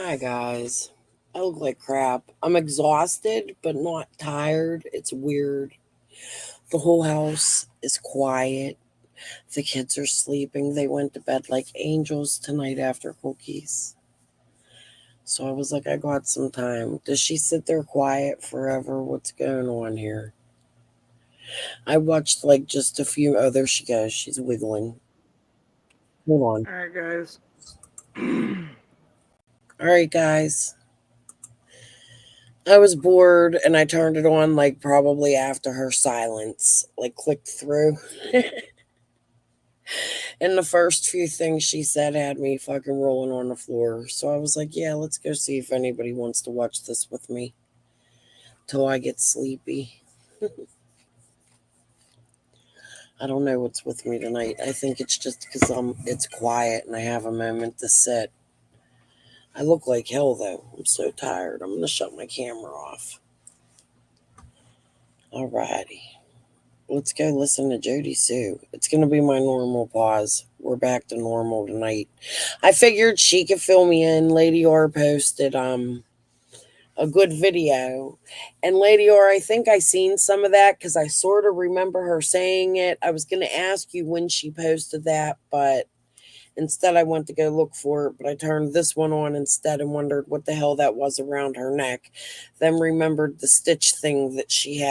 Hi, guys. I look like crap. I'm exhausted, but not tired. It's weird. The whole house is quiet. The kids are sleeping. They went to bed like angels tonight after cookies. So I was like, I got some time. Does she sit there quiet forever? What's going on here? I watched like just a few. Oh, there she goes. She's wiggling. Hold on. All right, guys. All right, guys. I was bored and I turned it on like probably after her silence, like clicked through. And the first few things she said had me fucking rolling on the floor. So I was like, yeah, let's go see if anybody wants to watch this with me till I get sleepy. I don't know what's with me tonight. I think it's just because it's quiet and I have a moment to sit. I look like hell though. I'm so tired. I'm gonna shut my camera off. Alrighty. Let's go listen to Jody Sue. It's gonna be my normal pause. We're back to normal tonight. I figured she could fill me in. Lady R posted a good video. And Lady R, I think I seen some of that because I sort of remember her saying it. I was gonna ask you when she posted that, but instead I went to go look for it, but I turned this one on instead and wondered what the hell that was around her neck. Then remembered the stitch thing that she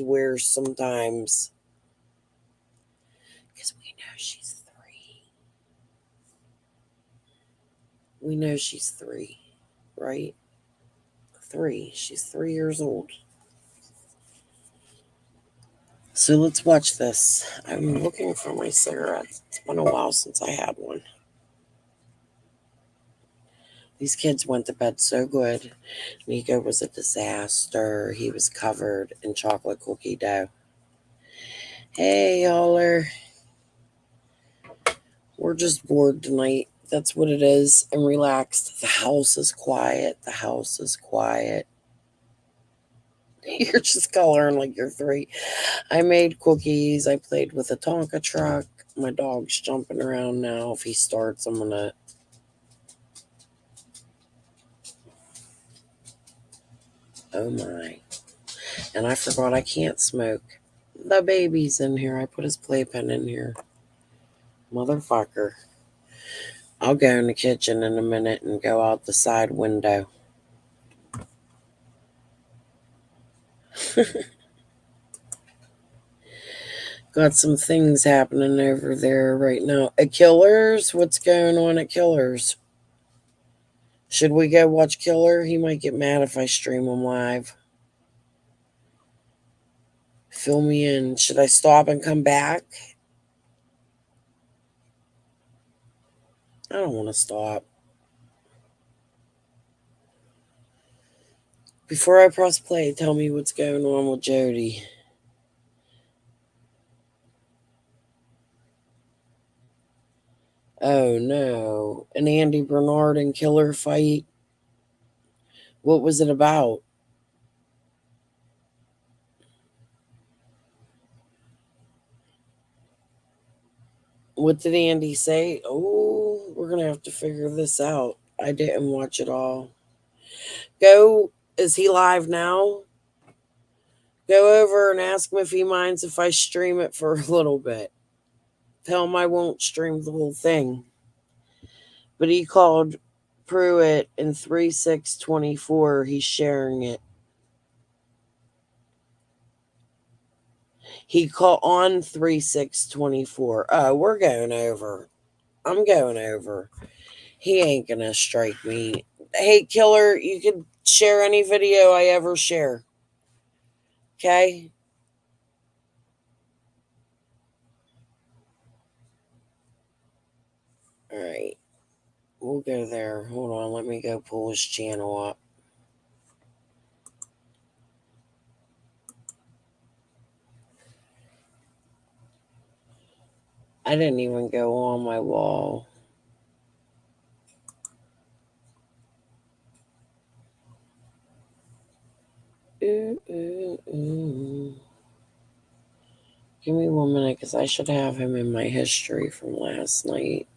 wears sometimes. Because we know she's three. We know she's three, right? Three. She's 3 years old. So let's watch this. I'm looking for my cigarettes. It's been a while since I had one. These kids went to bed so good. Nico was a disaster. He was covered in chocolate cookie dough. Hey, y'all. We're just bored tonight. That's what it is. And relaxed. The house is quiet. The house is quiet. You're just coloring like you're three. I made cookies. I played with a Tonka truck. My dog's jumping around now. If he starts, I'm gonna. Oh my. And I forgot I can't smoke. The baby's in here. I put his playpen in here. Motherfucker. I'll go in the kitchen in a minute and go out the side window. Got some things happening over there right now. At Killers? What's going on at Killers? Should we go watch Killer? He might get mad if I stream him live. Fill me in. Should I stop and come back? I don't want to stop. Before I press play, tell me what's going on with Jody. Oh no. An Andy Bernard and Killer fight? What was it about? What did Andy say? Oh, we're going to have to figure this out. I didn't watch it all. Go. Is he live now? Go over and ask him if he minds if I stream it for a little bit. Tell him I won't stream the whole thing. But he called Pruitt in 3624. He's sharing it. He called on 3624. Oh, we're going over. I'm going over. He ain't gonna strike me. Hey, Killer, you can share any video I ever share. Okay? Alright. We'll go there. Hold on, let me go pull his channel up. I didn't even go on my wall. Ooh, ooh, ooh. Give me 1 minute because I should have him in my history from last night.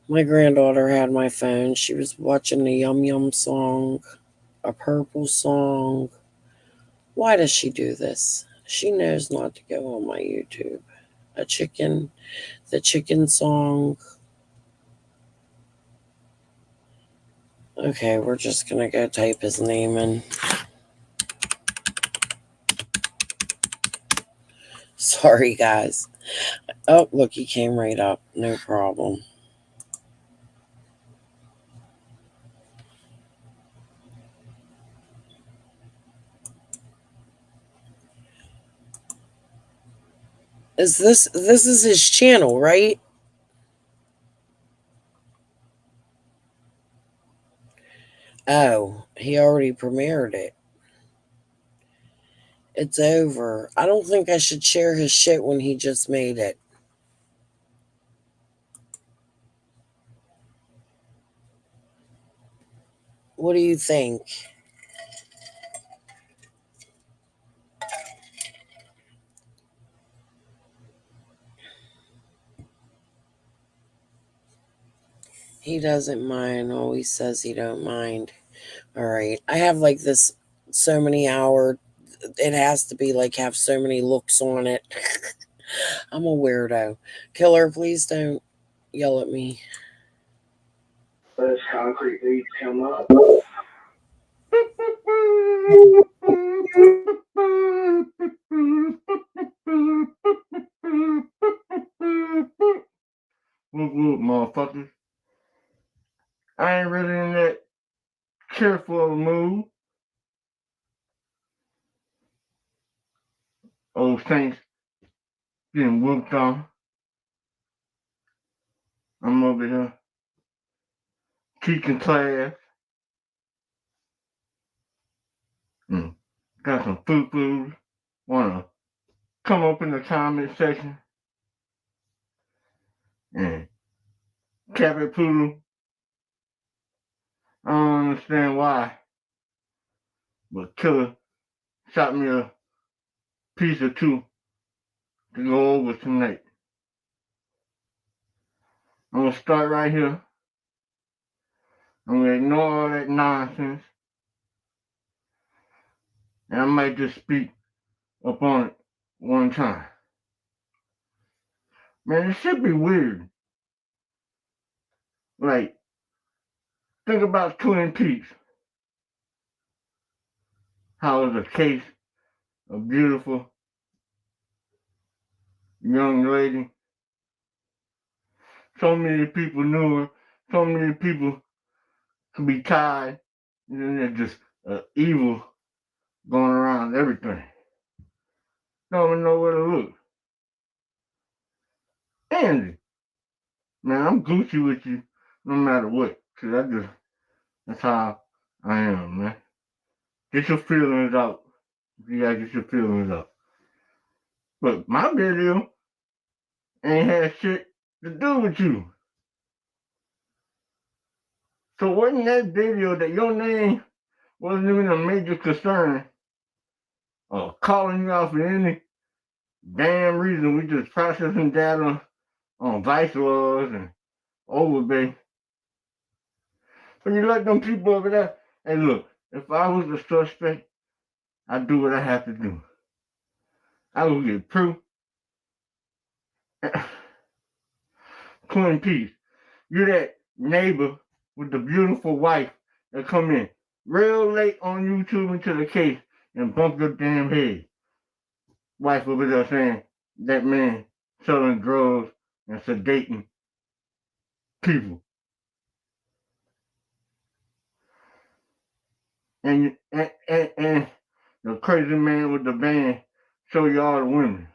My granddaughter had my phone. She was watching the Yum Yum song, a Purple song. Why does she do this? She knows not to go on my YouTube. The chicken song. Okay, we're just gonna go type his name in. Sorry, guys. Oh, look, he came right up. No problem. This is his channel, right? Oh, he already premiered it. It's over. I don't think I should share his shit when he just made it. What do you think? He doesn't mind. Always says he don't mind. All right. I have like this so many hour. It has to be like have so many looks on it. I'm a weirdo. Killer, please don't yell at me. Those concrete beats come up. Whoop whoop, motherfuckers. I ain't really in that cheerful mood. Old Saints getting whooped on. I'm over here teaching class. Got some food. Wanna come up in the comment section and cap it poodle. I don't understand why, but Killer shot me a piece or two to go over tonight. I'm gonna start right here. I'm gonna ignore all that nonsense, and I might just speak up on it one time. Man, it should be weird. Like, think about Twin Peaks. How it was a case, a beautiful young lady. So many people knew her. So many people could be tied. And then there's just evil going around everything. Don't even know where to look. Andy, man, I'm Gucci with you no matter what. Cause that's how I am, man. Get your feelings out. You gotta get your feelings out. But my video ain't had shit to do with you. So wasn't that video that your name wasn't even a major concern of calling you out for any damn reason? We just processing data on Vice Laws and Overbay. But you let them people over there, hey look, if I was the suspect, I'd do what I have to do. I will get proof. Twin Peaks. You're that neighbor with the beautiful wife that come in real late on YouTube into the case and bump your damn head. Wife over there saying that man selling drugs and sedating people. And the crazy man with the band show you all the women.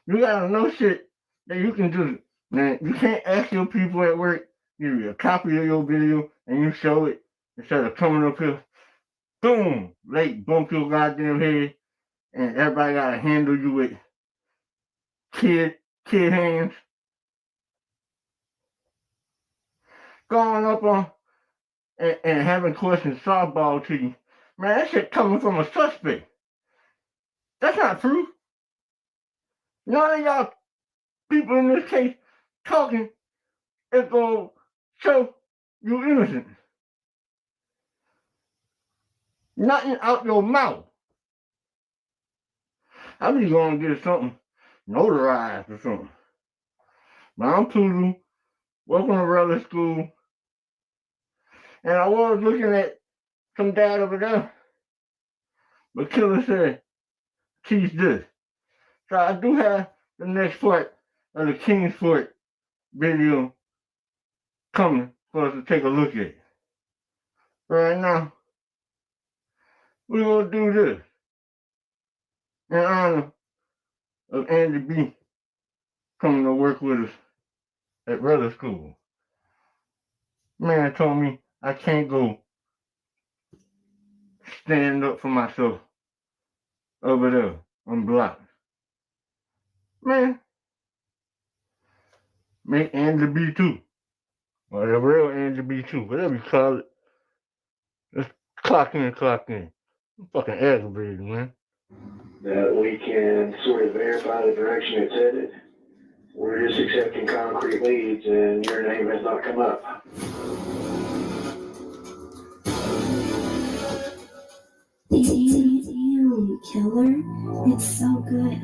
You gotta know shit that you can do. Man, you can't ask your people at work, give you a copy of your video and you show it instead of coming up here, boom, late, bump your goddamn head, and everybody gotta handle you with kid hands. Going up on and having questions softball to you. Man, that shit coming from a suspect. That's not proof. None of y'all people in this case talking is gonna So, you innocent. Nothing out your mouth. I be going to get something notarized or something. But I'm Tulu. Welcome to Relic School. And I was looking at some dad over there. But Killer said, teach this. So I do have the next part of the King's Foot video coming for us to take a look at. Right now, we're going to do this in honor of Andy B coming to work with us at Relic School. Man told me I can't go stand up for myself over there on block. Man, make Andy B too. Or the real Andy B too, whatever you call it. Let's clock in. I'm fucking aggravated, man. That we can sort of verify the direction it's headed. We're just accepting concrete leads, and your name has not come up. Damn, Killer. It's so good.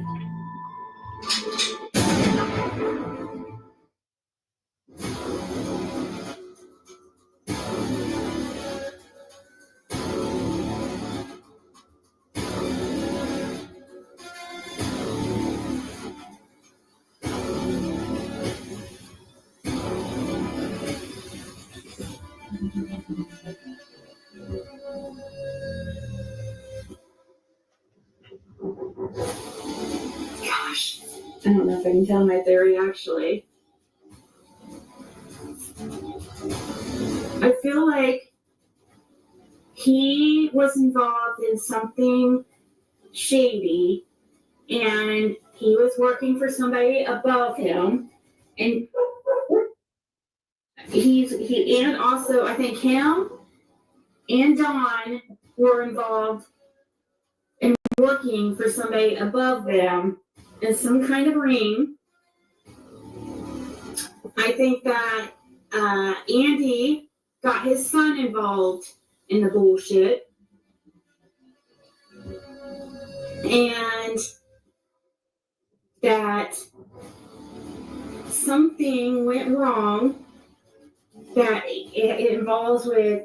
Gosh, I don't know if I can tell my theory actually. I feel like he was involved in something shady and he was working for somebody above him, and and also I think him and Don were involved in working for somebody above them in some kind of ring. I think that Andy got his son involved in the bullshit, and that something went wrong that it involves with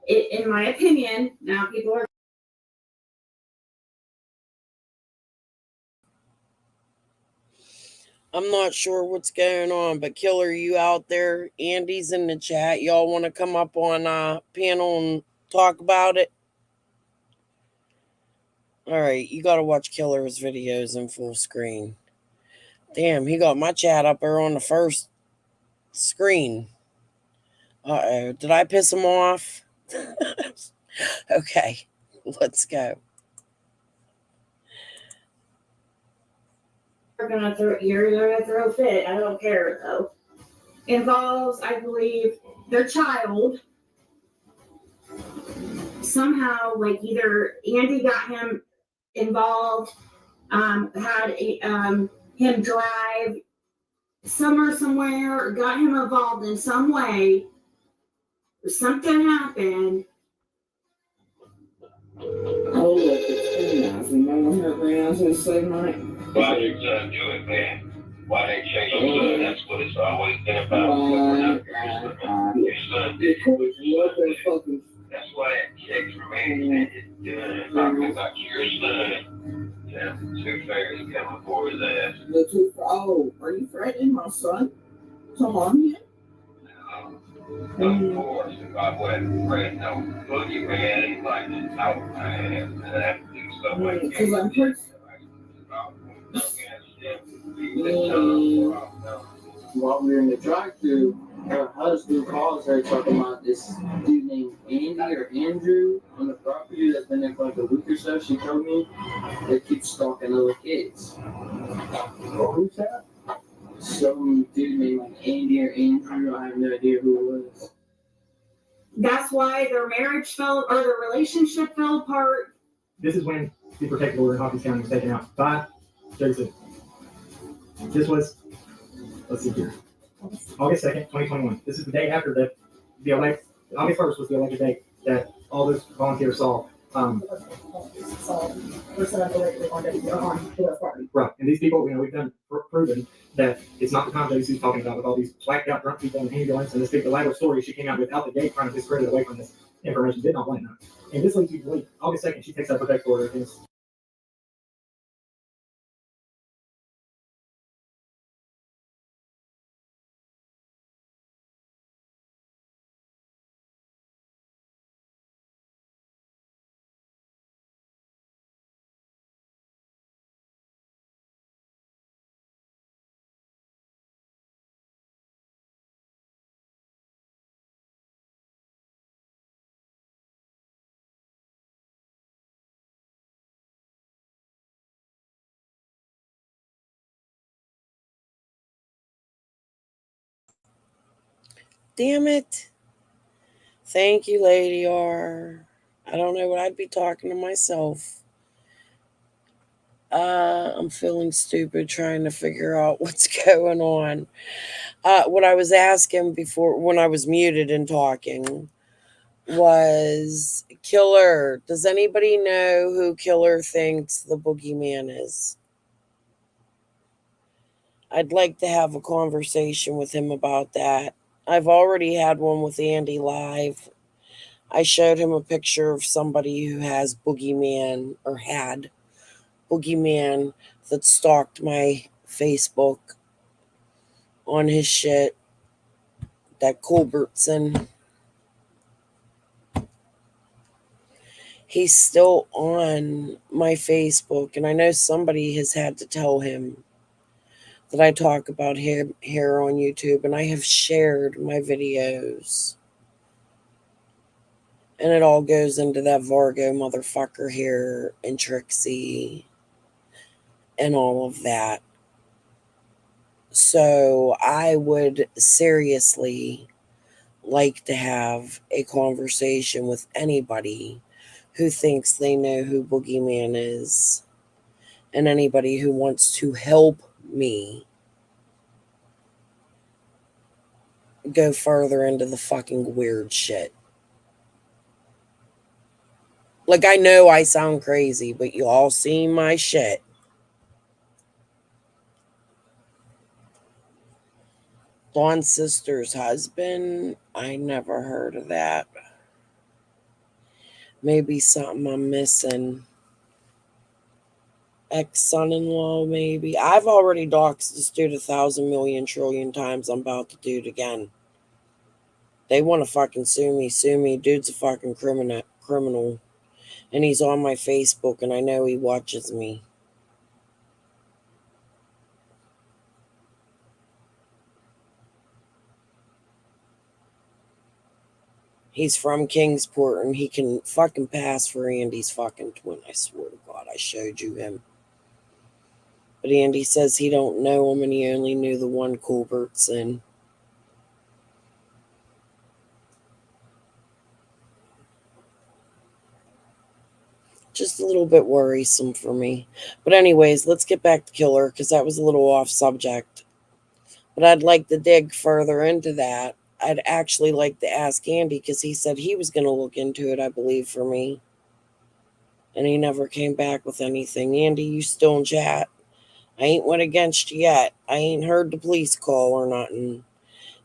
it, in my opinion. Now people are I'm not sure what's going on, but Killer, you out there? Andy's in the chat. Y'all want to come up on panel and talk about it? All right, you got to watch Killer's videos in full screen. Damn, he got my chat up there on the first screen. Uh-oh, did I piss him off? Okay, let's go. you're gonna throw a fit. I don't care though. Involves, I believe, their child. Somehow, like either Andy got him involved, had him drive somewhere, or got him involved in some way. Something happened. Oh, look, it's 10,000 grams in the same night. Why you trying to do it, man? Why they chase your son? That's what it's always been about. That's why that checks remains is talking about your son. Yeah, two fairies coming for his ass. Oh, are you threatening my son? To harm him? Of course, if I wasn't afraid no boogeyman like this out of my ass, and I have to do stuff like that. Because I'm pretty. While we were in the drive-thru, her husband calls her talking about this dude named Andy or Andrew on the property that's been there for like a week or so. She told me that keeps stalking little kids. Who's that? Some dude named like Andy or Andrew. I have no idea who it was. That's why their marriage fell, or their relationship fell apart. This is when the protective order in Hawkins County was taken out by Joseph. This was, let's see here. August 2nd, 2021. This is the day after the elect. August 1st was the elected date that all those volunteers saw. Right, and these people, we've done proven that it's not the Tom Jones talking about with all these blacked out drunk people in the ambulance, and this big elaborate story she came out with out the gate trying to discredit away from this information. Did not blame them. And this leads you to believe August 2nd, she takes that protective order against. Damn it. Thank you, Lady R. I don't know what I'd be talking to myself. I'm feeling stupid trying to figure out what's going on. What I was asking before when I was muted and talking was Killer. Does anybody know who Killer thinks the boogeyman is? I'd like to have a conversation with him about that. I've already had one with Andy live. I showed him a picture of somebody who has boogeyman or had boogeyman that stalked my Facebook on his shit. That Culbertson. He's still on my Facebook, and I know somebody has had to tell him that I talk about him here on YouTube, and I have shared my videos. And it all goes into that Vargo motherfucker here and Trixie and all of that. So I would seriously like to have a conversation with anybody who thinks they know who Boogeyman is and anybody who wants to help me go further into the fucking weird shit. Like, I know I sound crazy, but you all seen my shit. Dawn's sister's husband? I never heard of that. Maybe something I'm missing. Ex-son-in-law, maybe. I've already doxed this dude 1,000 million trillion times. I'm about to do it again. They want to fucking sue me. Sue me. Dude's a fucking criminal. And he's on my Facebook, and I know he watches me. He's from Kingsport, and he can fucking pass for Andy's fucking twin. I swear to God, I showed you him. But Andy says he don't know him, and he only knew the one Culbertson. Just a little bit worrisome for me. But anyways, let's get back to Killer, because that was a little off subject. But I'd like to dig further into that. I'd actually like to ask Andy, because he said he was going to look into it, I believe, for me. And he never came back with anything. Andy, you still in chat? I ain't went against you yet. I ain't heard the police call or nothing.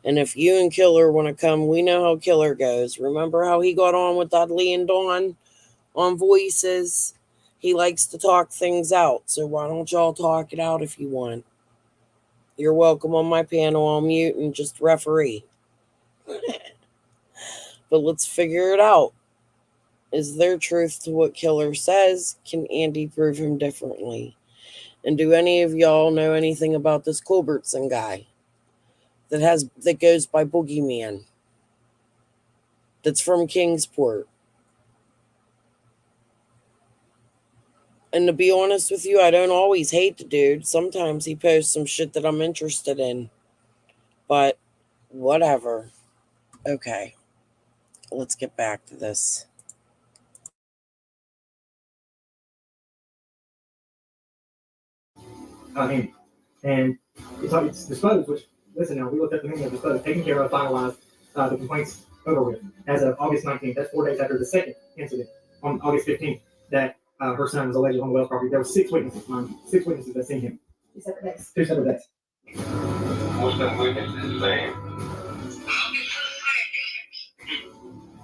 And if you and Killer want to come, we know how Killer goes. Remember how he got on with Dudley and Dawn on Voices? He likes to talk things out. So why don't y'all talk it out if you want? You're welcome on my panel. I'll mute and just referee. But let's figure it out. Is there truth to what Killer says? Can Andy prove him differently? And do any of y'all know anything about this Culbertson guy that goes by Boogeyman? That's from Kingsport. And to be honest with you, I don't always hate the dude. Sometimes he posts some shit that I'm interested in. But whatever. Okay. Let's get back to this. And it's disclosed, which listen now, we looked at the meaning of this post, taken care of, finalized, the complaints over with. As of August 19th, that's 4 days after the second incident, on August 15th, that her son was allegedly on the Wells property. There were 6 witnesses, mind you, 6 witnesses that seen him. 2 separate days. 2 separate days. What's them witnesses saying?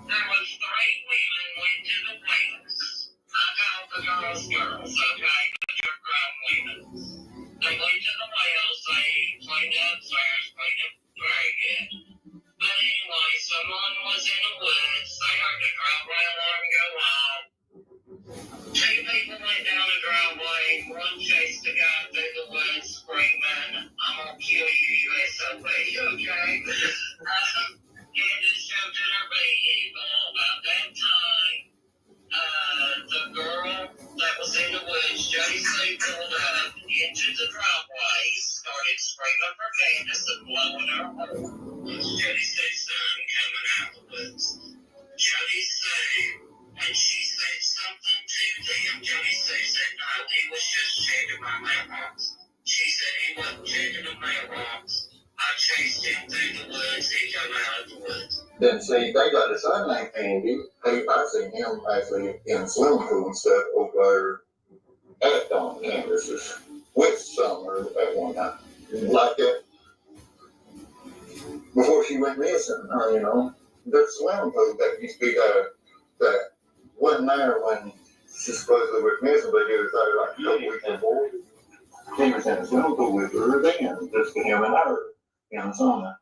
There was 3 women went to the witness. I called the girls, okay? They're grown women. They went to the wells, they cleaned upstairs, cleaned up very good. But anyway, someone was in the woods, they heard the driveway alarm go off. 2 people went down the driveway, one chased the guy through the woods screaming, I'm gonna kill you, USOB, okay? Candace jumped in her vehicle. About that time, the girl that was in the woods, Jody Sue, pulled up into the driveway, started screaming for Candace and blowing her horn. Jody Sue's son coming out of the woods. Jody Sue, and she said something to them. Jody Sue said, no, he was just checking my mailbox. She said he wasn't checking the mailbox. I chased him through the woods. He come out of the woods. Then see, they got a son named Andy. I seen him actually in the swimming pool and stuff over there at Don Candace's with Summer at one time. Like that. Before she went missing, you know. The swimming pool that used to be that wasn't there when she supposedly was missing, but he was there like a couple weeks before. He was in the swimming pool with her then, just for him and her in the summer.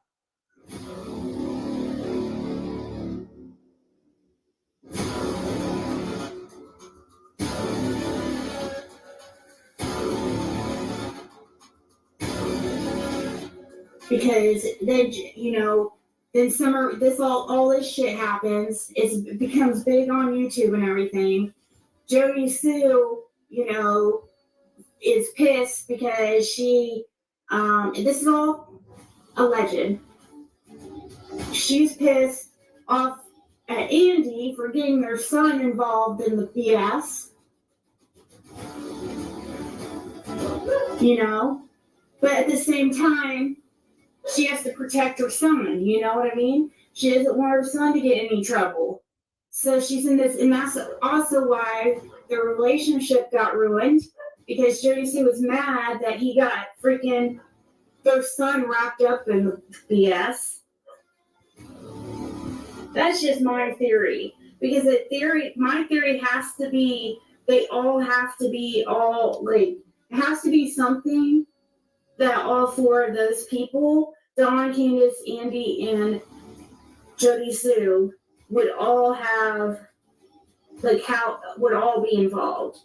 Because then, you know, then summer, all this shit happens. It becomes big on YouTube and everything. Jody Sue, you know, is pissed because she, this is all alleged. She's pissed off at Andy for getting their son involved in the BS. You know, but at the same time, she has to protect her son, you know what I mean? She doesn't want her son to get any trouble. So she's in this, and that's also why their relationship got ruined, because Jody Sue was mad that he got freaking their son wrapped up in the BS. That's just my theory. Because my theory has to be, they all have to be it has to be something that all 4 of those people, Dawn, Candace, Andy, and Jody Sue, would all have, would all be involved.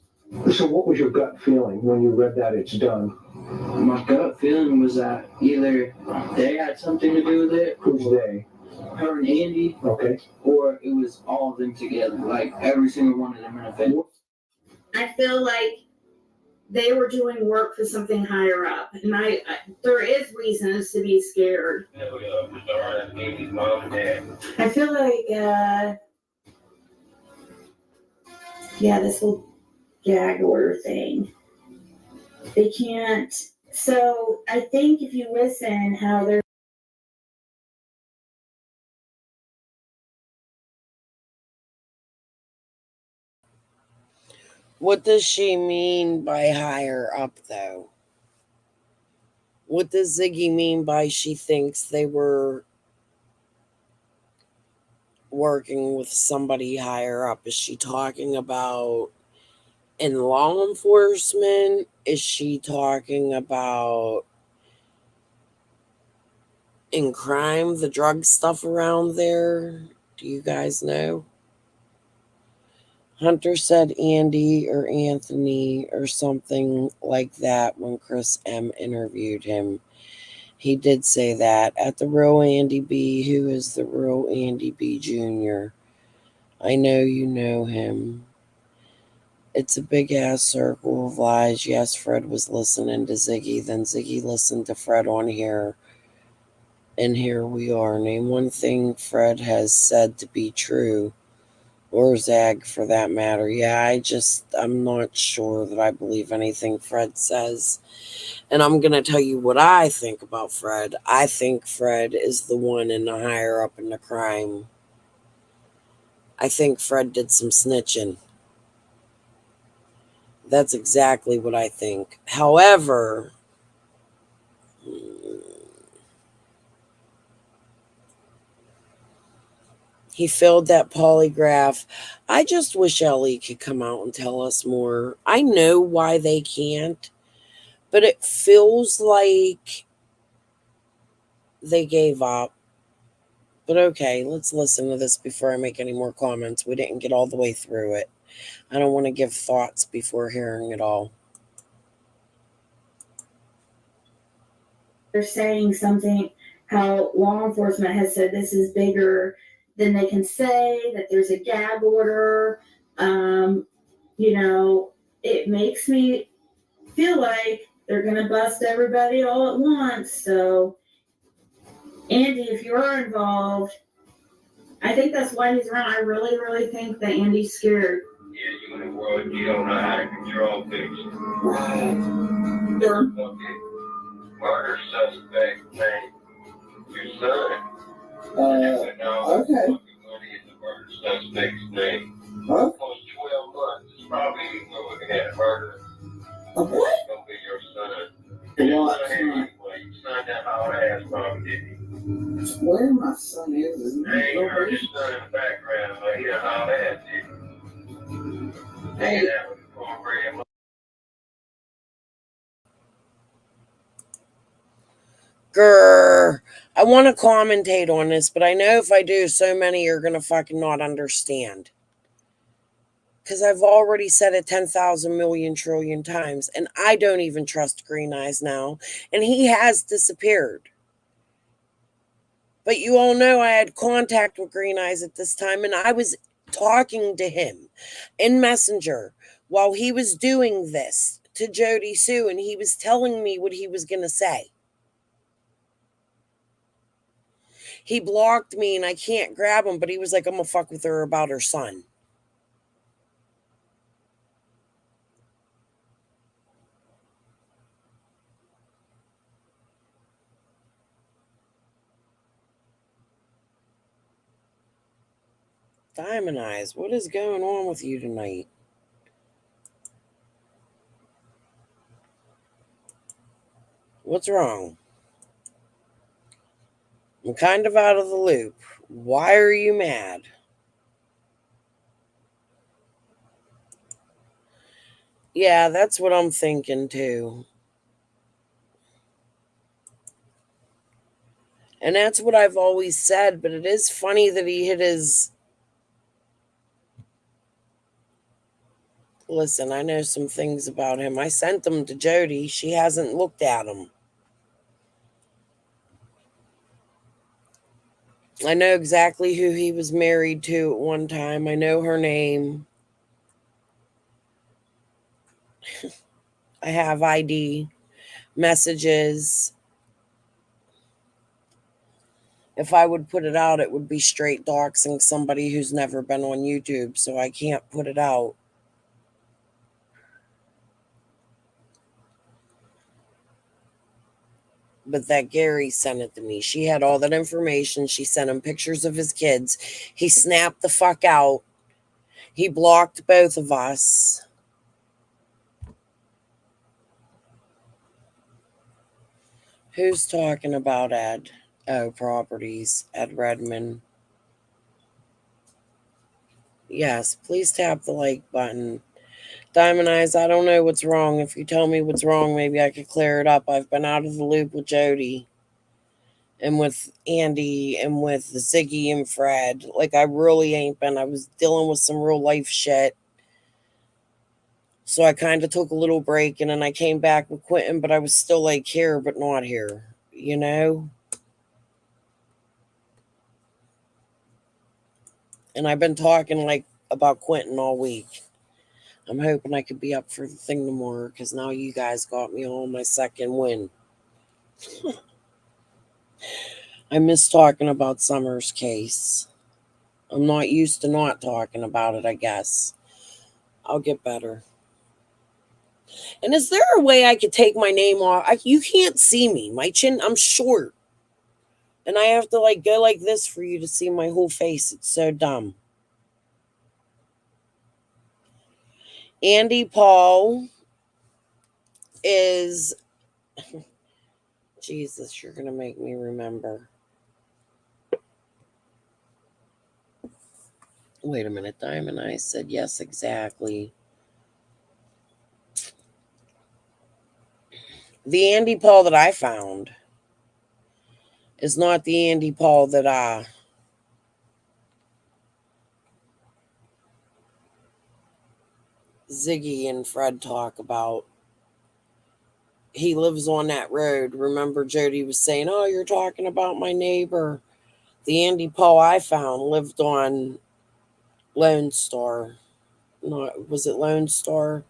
So what was your gut feeling when you read that it's done? My gut feeling was that either they had something to do with it, Who's they? her and Andy, Okay. or it was all of them together, like every single one of them in a family. I feel like they were doing work for something higher up, and I there is reasons to be scared. Andy's mom and dad. I feel like, this whole gag order thing, they can't. So I think if you listen, how they're. What does she mean by higher up, though? What does Ziggy mean by she thinks they were working with somebody higher up? Is she talking about in law enforcement? Is she talking about in crime, the drug stuff around there? Do you guys know? Hunter said Andy or Anthony or something like that when Chris M. interviewed him. He did say that. At the real Andy B, who is the real Andy B. Jr.? I know you know him. It's a big-ass circle of lies. Yes, Fred was listening to Ziggy. Then Ziggy listened to Fred on here. And here we are. Name one thing Fred has said to be true. Or Zag for that matter. Yeah, I'm not sure that I believe anything Fred says. And I'm going to tell you what I think about Fred. I think Fred is the one in the higher up in the crime. I think Fred did some snitching. That's exactly what I think. However, he failed that polygraph. I just wish Ellie could come out and tell us more. I know why they can't, but it feels like they gave up. But okay, let's listen to this before I make any more comments. We didn't get all the way through it. I don't want to give thoughts before hearing it all. They're saying something, how law enforcement has said this is bigger than they can say, that there's a gag order. It makes me feel like they're going to bust everybody all at once. So, Andy, if you're involved, I think that's why he's around. I really, really think that Andy's scared. Yeah, you in the world, you don't know how to control things. Right. Okay. Murder suspect name. Your son. Okay. Money is the murder suspect's name. Huh? Almost 12 months. Probably we're looking at a murder. Okay. It's gonna be your son. Your son here anyway. You signed that hard ass probably, didn't you? Where my son is Hey, you heard your son in the background, but he a hard ass, didn't you? Hey. That was cornbread. Grr. I want to commentate on this, but I know if I do, so many are going to fucking not understand. Because I've already said it 10,000 million trillion times, and I don't even trust Green Eyes now, and he has disappeared. But you all know I had contact with Green Eyes at this time, and I was talking to him in Messenger while he was doing this to Jody Sue, and he was telling me what he was going to say. He blocked me and I can't grab him, but he was like, I'm gonna fuck with her about her son. Diamond Eyes, what is going on with you tonight? What's wrong? I'm kind of out of the loop. Why are you mad? Yeah, that's what I'm thinking too. And that's what I've always said, but it is funny that he hit his... Listen, I know some things about him. I sent them to Jody. She hasn't looked at them. I know exactly who he was married to at one time. I know her name. I have ID, messages. If I would put it out, it would be straight doxing somebody who's never been on YouTube, so I can't put it out. But that Gary sent it to me. She had all that information. She sent him pictures of his kids. He snapped the fuck out. He blocked both of us. Who's talking about Ed? Oh, properties. Ed Redmond. Yes, please tap the like button. Diamond Eyes, I don't know what's wrong. If you tell me what's wrong, maybe I could clear it up. I've been out of the loop with Jody and with Andy and with Ziggy and Fred. Like, I really ain't been. I was dealing with some real life shit. So I kind of took a little break, and then I came back with Quentin, but I was still like here, but not here, you know? And I've been talking like about Quentin all week. I'm hoping I could be up for the thing tomorrow, because now you guys got me on my second win. I miss talking about Summer's case. I'm not used to not talking about it, I guess. I'll get better. And is there a way I could take my name off? You can't see me. My chin, I'm short. And I have to like go like this for you to see my whole face. It's so dumb. Andy Paul is... Jesus, you're going to make me remember. Wait a minute, Diamond Eyes said yes, exactly. The Andy Paul that I found is not the Andy Paul that Ziggy and Fred talk about. He lives on that road. Remember Jody was saying, oh, you're talking about my neighbor. The Andy Paul I found lived on Lone Star. No, was it Lone Star?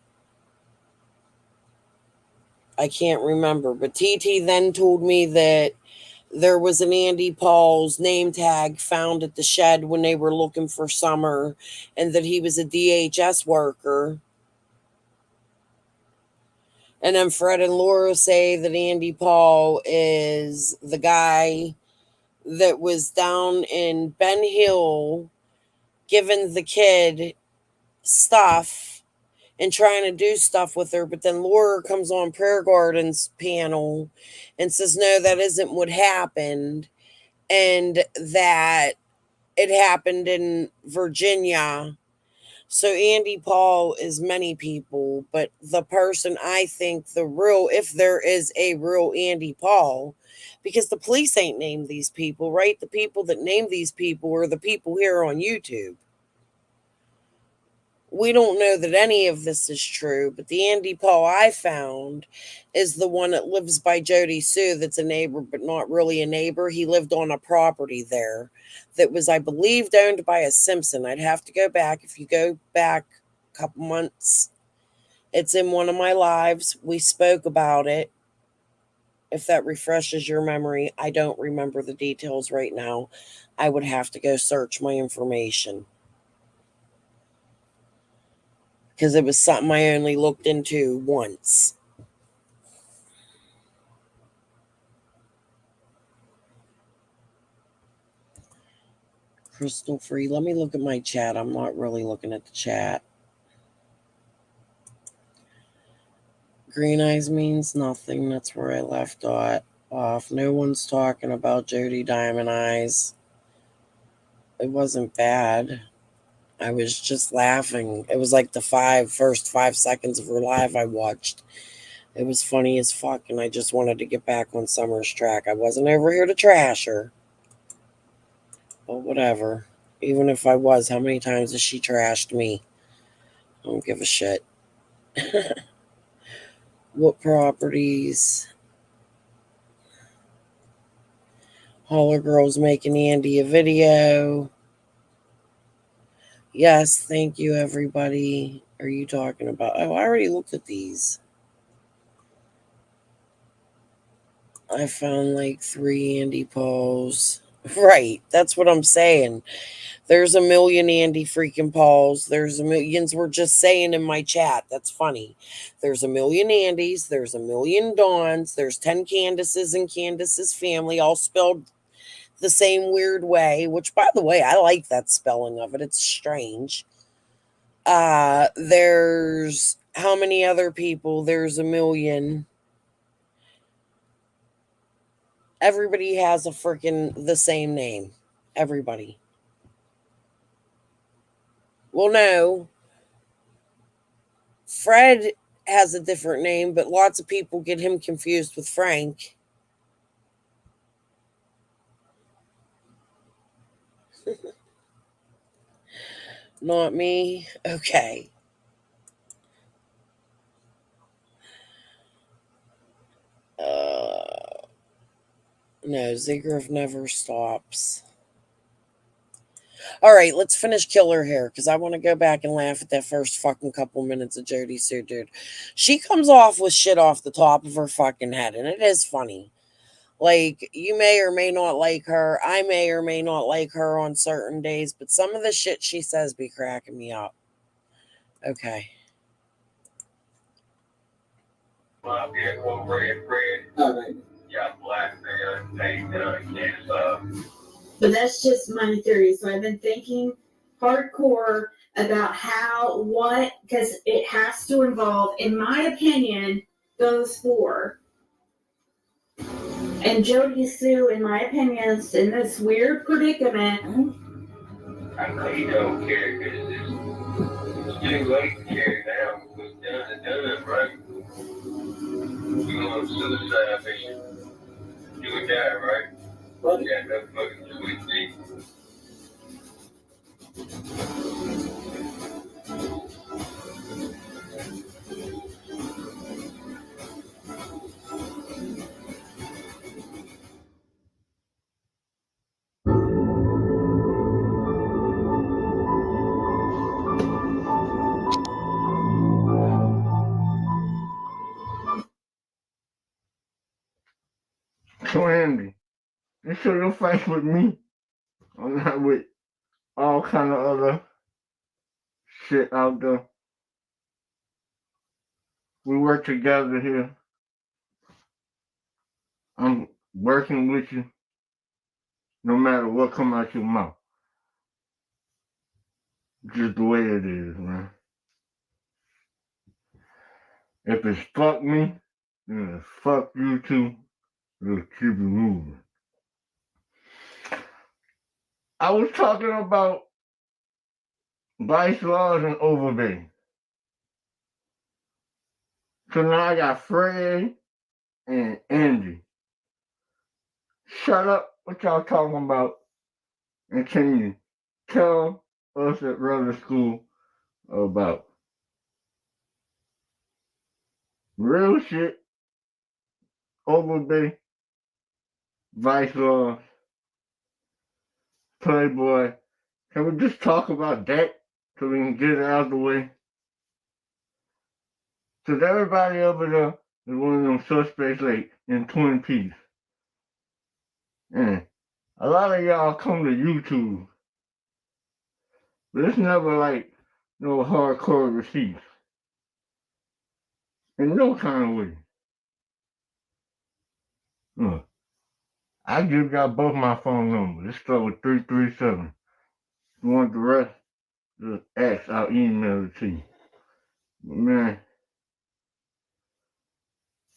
I can't remember. But TT then told me that there was an Andy Paul's name tag found at the shed when they were looking for Summer, and that he was a DHS worker. And then Fred and Laura say that Andy Paul is the guy that was down in Ben Hill giving the kid stuff and trying to do stuff with her. But then Laura comes on Prayer Garden's panel and says, no, that isn't what happened. And that it happened in Virginia. So Andy Paul is many people, but the person I think the real, if there is a real Andy Paul, because the police ain't named these people, right? The people that name these people are the people here on YouTube. We don't know that any of this is true, but the Andy Paul I found is the one that lives by Jody Sue that's a neighbor, but not really a neighbor. He lived on a property there that was, I believe, owned by a Simpson. I'd have to go back. If you go back a couple months, it's in one of my lives. We spoke about it. If that refreshes your memory, I don't remember the details right now. I would have to go search my information, because it was something I only looked into once. Crystal Free. Let me look at my chat. I'm not really looking at the chat. Green Eyes means nothing. That's where I left off. No one's talking about Jody Diamond Eyes. It wasn't bad. I was just laughing. It was like the first 5 seconds of her live I watched. It was funny as fuck, and I just wanted to get back on Summer's track. I wasn't over here to trash her. But whatever. Even if I was, how many times has she trashed me? I don't give a shit. What properties? Holler Girl's making Andy a video. Yes, thank you, everybody. Are you talking about? Oh, I already looked at these. I found like 3 Andy Pauls. Right, that's what I'm saying. There's a million Andy freaking Pauls. There's a millions. We're just saying in my chat. That's funny. There's a million Andys. There's a million Dawns. There's 10 Candaces in Candace's family, all spelled the same weird way, which, by the way, I like that spelling of it. It's strange. There's how many other people? There's a million. Everybody has a freaking the same name. Everybody. Well, no. Fred has a different name, but lots of people get him confused with Frank. Not me. Okay. No, Ziggler never stops. All right, let's finish Killer here, because I want to go back and laugh at that first fucking couple minutes of Jody Sue, dude. She comes off with shit off the top of her fucking head, and it is funny. Like, you may or may not like her. I may or may not like her on certain days, but some of the shit she says be cracking me up. Okay. My vehicle, red, All right. yeah, black, paint, But that's just my theory. So I've been thinking hardcore about how, what, because it has to involve, in my opinion, those four. And Jody Sue, in my opinion, is in this weird predicament. I know you don't care because it's too late to care now. What's done is done, right? You on suicide mission. Do or die, right? What? Yeah, no fucking suicide. So Andy, you sure you'll fight with me? I'm not with all kind of other shit out there. We work together here. I'm working with you no matter what come out your mouth. Just the way it is, man. If it's fuck me, then it's fuck you too. We'll keep it moving. I was talking about Vice Laws and Overbay. So now I got Fred and Andy. Shut up what y'all talking about, and can you tell us at Brother School about real shit, Overbay, Vice Laws, Playboy? Can we just talk about that so we can get it out of the way? Because everybody over there is one of them suspects like in Twin Peaks. And a lot of y'all come to YouTube, but it's never like no hardcore receipts. In no kind of way. I just got both my phone numbers. It start with 337. If you want the rest, just ask, I'll email it to you. But man,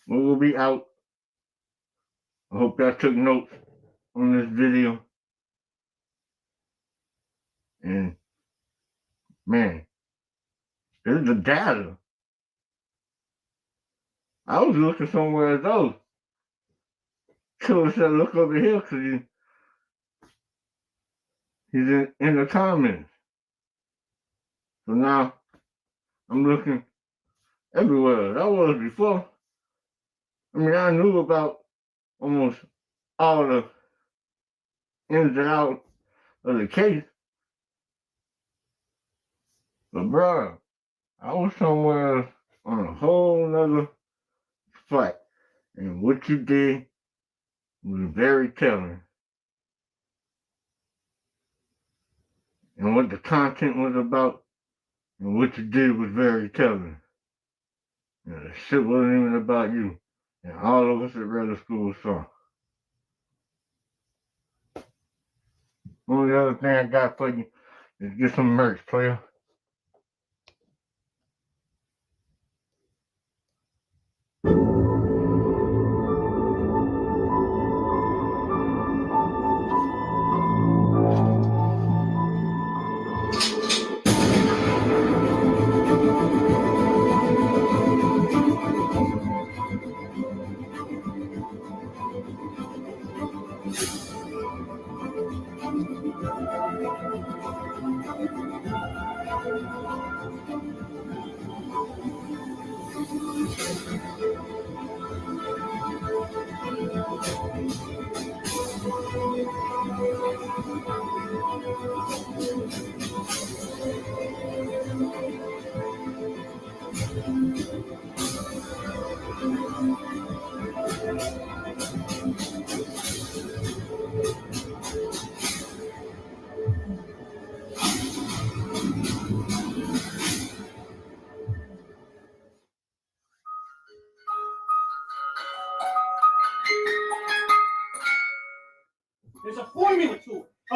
we will be out. I hope y'all took notes on this video. And man, there's the data. I was looking somewhere else. Killer said, look over here because he's in the comments. So now I'm looking everywhere. That was before. I mean, I knew about almost all the ins and outs of the case. But bro, I was somewhere on a whole nother flight. And what you did was very telling. And what the content was about and what you did was very telling. And the shit wasn't even about you. And all of us at Red School saw. Only other thing I got for you is get some merch, player.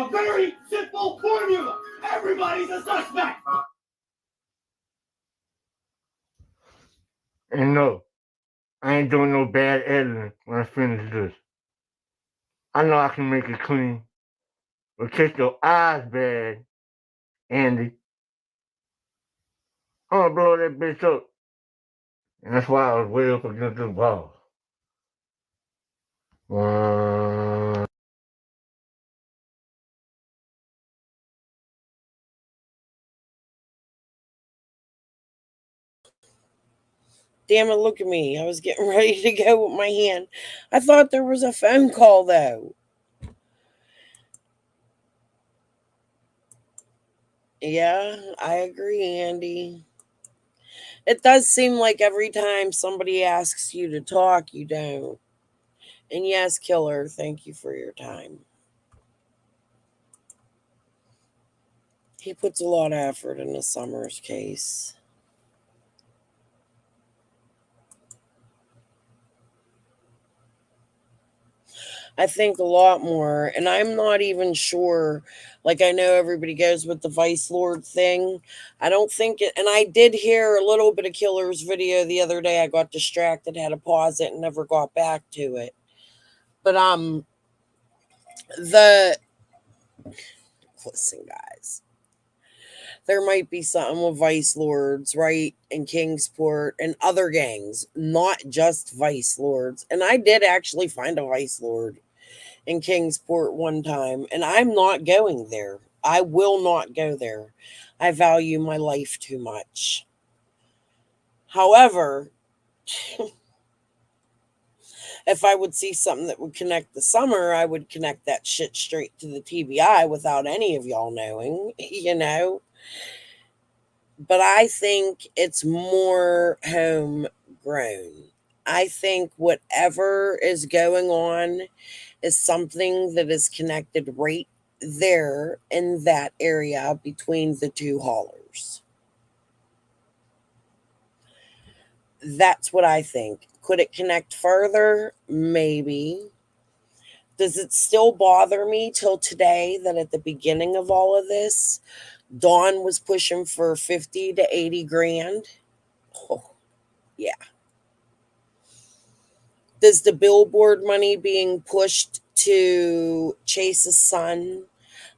A very simple formula. Everybody's a suspect. And no, I ain't doing no bad editing when I finish this. I know I can make it clean. But kick your eyes bad, Andy. I'm gonna blow that bitch up. And that's why I was way up against this wall. Damn it, look at me. I was getting ready to go with my hand. I thought there was a phone call, though. Yeah, I agree, Andy. It does seem like every time somebody asks you to talk, you don't. And yes, Killer, thank you for your time. He puts a lot of effort into Summer's case. I think a lot more, and I'm not even sure. Like, I know everybody goes with the Vice Lord thing. I don't think it, and I did hear a little bit of Killer's video the other day. I got distracted, had to pause it, and never got back to it. But listen, guys, there might be something with Vice Lords, right, in Kingsport and other gangs, not just Vice Lords. And I did actually find a Vice Lord in Kingsport one time, and I'm not going there. I will not go there. I value my life too much. However, if I would see something that would connect the Summer, I would connect that shit straight to the TBI without any of y'all knowing, you know. But I think it's more homegrown. I think whatever is going on is something that is connected right there in that area between the two haulers. That's what I think. Could it connect further? Maybe. Does it still bother me till today that at the beginning of all of this, Dawn was pushing for 50 to 80 grand? Oh, yeah. Does the billboard money being pushed to Chase's son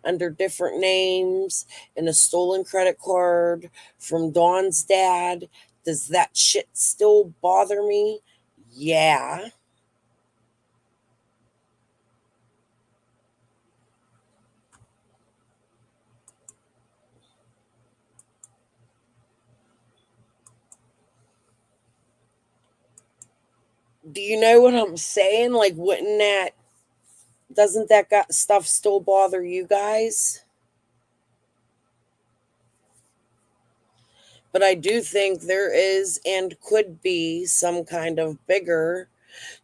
under different names and a stolen credit card from Dawn's dad, does that shit still bother me? Yeah. Do you know what I'm saying? Like, doesn't that stuff still bother you guys? But I do think there is and could be some kind of bigger.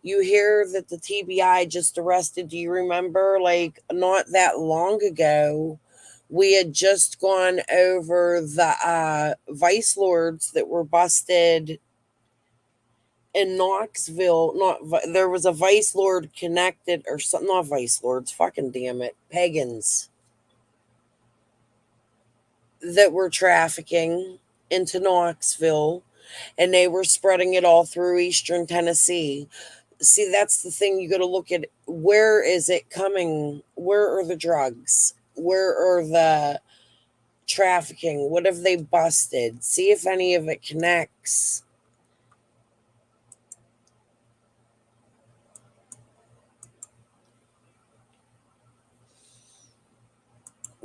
You hear that the TBI just arrested, do you remember, like, not that long ago, we had just gone over the Vice Lords that were busted in Knoxville. There was a Vice Lord connected, or something, not Vice Lords, fucking damn it, pagans that were trafficking into Knoxville, and they were spreading it all through eastern Tennessee. See, that's the thing. You got to look at, where is it coming? Where are the drugs? Where are the trafficking? What have they busted? See if any of it connects.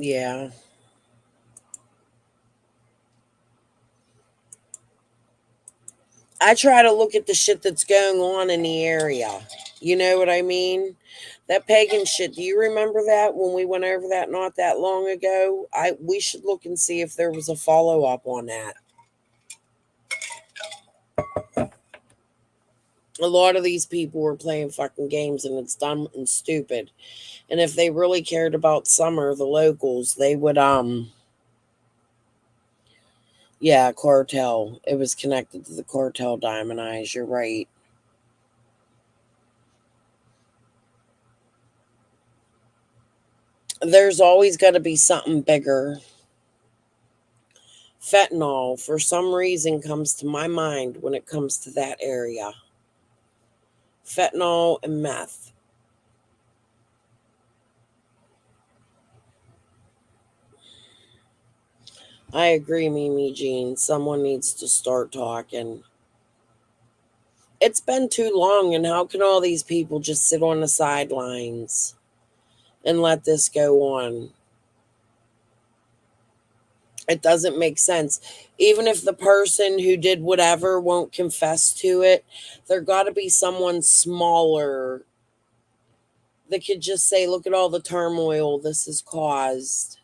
Yeah. I try to look at the shit that's going on in the area. You know what I mean? That pagan shit, do you remember that when we went over that not that long ago? We should look and see if there was a follow-up on that. A lot of these people were playing fucking games, and it's dumb and stupid. And if they really cared about Summer, the locals, they would yeah, cartel. It was connected to the cartel Diamond Eyes. You're right. There's always got to be something bigger. Fentanyl, for some reason, comes to my mind when it comes to that area. Fentanyl and meth. I agree, Mimi Jean. Someone needs to start talking. It's been too long, and how can all these people just sit on the sidelines and let this go on? It doesn't make sense. Even if the person who did whatever won't confess to it, there got to be someone smaller that could just say, look at all the turmoil this has caused,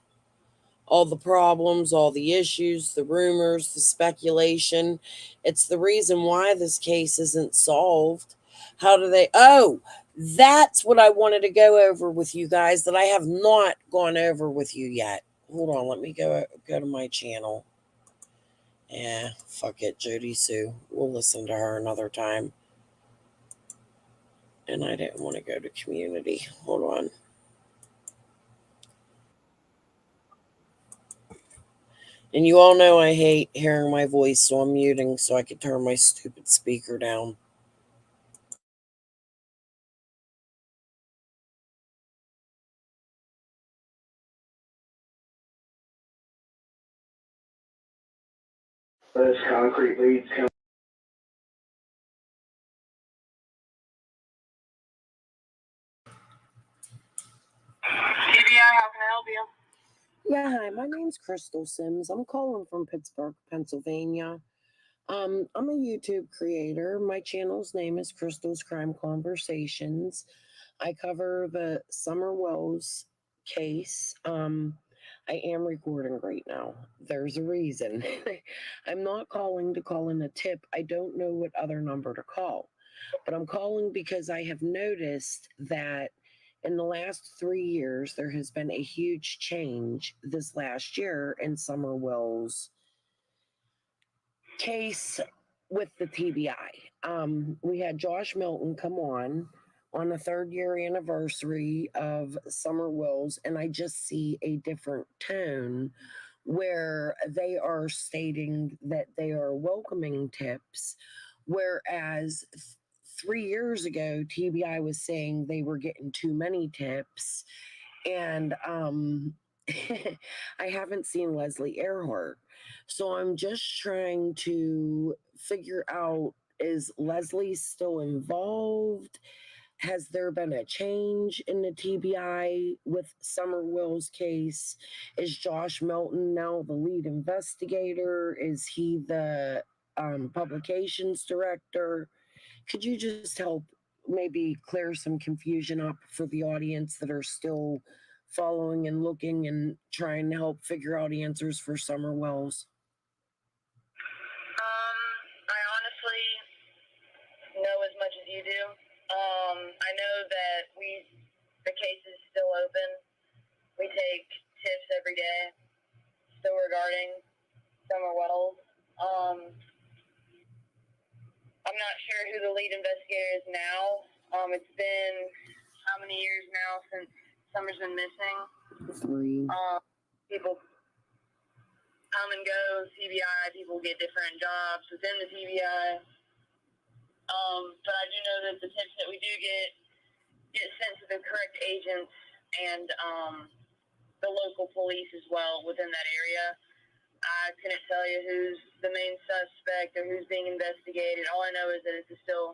all the problems, all the issues, the rumors, the speculation. It's the reason why this case isn't solved. How do they? Oh, that's what I wanted to go over with you guys that I have not gone over with you yet. Hold on, let me go to my channel. Yeah, fuck it, Jody Sue. We'll listen to her another time. And I didn't want to go to community. Hold on. And you all know I hate hearing my voice, so I'm muting so I can turn my stupid speaker down. Those concrete leads come. TBI, how can I help you? Yeah, hi, my name's Crystal Sims. I'm calling from Pittsburgh, Pennsylvania. I'm a YouTube creator. My channel's name is Crystal's Crime Conversations. I cover the Summer Wells case. I am recording right now. There's a reason. I'm not calling to call in a tip. I don't know what other number to call, but I'm calling because I have noticed that in the last 3 years, there has been a huge change this last year in Summer Wells' case with the TBI. We had Josh Milton come on the 3rd year anniversary of Summer Wells, and I just see a different tone where they are stating that they are welcoming tips, whereas 3 years ago, TBI was saying they were getting too many tips, and I haven't seen Leslie Earhart. So I'm just trying to figure out, is Leslie still involved? Has there been a change in the TBI with Summer Wells' case? Is Josh Milton now the lead investigator? Is he the publications director? Could you just help maybe clear some confusion up for the audience that are still following and looking and trying to help figure out answers for Summer Wells? I honestly know as much as you do. I know that the case is still open. We take tips every day, still regarding Summer Wells. I'm not sure who the lead investigator is now. It's been how many years now since Summer's been missing? 3. People come and go, TBI, people get different jobs within the TBI. But I do know that the tips that we do get sent to the correct agents and the local police as well within that area. I couldn't tell you who's the main suspect or who's being investigated. All I know is that it is still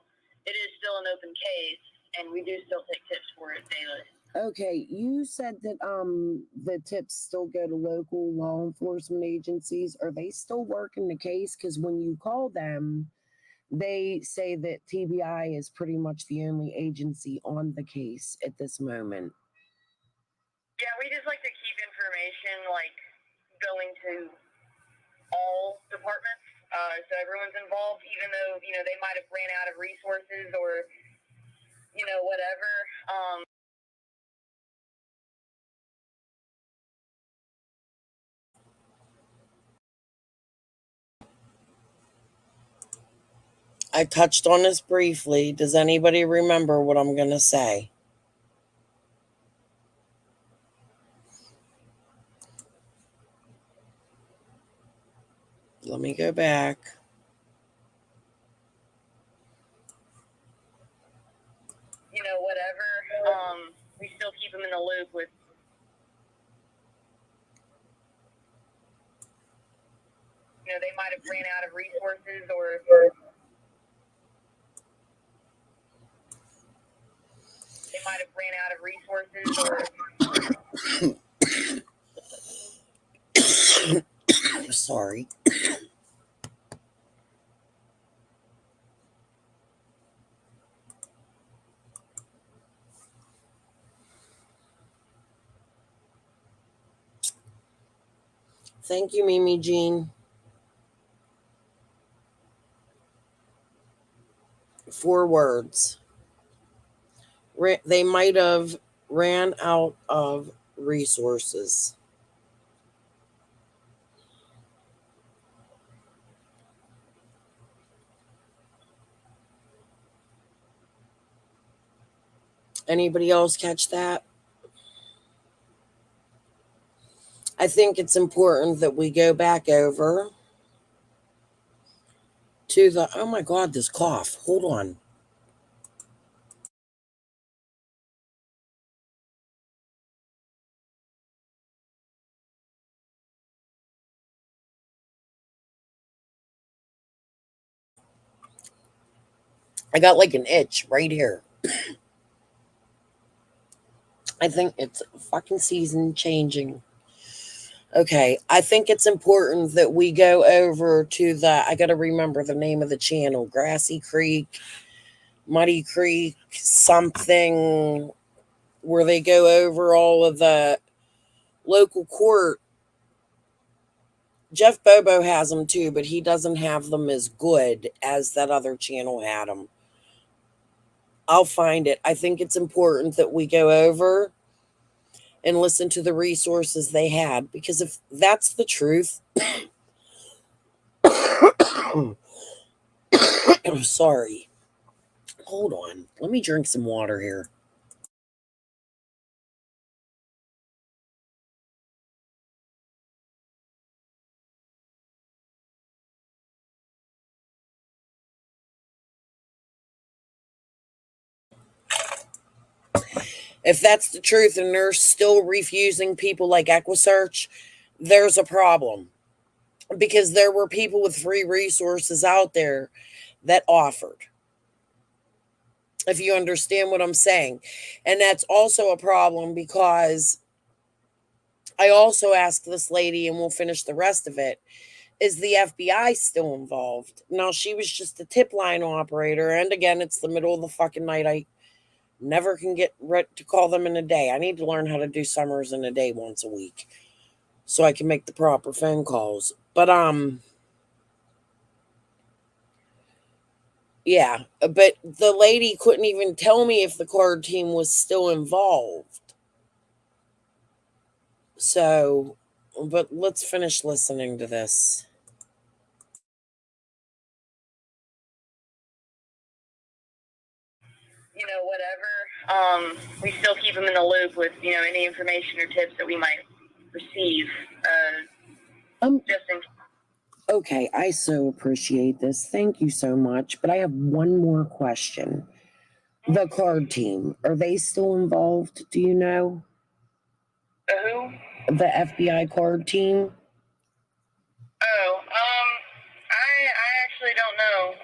an open case, and we do still take tips for it daily. Okay, you said that the tips still go to local law enforcement agencies. Are they still working the case? Because when you call them, they say that TBI is pretty much the only agency on the case at this moment. Yeah, we just like to keep information going to all departments, so everyone's involved, even though they might have ran out of resources or whatever. I touched on this briefly. Does anybody remember what I'm going to say? Let me go back. You know, whatever. We still keep them in the loop with. You know, they might have ran out of resources or. They might have ran out of resources or. Sorry. Thank you, Mimi Jean. 4 words. They might have ran out of resources. Anybody else catch that? I think it's important that we go back over to the, oh my God, this cough. Hold on. I got like an itch right here. I think it's fucking season changing. Okay, I think it's important that we go over to the, I got to remember the name of the channel, Grassy Creek, Muddy Creek, something, where they go over all of the local court. Jeff Bobo has them too, but he doesn't have them as good as that other channel had them. I'll find it. I think it's important that we go over and listen to the resources they had, because if that's the truth, sorry. Hold on. Let me drink some water here. If that's the truth and they're still refusing people like EquiSearch, there's a problem. Because there were people with free resources out there that offered. If you understand what I'm saying. And that's also a problem, because I also asked this lady, and we'll finish the rest of it, is the FBI still involved? Now, she was just a tip line operator. And again, it's the middle of the fucking night. I never can get to call them in a day. I need to learn how to do summers in a day once a week so I can make the proper phone calls. But, yeah, but the lady couldn't even tell me if the card team was still involved. So, but let's finish listening to this. You know, whatever. We still keep them in the loop with, you know, any information or tips that we might receive. Just in. Okay, I so appreciate this. Thank you so much. But I have one more question. The card team, are they still involved? Do you know? Who? The FBI card team? Oh, I actually don't know.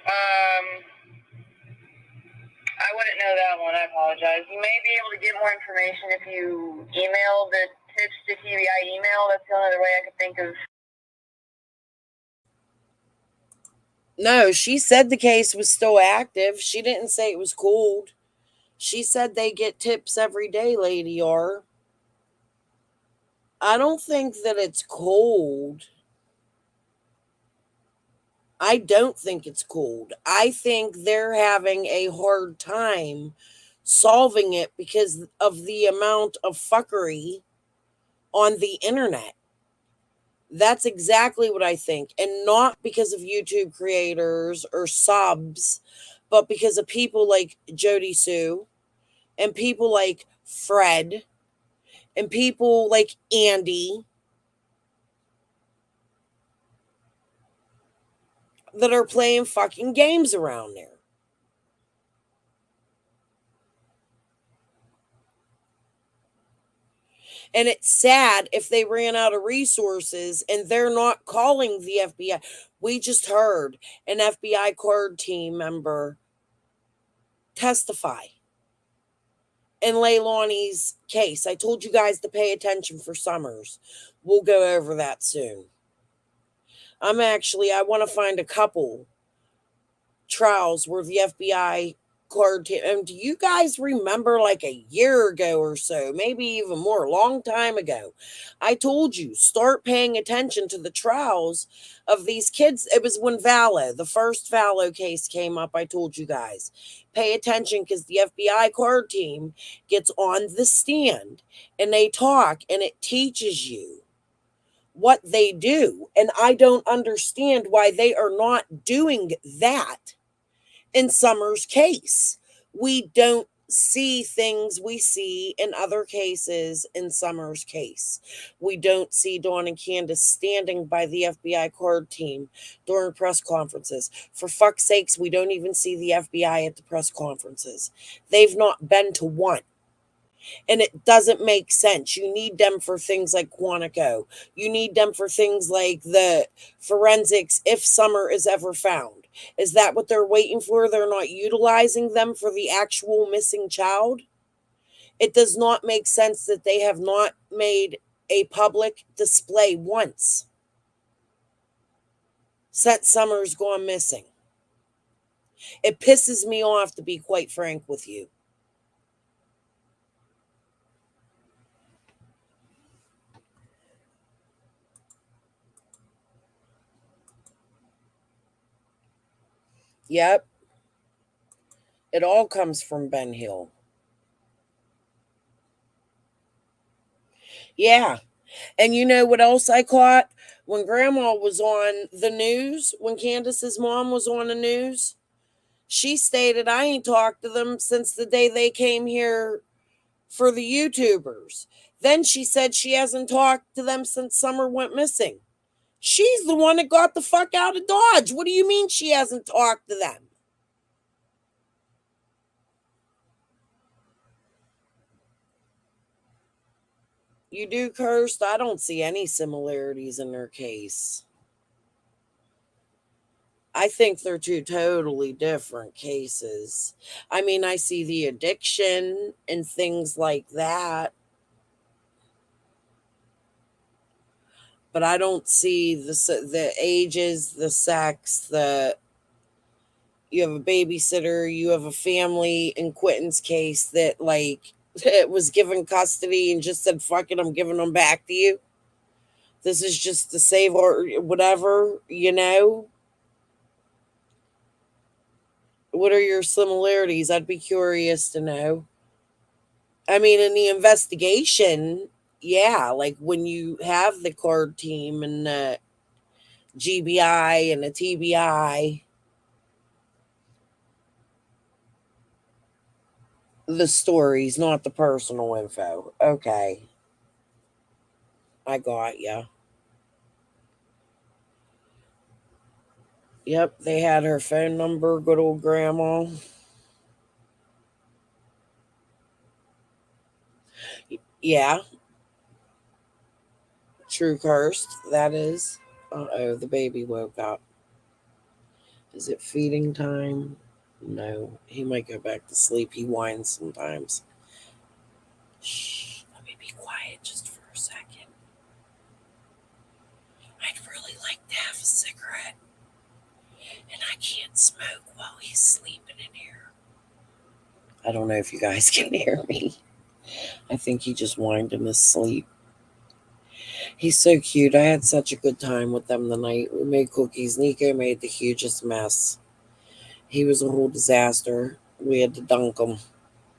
I wouldn't know that one. I apologize. You may be able to get more information if you email the tips to TBI email. That's the only other way I could think of. No, she said the case was still active. She didn't say it was cold. She said they get tips every day, Lady R. I don't think that it's cold. I don't think it's cold. I think they're having a hard time solving it because of the amount of fuckery on the internet. That's exactly what I think. And not because of YouTube creators or subs, but because of people like Jody Sue and people like Fred and people like Andy. that are playing fucking games around there. And it's sad if they ran out of resources and they're not calling the FBI. We just heard an FBI card team member testify in Leilani's case. I told you guys to pay attention for Summers. We'll go over that soon. I want to find a couple trials where the FBI card team, and do you guys remember like a year ago or so, maybe even more, a long time ago, I told you, start paying attention to the trials of these kids. It was when the first Vallow case came up. I told you guys, pay attention because the FBI card team gets on the stand and they talk and it teaches you what they do. And I don't understand why they are not doing that in Summers' case. We don't see things we see in other cases in Summers' case. We don't see Dawn and Candace standing by the FBI card team during press conferences. For fuck's sakes, we don't even see the FBI at the press conferences. They've not been to one. And it doesn't make sense. You need them for things like Quantico. You need them for things like the forensics if Summer is ever found. Is that what they're waiting for? They're not utilizing them for the actual missing child? It does not make sense that they have not made a public display once since Summer's gone missing. It pisses me off, to be quite frank with you. Yep. It all comes from Ben Hill. Yeah. And you know what else I caught? When Grandma was on the news, when Candace's mom was on the news, she stated, I ain't talked to them since the day they came here for the YouTubers. Then she said she hasn't talked to them since Summer went missing. She's the one that got the fuck out of Dodge. What do you mean she hasn't talked to them? You do, Cursed? I don't see any similarities in their case. I think they're two totally different cases. I mean, I see the addiction and things like that. But I don't see the ages, the sex, you have a babysitter, you have a family in Quentin's case that like it was given custody and just said, fuck it, I'm giving them back to you. This is just to save or whatever, you know? What are your similarities? I'd be curious to know. I mean, in the investigation, yeah, like when you have the card team and the GBI and the TBI, the stories, not the personal info. Okay. I got ya. Yep, they had her phone number, good old Grandma. Yeah. True Cursed, that is. Uh-oh, the baby woke up. Is it feeding time? No, he might go back to sleep. He whines sometimes. Shh, let me be quiet just for a second. I'd really like to have a cigarette. And I can't smoke while he's sleeping in here. I don't know if you guys can hear me. I think he just whined in his sleep. He's so cute. I had such a good time with them tonight. We made cookies. Nico made the hugest mess. He was a whole disaster. We had to dunk him.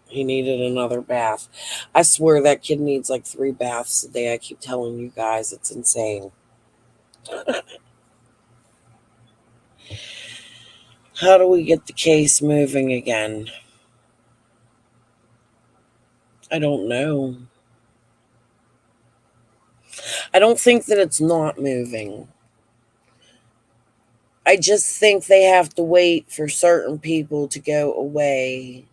He needed another bath. I swear that kid needs like 3 baths a day. I keep telling you guys. It's insane. How do we get the case moving again? I don't know. I don't think that it's not moving. I just think they have to wait for certain people to go away.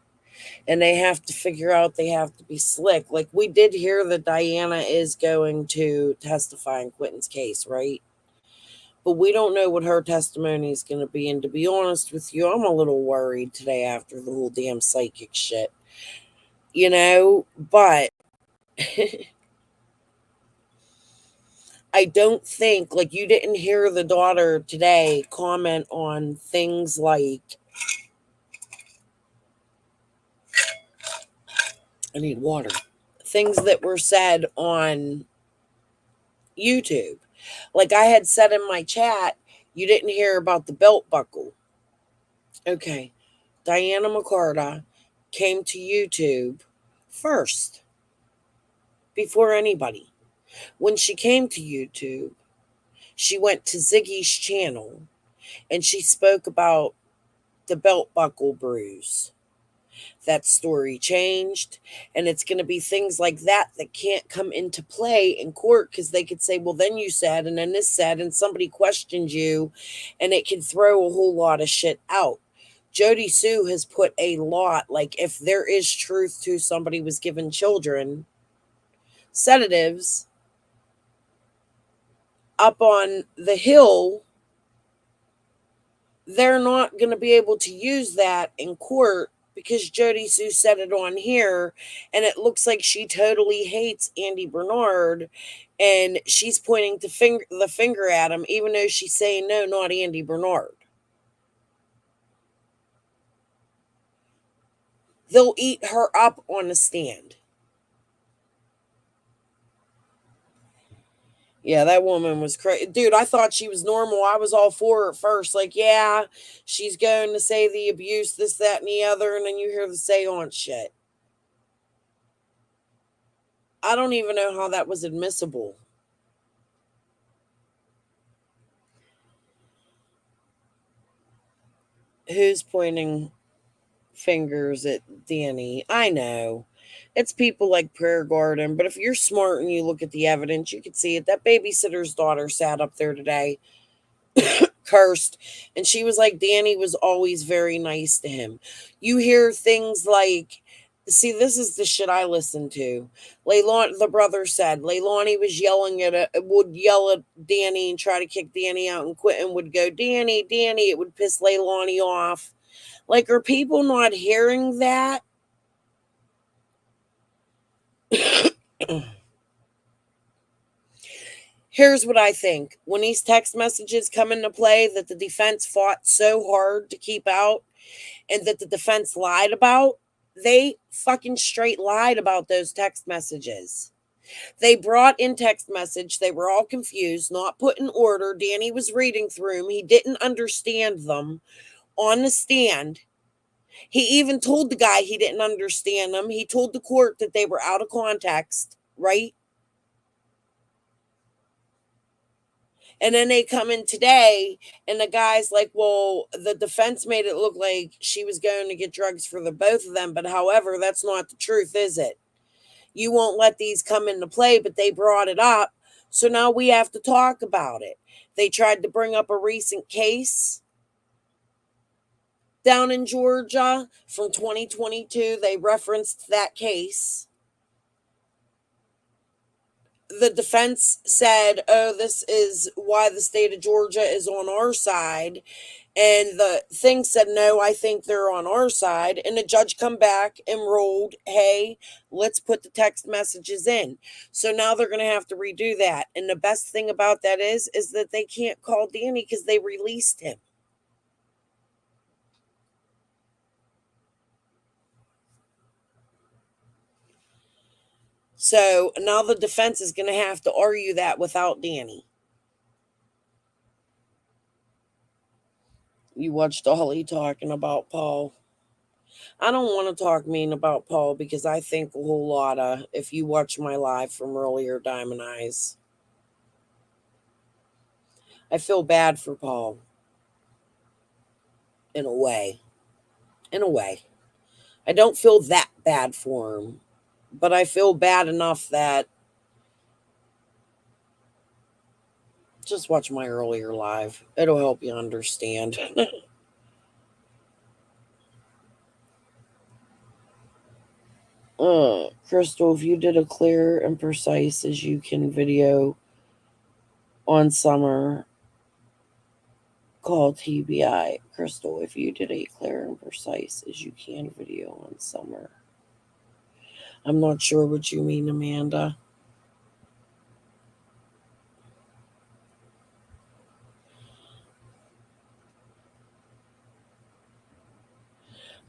And they have to figure out they have to be slick. Like, we did hear that Diana is going to testify in Quentin's case, right? But we don't know what her testimony is going to be. And to be honest with you, I'm a little worried today after the whole damn psychic shit. You know, but I don't think, like, you didn't hear the daughter today comment on things like, I need water, things that were said on YouTube. Like I had said in my chat, you didn't hear about the belt buckle. Okay. Diana McCarta came to YouTube first, before anybody. When she came to YouTube, she went to Ziggy's channel and she spoke about the belt buckle bruise. That story changed, and it's going to be things like that that can't come into play in court because they could say, well, then you said, and then this said, and somebody questioned you, and it can throw a whole lot of shit out. Jody Sue has put a lot, like if there is truth to somebody was given children sedatives up on the Hill, they're not going to be able to use that in court because Jody Sue said it on here, and it looks like she totally hates Andy Bernard, and she's pointing the finger at him, even though she's saying, no, not Andy Bernard. They'll eat her up on the stand. Yeah, that woman was crazy. Dude, I thought she was normal. I was all for her at first. Like, yeah, she's going to say the abuse, this, that, and the other. And then you hear the seance shit. I don't even know how that was admissible. Who's pointing fingers at Danny? I know. It's people like Prayer Garden, but if you're smart and you look at the evidence, you can see it. That babysitter's daughter sat up there today, cursed, and she was like, Danny was always very nice to him. You hear things like, see, this is the shit I listen to. Leilani, the brother said, Leilani was would yell at Danny and try to kick Danny out, and Quentin would go, Danny, Danny. It would piss Leilani off. Like, are people not hearing that? Here's what I think. When these text messages come into play that the defense fought so hard to keep out and that the defense lied about, they fucking straight lied about those text messages. They brought in text message. They were all confused, not put in order. Danny was reading through them. He didn't understand them on the stand. He even told the guy he didn't understand them. He told the court that they were out of context, right? And then they come in today, and the guy's like, well, the defense made it look like she was going to get drugs for the both of them. But however, that's not the truth, is it? You won't let these come into play, but they brought it up. So now we have to talk about it. They tried to bring up a recent case down in Georgia from 2022. They referenced that case. The defense said, oh, this is why the state of Georgia is on our side. And the thing said, no, I think they're on our side. And the judge come back and ruled, hey, let's put the text messages in. So now they're going to have to redo that. And the best thing about that is that they can't call Danny because they released him. So now the defense is going to have to argue that without Danny. You watched Ollie talking about Paul. I don't want to talk mean about Paul because I think a whole lot of, if you watch my live from earlier, Diamond Eyes, I feel bad for Paul. In a way. I don't feel that bad for him. But I feel bad enough that Just watch my earlier live. It'll help you understand. Crystal, if you did a clear and precise as you can video on Summer, call TBI. Crystal, if you did a clear and precise as you can video on Summer. I'm not sure what you mean, Amanda.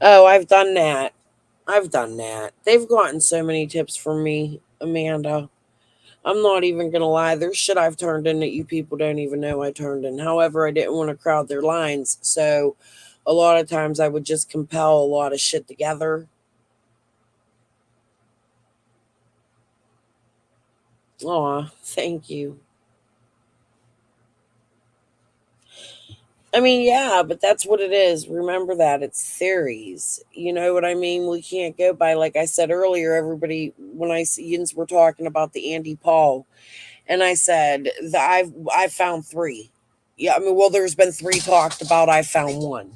Oh, I've done that. They've gotten so many tips from me, Amanda. I'm not even going to lie. There's shit I've turned in that you people don't even know I turned in. However, I didn't want to crowd their lines. So a lot of times I would just compel a lot of shit together. Aw, thank you. I mean, yeah, but that's what it is. Remember that. It's theories. You know what I mean? We can't go by, like I said earlier, everybody, when we're talking about the Andy Paul, and I said that I've found 3. Yeah, I mean, well, there's been 3 talked about. I found 1.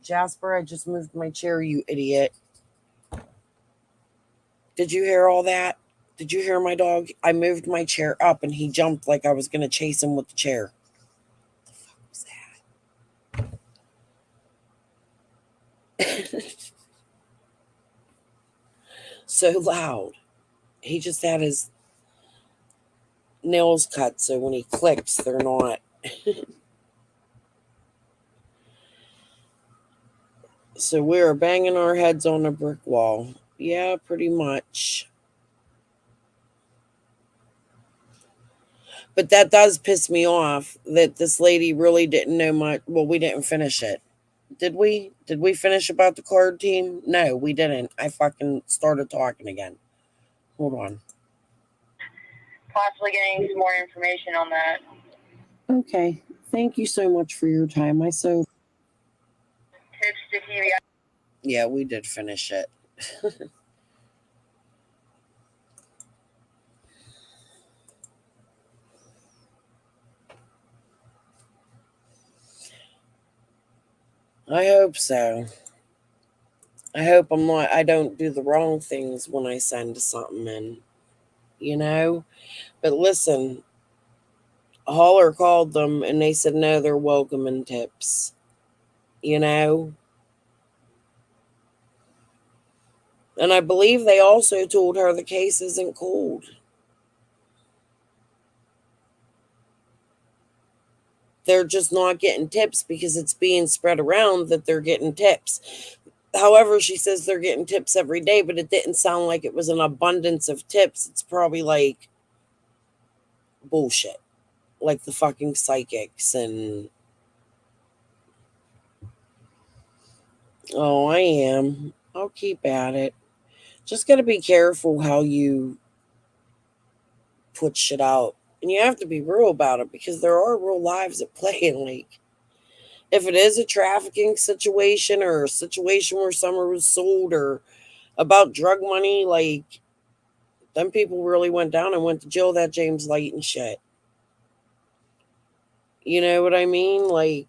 Jasper, I just moved my chair, you idiot. Did you hear all that? Did you hear my dog? I moved my chair up and he jumped like I was going to chase him with the chair. What the fuck was that? So loud. He just had his nails cut, so when he clicks, they're not. So we're banging our heads on a brick wall. Yeah, pretty much. But that does piss me off that this lady really didn't know much. Well, we didn't finish it. Did we? Did we finish about the card team? No, we didn't. I fucking started talking again. Hold on. Possibly getting some more information on that. Okay. Thank you so much for your time. Tips to TBI. Yeah, we did finish it. I hope so. I hope I don't do the wrong things when I send something in, you know? But listen, Holler called them and they said no, they're welcoming tips, you know? And I believe they also told her the case isn't cold. They're just not getting tips because it's being spread around that they're getting tips. However, she says they're getting tips every day, but it didn't sound like it was an abundance of tips. It's probably like bullshit. Like the fucking psychics and... Oh, I am. I'll keep at it. Just got to be careful how you put shit out. And you have to be real about it because there are real lives at play. And like, if it is a trafficking situation or a situation where someone was sold or about drug money, like, them people really went down and went to jail, that James Light and shit. You know what I mean? Like,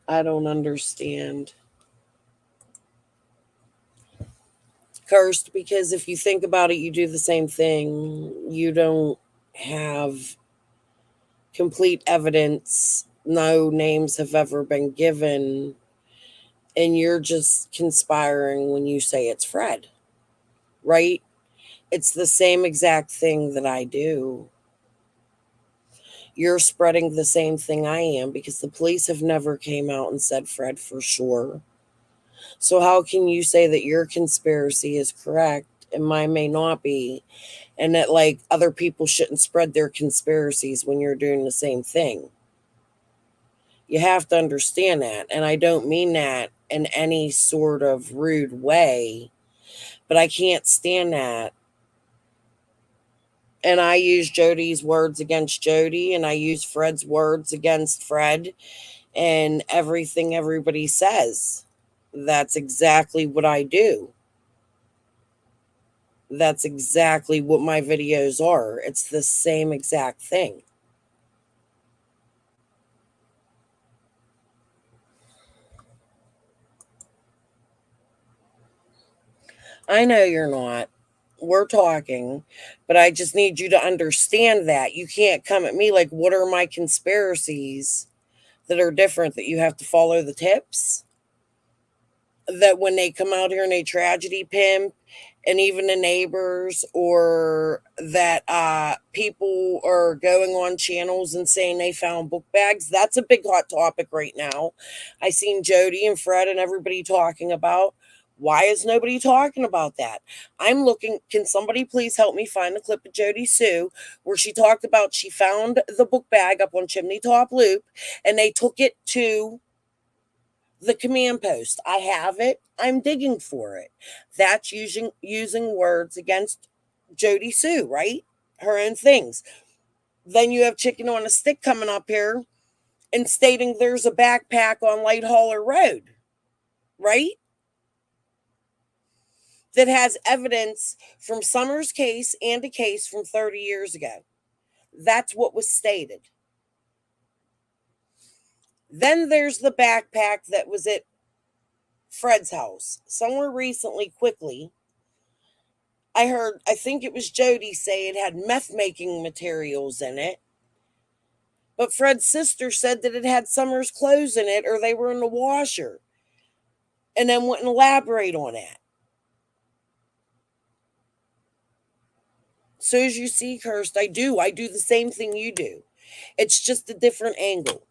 I don't understand. Cursed, because if you think about it, you do the same thing. You don't have complete evidence. No names have ever been given. And you're just conspiring when you say it's Fred, right? It's the same exact thing that I do. You're spreading the same thing I am because the police have never came out and said Fred for sure. So how can you say that your conspiracy is correct and mine may not be, and that like other people shouldn't spread their conspiracies when you're doing the same thing? You have to understand that. And I don't mean that in any sort of rude way, but I can't stand that. And I use Jody's words against Jody, and I use Fred's words against Fred, and everything everybody says. That's exactly what I do. That's exactly what my videos are. It's the same exact thing. I know you're not. We're talking, but I just need you to understand that. You can't come at me like, what are my conspiracies that are different that you have to follow the tips? That when they come out here and they tragedy pimp and even the neighbors, or that people are going on channels and saying they found book bags, that's a big hot topic right now. I seen Jody and Fred and everybody talking about. Why is nobody talking about that? I'm looking, can somebody please help me find the clip of Jody Sue where she talked about she found the book bag up on Chimney Top Loop and they took it to the command post. I have it. I'm digging for it. That's using words against Jody Sue, right? Her own things. Then you have Chicken on a Stick coming up here and stating there's a backpack on Light Hauler Road, right? That has evidence from Summer's case and a case from 30 years ago. That's what was stated. Then there's the backpack that was at Fred's house somewhere recently, quickly. I heard, I think it was Jody say it had meth making materials in it. But Fred's sister said that it had Summer's clothes in it or they were in the washer. And then wouldn't elaborate on that. So as you see, Kirst, I do the same thing you do. It's just a different angle.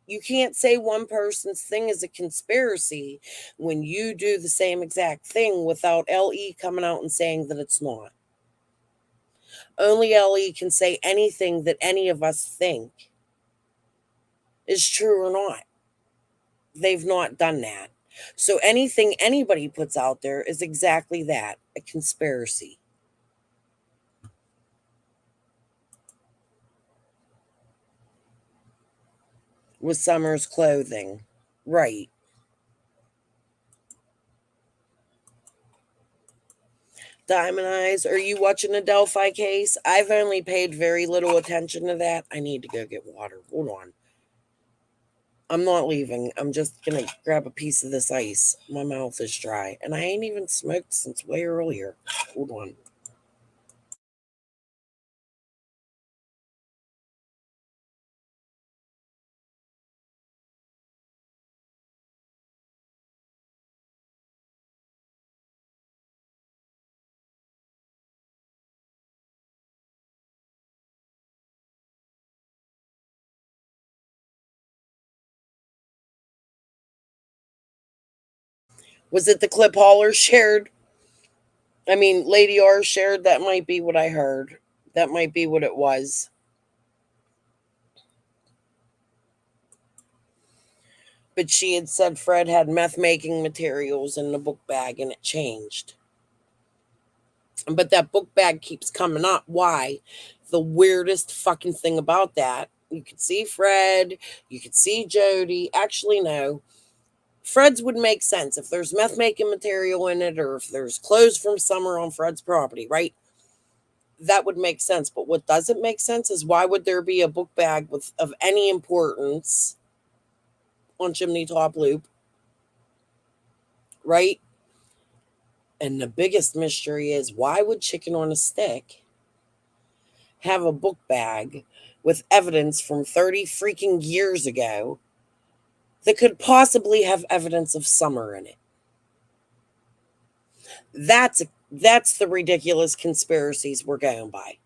You can't say one person's thing is a conspiracy when you do the same exact thing without LE coming out and saying that it's not. Only LE can say anything that any of us think is true or not. They've not done that. So anything anybody puts out there is exactly that, a conspiracy. With Summer's clothing. Right. Diamond Eyes, are you watching the Delphi case? I've only paid very little attention to that. I need to go get water. Hold on. I'm not leaving. I'm just going to grab a piece of this ice. My mouth is dry. And I ain't even smoked since way earlier. Hold on. Was it the clip Hauler shared? I mean, Lady R shared? That might be what I heard. That might be what it was. But she had said Fred had meth making materials in the book bag and it changed. But that book bag keeps coming up. Why? The weirdest fucking thing about that, you could see Fred, you could see Jody. Actually, no. Fred's would make sense if there's meth making material in it or if there's clothes from Summer on Fred's property, right? That would make sense. But what doesn't make sense is why would there be a book bag of any importance on Chimney Top Loop, right? And the biggest mystery is why would Chicken on a Stick have a book bag with evidence from 30 freaking years ago that could possibly have evidence of Summer in it? That's the ridiculous conspiracies we're going by.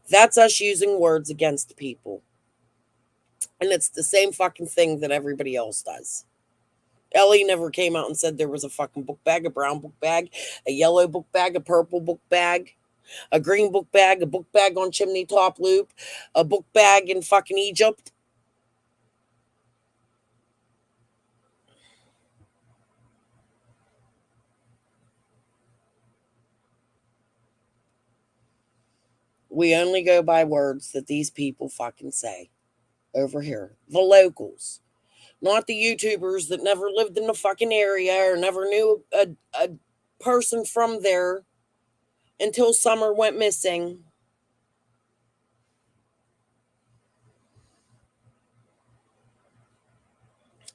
That's us using words against people. And it's the same fucking thing that everybody else does. Ellie never came out and said there was a fucking book bag, a brown book bag, a yellow book bag, a purple book bag, a green book bag, a book bag on Chimney Top Loop, a book bag in fucking Egypt. We only go by words that these people fucking say over here. The locals. Not the YouTubers that never lived in the fucking area or never knew a person from there until Summer went missing.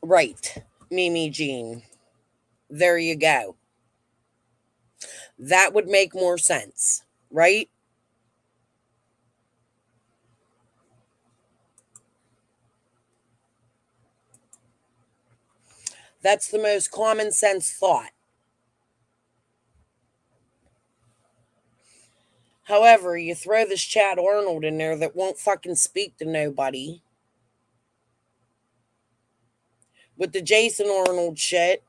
Right, Mimi Jean. There you go. That would make more sense, right? That's the most common sense thought. However, you throw this Chad Arnold in there that won't fucking speak to nobody. With the Jason Arnold shit,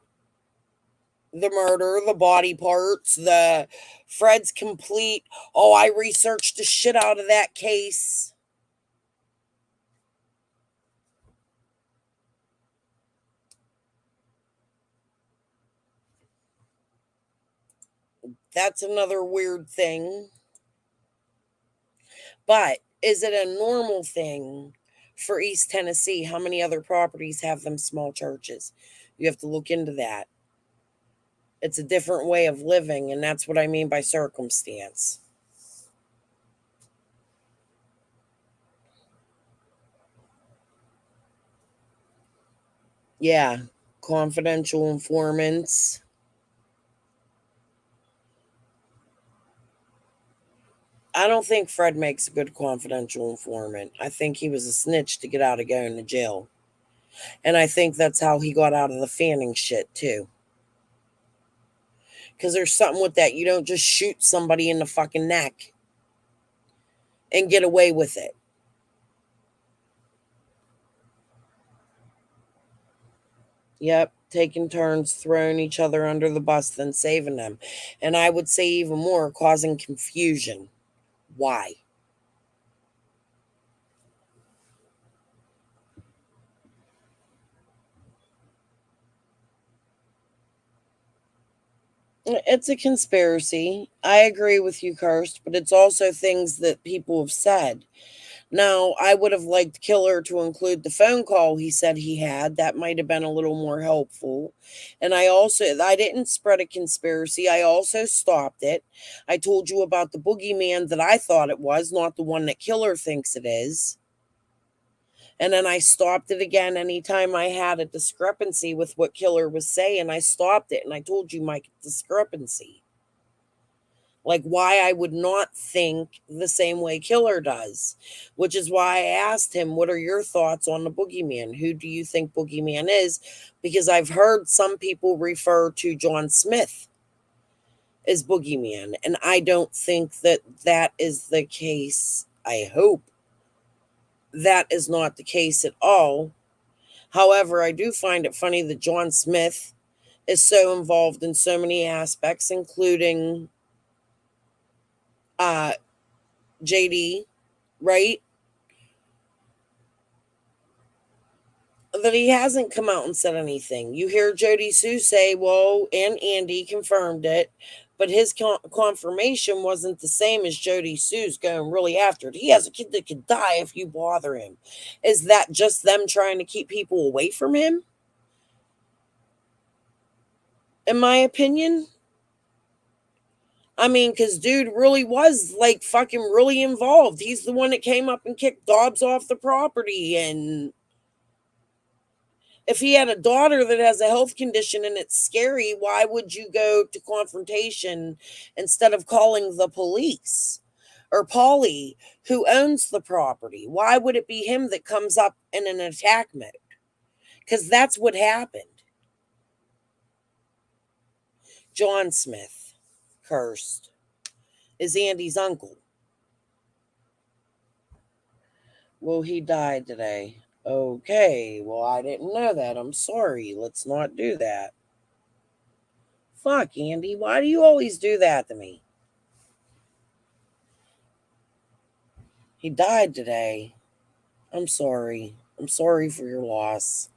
the murder, the body parts, the Fred's complete. Oh, I researched the shit out of that case. That's another weird thing. But is it a normal thing for East Tennessee? How many other properties have them small churches? You have to look into that. It's a different way of living, and that's what I mean by circumstance. Yeah, confidential informants. I don't think Fred makes a good confidential informant. I think he was a snitch to get out of going to jail. And I think that's how he got out of the Fanning shit, too. Because there's something with that. You don't just shoot somebody in the fucking neck and get away with it. Yep, taking turns throwing each other under the bus, then saving them. And I would say even more, causing confusion. Why? It's a conspiracy. I agree with you, Kirst, but it's also things that people have said. Now, I would have liked Killer to include the phone call he said he had. That might have been a little more helpful. And I didn't spread a conspiracy. I also stopped it. I told you about the boogeyman that I thought it was, not the one that Killer thinks it is. And then I stopped it again anytime I had a discrepancy with what Killer was saying. I stopped it and I told you my discrepancy. Like why I would not think the same way Killer does, which is why I asked him, what are your thoughts on the boogeyman? Who do you think boogeyman is? Because I've heard some people refer to John Smith as boogeyman, and I don't think that that is the case. I hope that is not the case at all. However, I do find it funny that John Smith is so involved in so many aspects, including JD, right? That he hasn't come out and said anything. You hear Jody Sue say, well, and Andy confirmed it, but his confirmation wasn't the same as Jody Sue's going really after it. He has a kid that could die if you bother him. Is that just them trying to keep people away from him? In my opinion? I mean, because dude really was like fucking really involved. He's the one that came up and kicked Dobbs off the property. And if he had a daughter that has a health condition and it's scary, why would you go to confrontation instead of calling the police? Or Paulie, who owns the property? Why would it be him that comes up in an attack mode? Because that's what happened. John Smith. Cursed, is Andy's uncle. Well, he died today. Okay, well, I didn't know that. I'm sorry. Let's not do that. Fuck, Andy. Why do you always do that to me? He died today. I'm sorry. I'm sorry for your loss.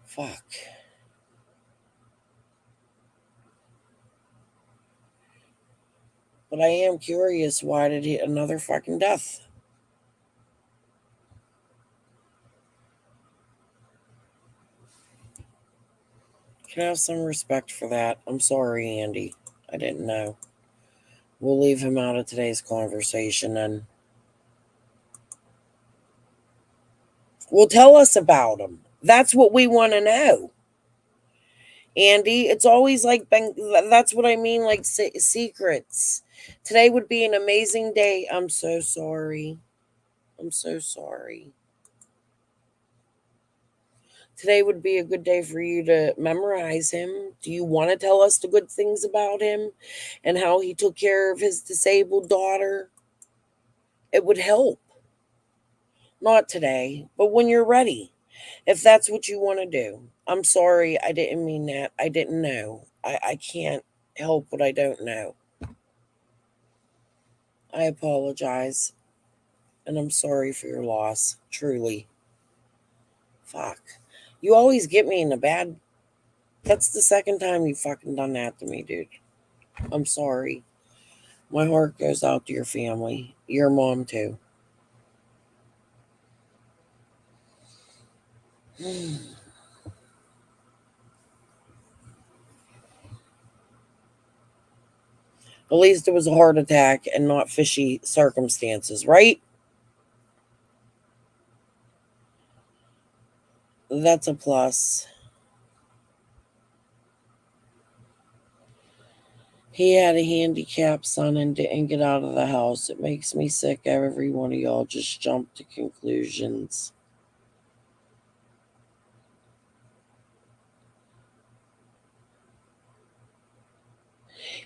Fuck. But I am curious, why did he another fucking death? Can I have some respect for that? I'm sorry, Andy. I didn't know. We'll leave him out of today's conversation and well, tell us about him. That's what we want to know. Andy, it's always like, that's what I mean, like secrets. Today would be an amazing day. I'm so sorry. I'm so sorry. Today would be a good day for you to memorize him. Do you want to tell us the good things about him and how he took care of his disabled daughter? It would help. Not today, but when you're ready. If that's what you want to do. I'm sorry, I didn't mean that. I didn't know. I can't help what I don't know. I apologize. And I'm sorry for your loss. Truly. Fuck. You always get me in a bad... That's the second time you fucking done that to me, dude. I'm sorry. My heart goes out to your family. Your mom, too. At least it was a heart attack and not fishy circumstances, right? That's a plus. He had a handicapped son and didn't get out of the house. It makes me sick. Every one of y'all just jump to conclusions.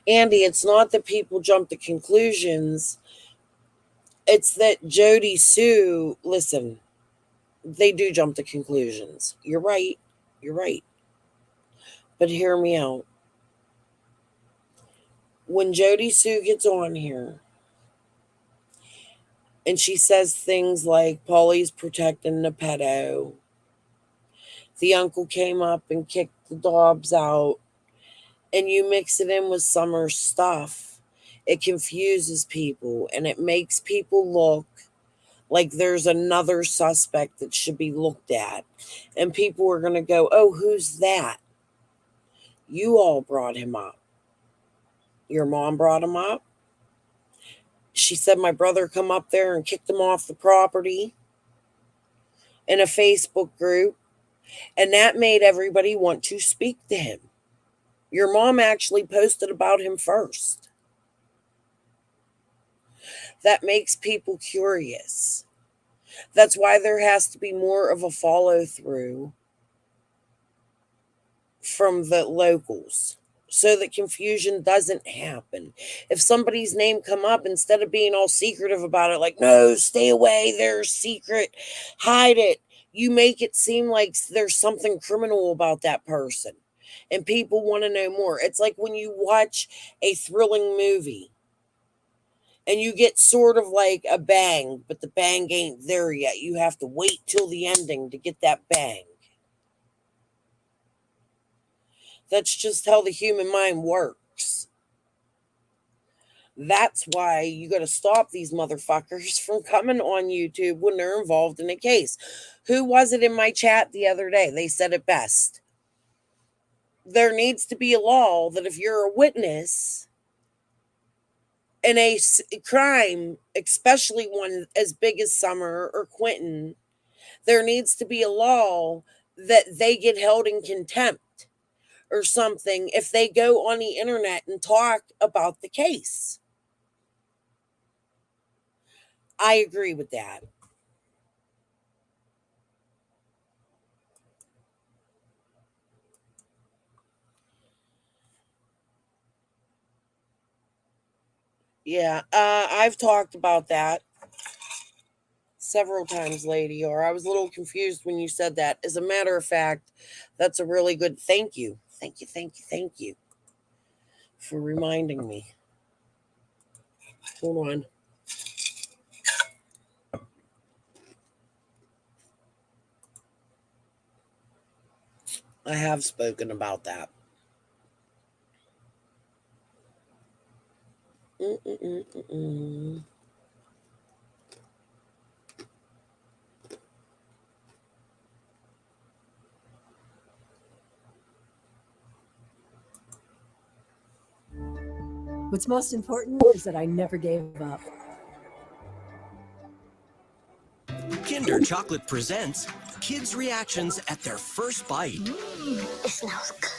Andy, it's not that people jump to conclusions. It's that Jody Sue, listen, they do jump to conclusions. You're right. You're right. But hear me out. When Jody Sue gets on here and she says things like Paulie's protecting the pedo, the uncle came up and kicked the Dobbs out, and you mix it in with Summer's stuff, it confuses people and it makes people look like there's another suspect that should be looked at. And people are going to go, oh, who's that? You all brought him up. Your mom brought him up. She said my brother come up there and kicked him off the property in a Facebook group. And that made everybody want to speak to him. Your mom actually posted about him first. That makes people curious. That's why there has to be more of a follow through from the locals so that confusion doesn't happen. If somebody's name come up, instead of being all secretive about it, like, no, stay away, there's secret, hide it, you make it seem like there's something criminal about that person and people want to know more. It's like when you watch a thrilling movie and you get sort of like a bang, but the bang ain't there yet. You have to wait till the ending to get that bang. That's just how the human mind works. That's why you got to stop these motherfuckers from coming on YouTube when they're involved in a case. Who was it in my chat the other day? They said it best. There needs to be a law that if you're a witness in a crime, especially one as big as Summer or Quentin, there needs to be a law that they get held in contempt or something if they go on the internet and talk about the case. I agree with that. Yeah, I've talked about that several times, Lady, or I was a little confused when you said that. As a matter of fact, that's a really good thank you. Thank you for reminding me. Hold on. I have spoken about that. Mm-mm-mm-mm. What's most important is that I never gave up. Kinder Chocolate presents kids' reactions at their first bite. It smells good.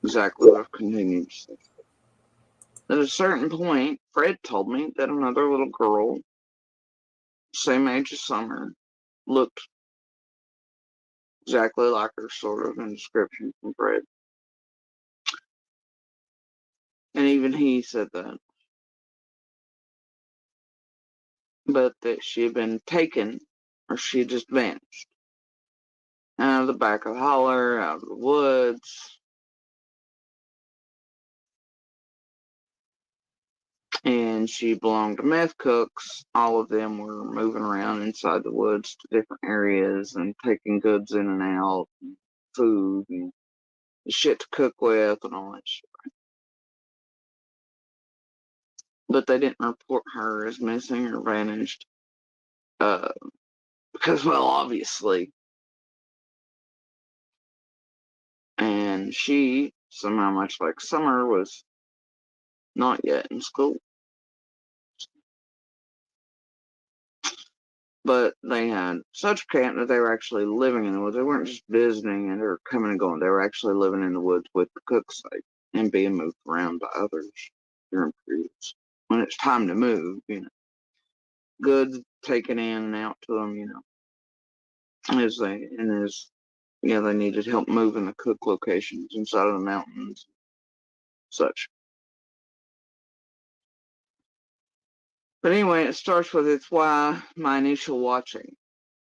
Exactly what continues. At a certain point, Fred told me that another little girl, same age as Summer, looked exactly like her, sort of, in description from Fred. And even he said that. But that she had been taken, or she had just vanished. Out of the back of the holler, out of the woods. And she belonged to meth cooks. All of them were moving around inside the woods to different areas and taking goods in and out, and food, and shit to cook with, and all that shit. But they didn't report her as missing or vanished. Because, well, obviously. And she, somehow much like Summer, was not yet in school. But they had such camp that they were actually living in the woods. They weren't just visiting and or coming and going. They were actually living in the woods with the cook site and being moved around by others during periods. When it's time to move, goods taken in and out to them, as they needed help moving the cook locations inside of the mountains, such. But anyway, it starts with it's why my initial watching.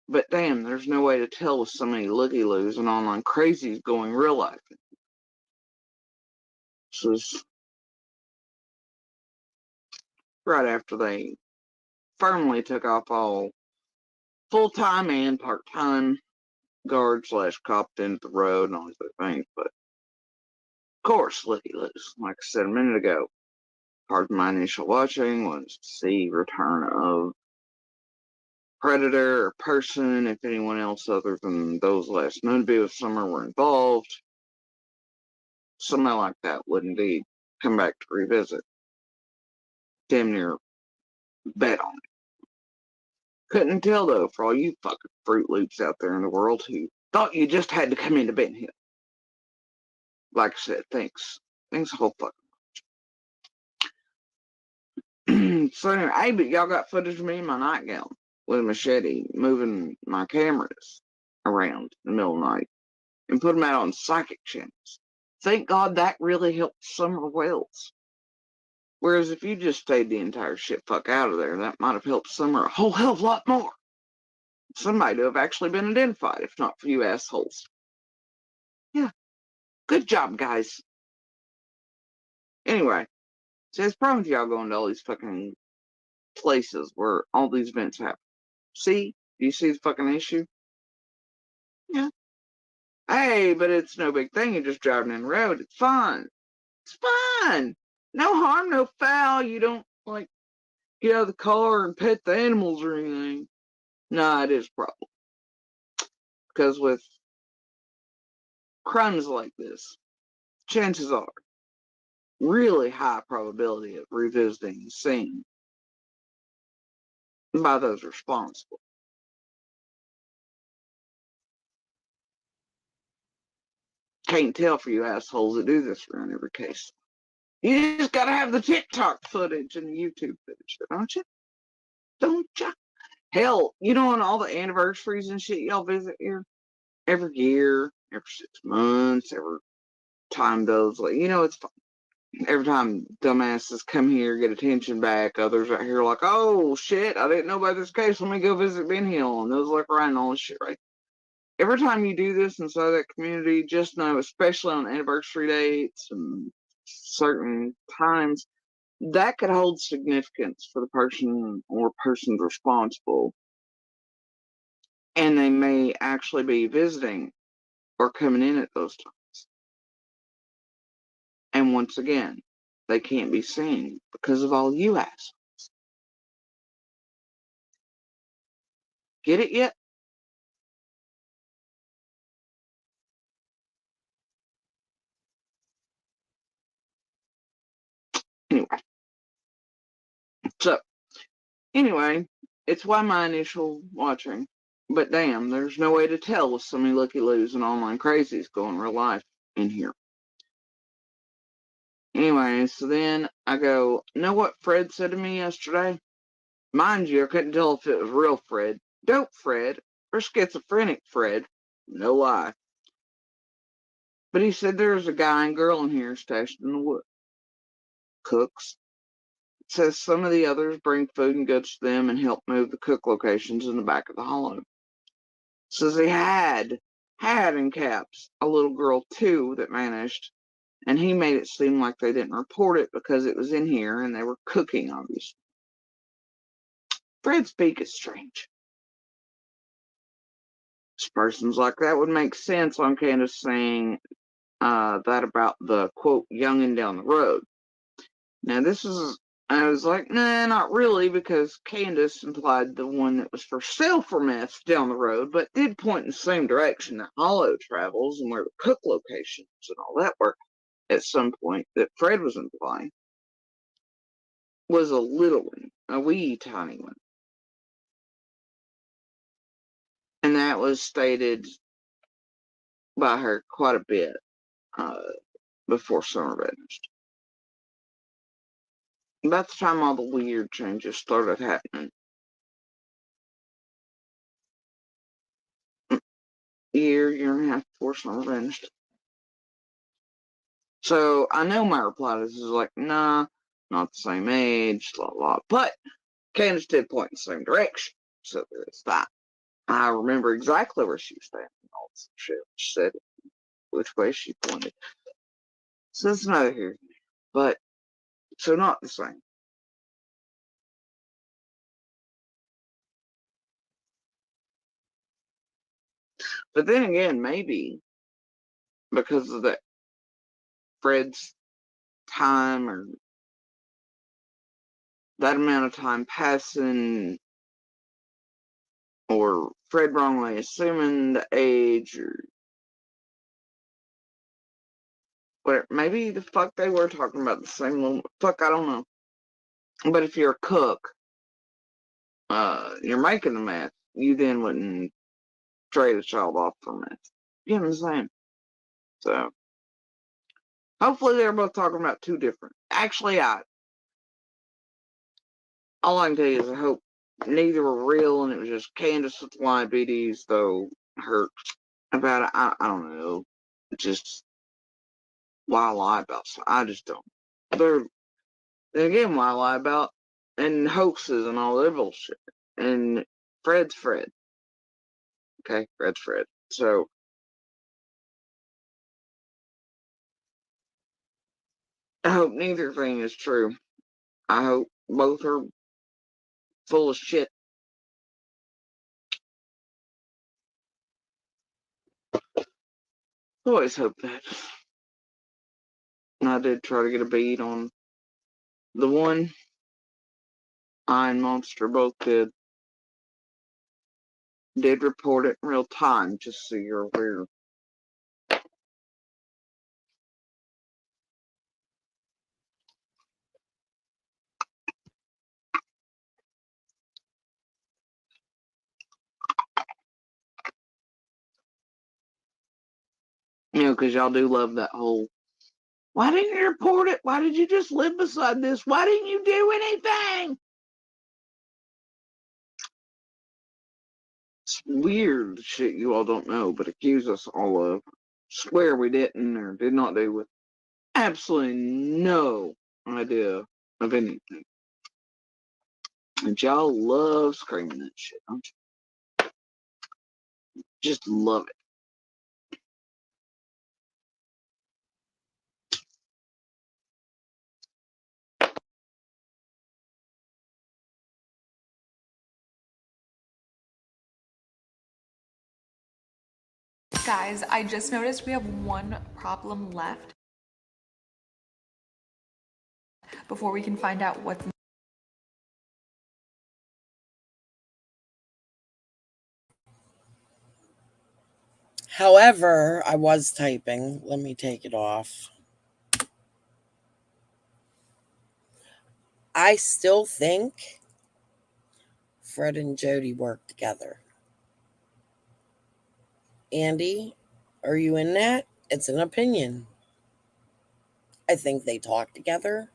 But damn, there's no way to tell with so many looky-loos and online crazies going real life. This was right after they firmly took off all full-time and part-time guards / copped into the road and all these other things. But of course, looky-loos, like I said a minute ago, part of my initial watching was to see return of predator or person, if anyone else other than those last known to be with Summer were involved. Something like that would indeed come back to revisit. Damn near bet on it. Couldn't tell though, for all you fucking Fruit Loops out there in the world who thought you just had to come into Ben Hill. Like I said, thanks a whole fucking so anyway, hey, but y'all got footage of me in my nightgown with a machete moving my cameras around in the middle of the night and put them out on psychic channels. Thank God that really helped Summer Wells. Whereas if you just stayed the entire shit fuck out of there, that might have helped Summer a whole hell of a lot more. Somebody to have actually been identified, if not for you assholes. Yeah. Good job, guys. Anyway, see, it's problem with y'all going to all these fucking places where all these events happen. See? Do you see the fucking issue? Yeah. Hey, but it's no big thing. You're just driving in the road. It's fine. It's fine. No harm, no foul. You don't, get out of the car and pet the animals or anything. Nah, it is a problem. Because with crimes like this, chances are really high probability of revisiting the scene by those responsible. Can't tell for you assholes that do this around every case. You just gotta have the TikTok footage and the YouTube footage, don't you? Don't you? Hell, on all the anniversaries and shit y'all visit here? Every year, every 6 months, every time those, it's fun. Every time dumbasses come here, get attention back, others out here like, oh shit, I didn't know about this case, let me go visit Ben Hill, and those writing all this shit, right? Every time you do this inside that community, just know, especially on anniversary dates and certain times, that could hold significance for the person or persons responsible. And they may actually be visiting or coming in at those times. And once again, they can't be seen because of all you assholes. Get it yet? So, anyway, it's why my initial watching. But damn, there's no way to tell with so many looky-loos and online crazies going real life in here. Anyway, so then I go, know what Fred said to me yesterday? Mind you, I couldn't tell if it was real Fred, dope Fred, or schizophrenic Fred. No lie. But he said there's a guy and girl in here stashed in the wood. Cooks. Says some of the others bring food and goods to them and help move the cook locations in the back of the hollow. Says he had in caps a little girl too that vanished, and he made it seem like they didn't report it because it was in here and they were cooking, obviously. Fred's speak is strange. Persons like that would make sense on Candace saying that about the quote youngin' down the road. Now I was like, nah, not really, because Candace implied the one that was for sale for meth down the road, but did point in the same direction that Hollow travels and where the cook locations and all that were at some point that Fred was implying was a little one, a wee tiny one. And that was stated by her quite a bit before Summer vanished. About the time all the weird changes started happening. Year and a half before Summer vanished. So I know my reply to this is like, nah, not the same age, blah, blah. But Candace did point in the same direction. So there is that. I remember exactly where she was standing and all this shit. She said which way she pointed. So that's neither here. But, so not the same. But then again, maybe because of that Fred's time or that amount of time passing, or Fred wrongly assuming the age, or whatever. Maybe the fuck they were talking about the same little fuck, I don't know. But if you're a cook, you're making the meth, you then wouldn't trade a child off for meth. You know what I'm saying? So hopefully they're both talking about two different. Actually, all I can tell you is I hope neither were real and it was just Candace with diabetes, though hurt about it. I don't know. Just why lie about something? I just don't. Then again, why lie about and hoaxes and all that bullshit. And Fred's Fred. Okay, Fred's Fred. So I hope neither thing is true. I hope both are full of shit. Always hope that. I did try to get a bead on the one. I and Monster both did report it in real time, just so you're aware. You know, because y'all do love that whole, why didn't you report it? Why did you just live beside this? Why didn't you do anything? It's weird shit you all don't know, but accuse us all of. Swear we didn't or did not do with absolutely no idea of anything. And y'all love screaming that shit, don't you? Just love it. Guys, I just noticed we have one problem left before we can find out what's. However, I was typing. Let me take it off. I still think Fred and Jody work together. Andy, are you in that? It's an opinion. I think they talk together.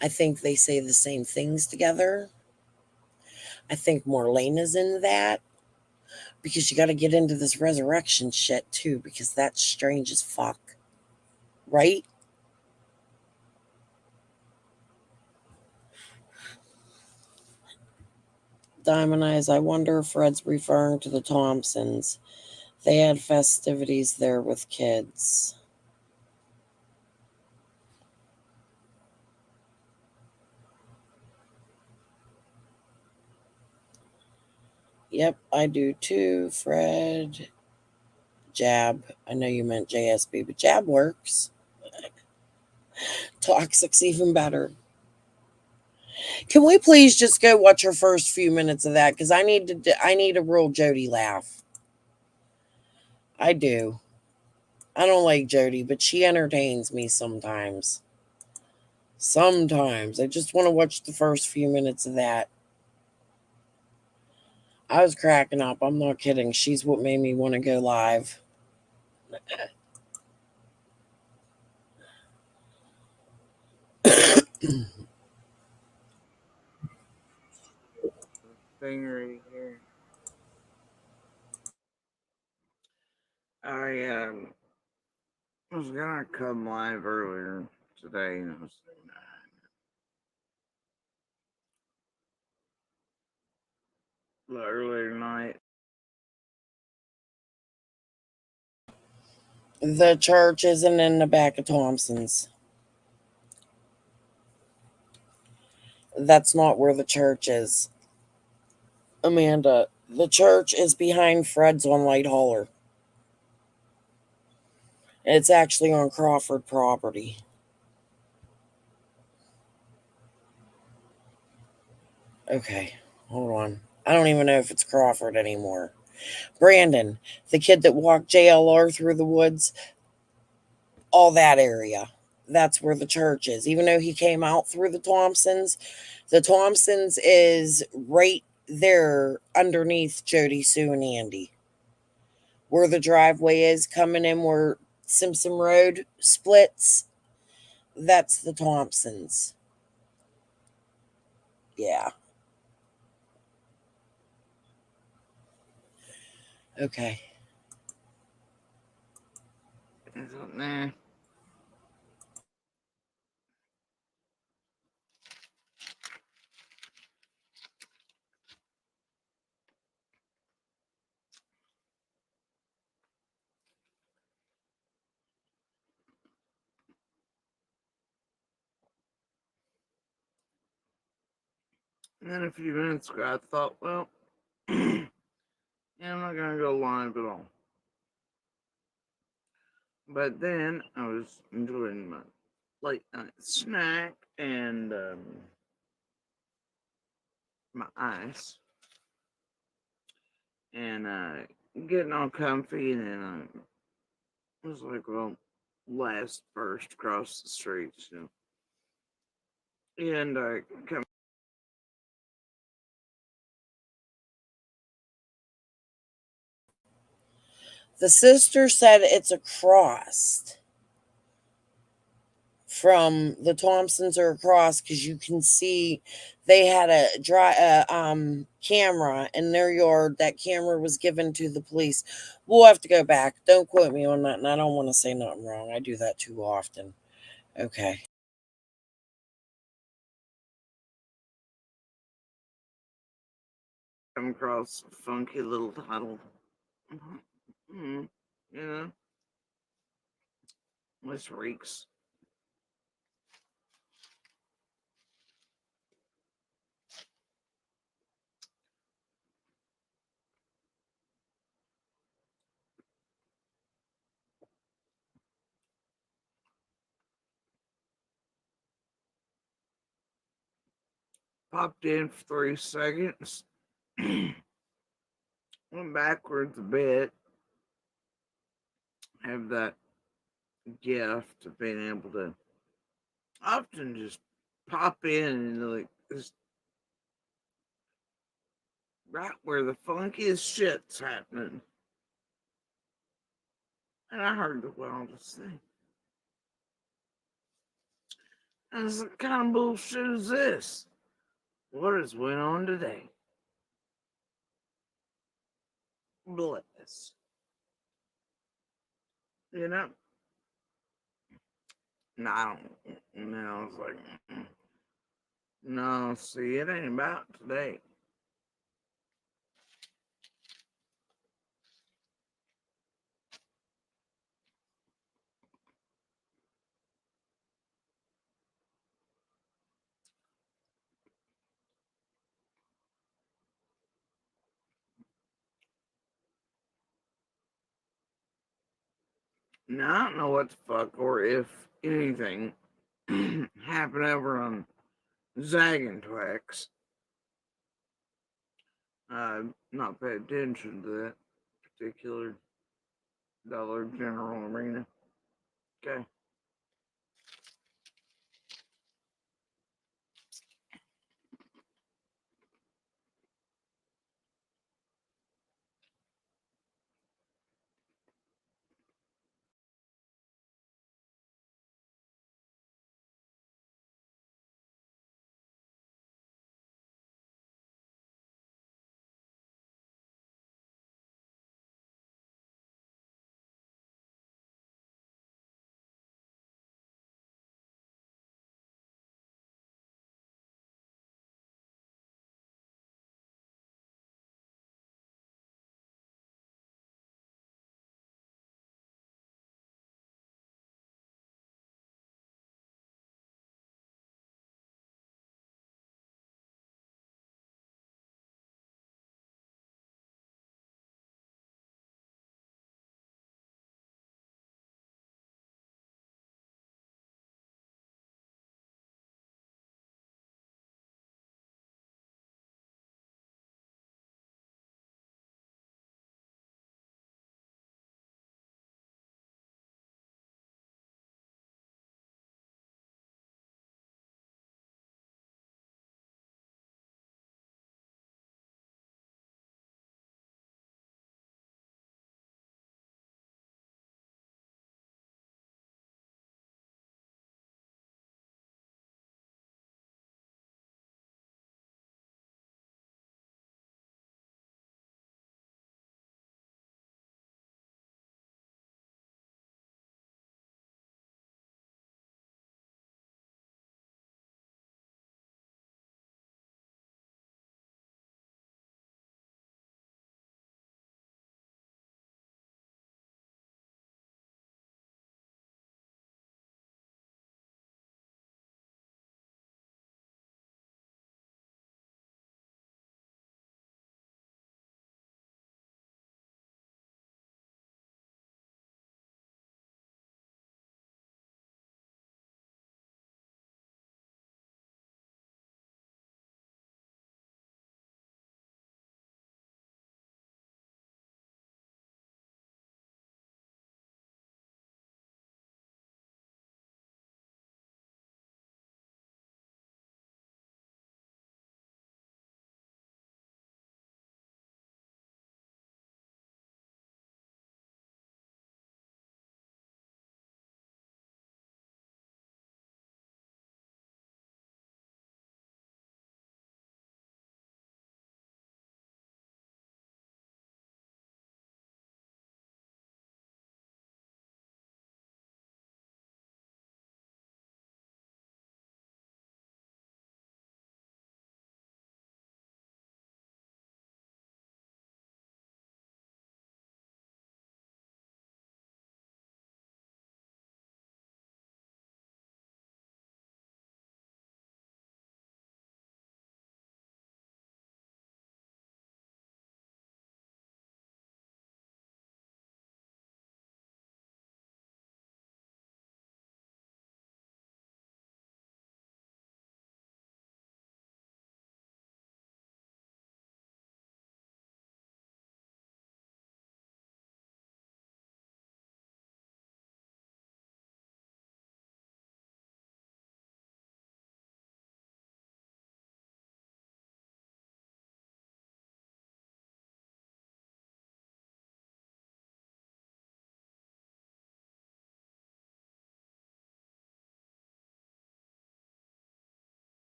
I think they say the same things together. I think Marlena's in that because you got to get into this resurrection shit too, because that's strange as fuck. Right? Diamond Eyes, I wonder if Fred's referring to the Thompsons. They had festivities there with kids. Yep, I do too, Fred. Jab. I know you meant JSB, but Jab works. Toxic's even better. Can we please just go watch her first few minutes of that? Because I need a real Jody laugh. I do. I don't like Jody, but she entertains me sometimes. Sometimes. I just want to watch the first few minutes of that. I was cracking up. I'm not kidding. She's what made me want to go live. Thing right here. I was gonna come live earlier today, and I was earlier tonight. The church isn't in the back of Thompson's. That's not where the church is. Amanda, the church is behind Fred's on Light Holler. It's actually on Crawford property. Okay, hold on. I don't even know if it's Crawford anymore. Brandon, the kid that walked JLR through the woods, all that area. That's where the church is. Even though he came out through the Thompsons is right there underneath Jody, Sue, and Andy. Where the driveway is coming in where Simpson Road splits, that's the Thompsons. Yeah. Okay. Nah. And then a few minutes ago, I thought, well, yeah, I'm not gonna go live at all. But then I was enjoying my late night snack and my ice, and getting all comfy, and then I was like, well, last burst across the street, so. And I come. The sister said it's across from the Thompsons are across because you can see they had a camera in their yard. That camera was given to the police. We'll have to go back. Don't quote me on that, and I don't want to say nothing wrong. I do that too often. Okay. Come across a funky little title. You know, this reeks. Popped in for 3 seconds. Went backwards a bit. Have that gift of being able to often just pop in and like just right where the funkiest shit's happening. And I heard the wildest thing. I was like, what kind of bullshit is this? What has went on today? Bless. You know? No, I don't. No, I was like, no, see, it ain't about today. Now, I don't know what the fuck or if anything happened over on Zagantwax. I've not paid attention to that particular Dollar General arena. Okay.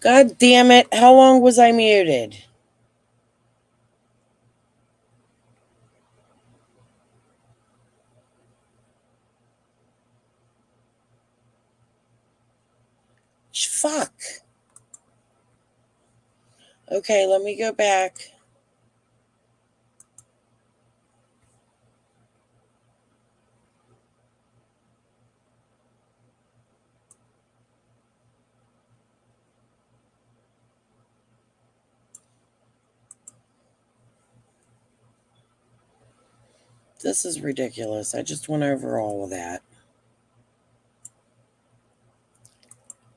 God damn it. How long was I muted? Fuck. Okay, let me go back. This is ridiculous. I just went over all of that.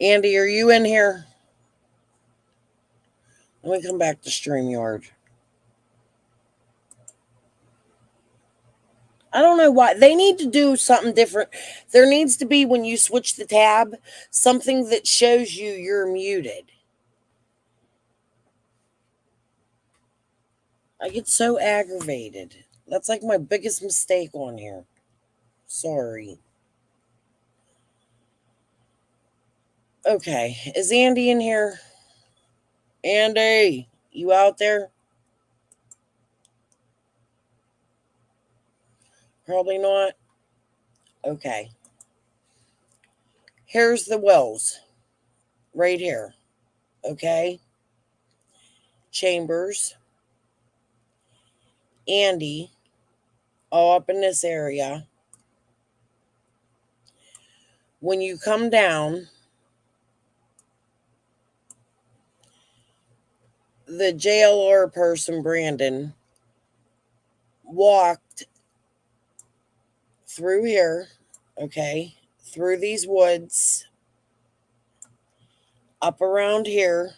Andy, are you in here? Let me come back to StreamYard. I don't know why. They need to do something different. There needs to be, when you switch the tab, something that shows you you're muted. I get so aggravated. That's like my biggest mistake on here. Sorry. Okay. Is Andy in here? Andy, you out there? Probably not. Okay. Here's the wells. Right here. Okay. Chambers. Andy. All up in this area. When you come down, the JLR person, Brandon, walked through here, okay, through these woods, up around here,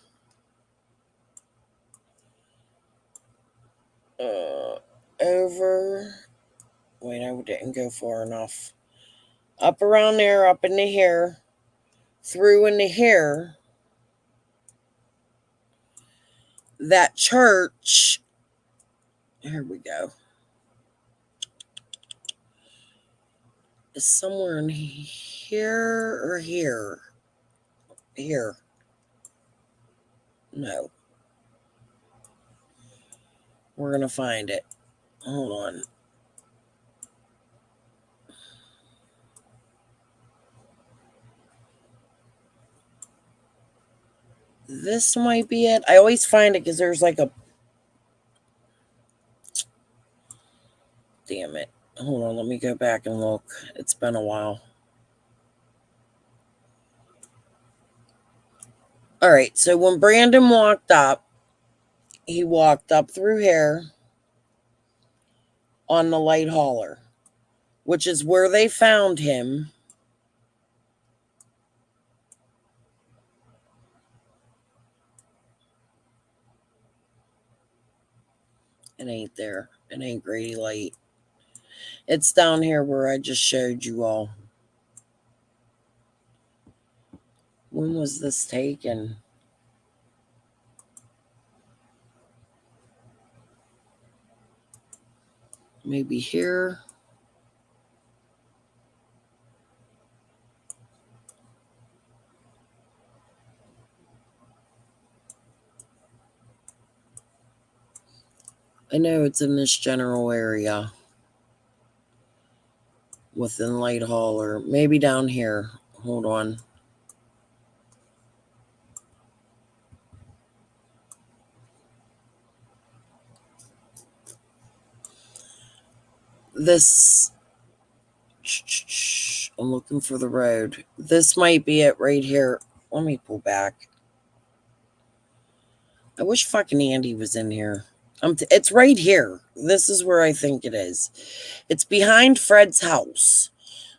over, wait, I didn't go far enough, up around there, up into here, through into here. That church, here we go, is somewhere in here or here. Here. No. We're going to find it. Hold on. This might be it. I always find it because there's like a... Damn it. Hold on. Let me go back and look. It's been a while. All right. So when Brandon walked up, he walked up through here on the light hauler, which is where they found him. It ain't there. It ain't Grady Light. It's down here where I just showed you all. When was this taken? Maybe here. I know it's in this general area within Light Hauler. Maybe down here. Hold on. This... I'm looking for the road. This might be it right here. Let me pull back. I wish fucking Andy was in here. It's right here. This is where I think it is. It's behind Fred's house.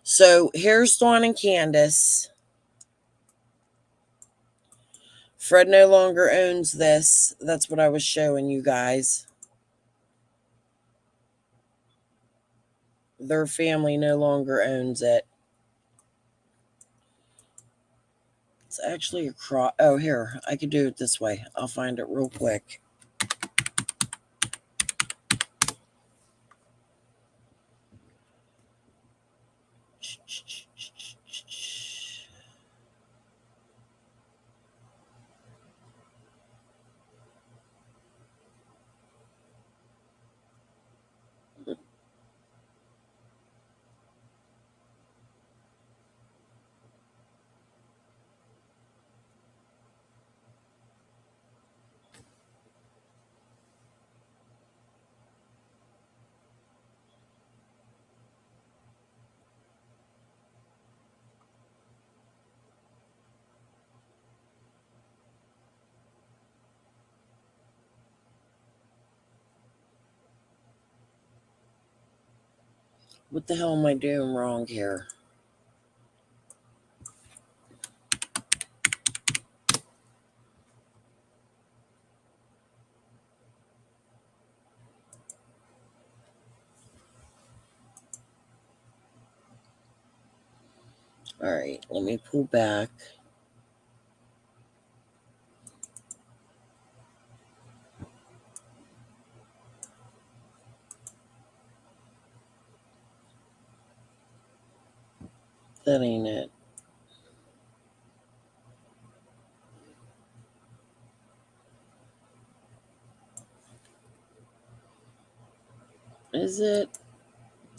So here's Dawn and Candace. Fred no longer owns this. That's what I was showing you guys. Their family no longer owns it. It's actually across. Oh, here. I could do it this way. I'll find it real quick. What the hell am I doing wrong here? All right, let me pull back. That ain't it. Is it?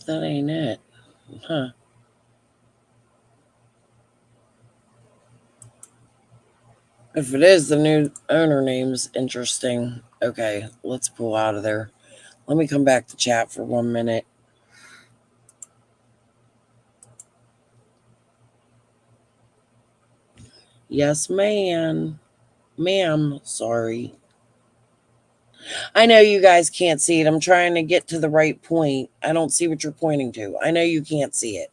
That ain't it. Huh. If it is, the new owner name's interesting. Okay, let's pull out of there. Let me come back to chat for 1 minute. Yes, ma'am. Ma'am, sorry. I know you guys can't see it. I'm trying to get to the right point. I don't see what you're pointing to. I know you can't see it.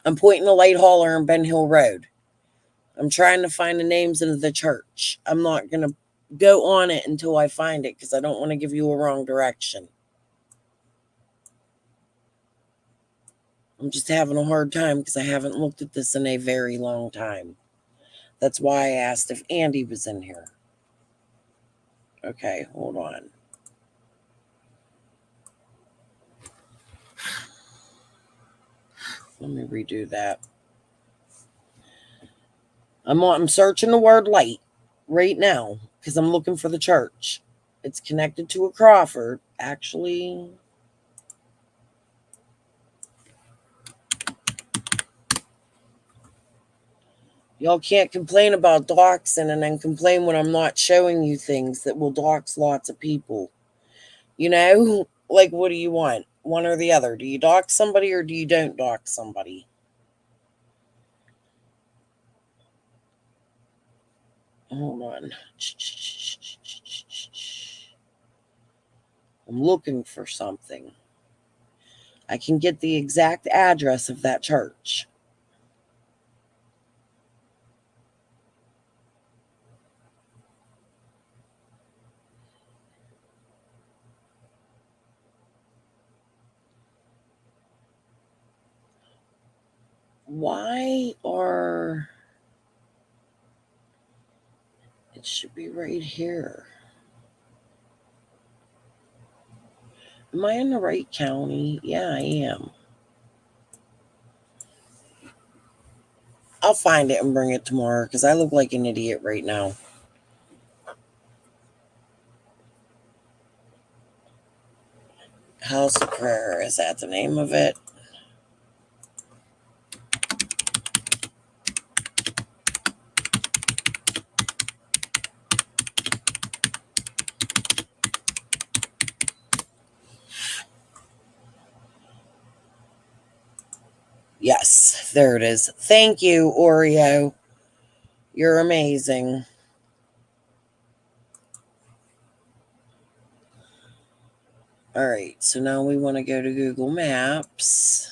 I'm pointing to Light Hauler and Ben Hill Road. I'm trying to find the names of the church. I'm not going to go on it until I find it because I don't want to give you a wrong direction. I'm just having a hard time because I haven't looked at this in a very long time. That's why I asked if Andy was in here. Okay, hold on. Let me redo that. I'm searching the word light right now because I'm looking for the church. It's connected to a Crawford. Actually, y'all can't complain about doxing and then complain when I'm not showing you things that will dox lots of people. You know, like, what do you want? One or the other. Do you dox somebody or do you don't dox somebody? Hold on. I'm looking for something. I can get the exact address of that church. Why are... It should be right here. Am I in the right county? Yeah, I am. I'll find it and bring it tomorrow because I look like an idiot right now. House of Prayer, is that the name of it? Yes, there it is. Thank you, Oreo. You're amazing. All right, so now we want to go to Google Maps.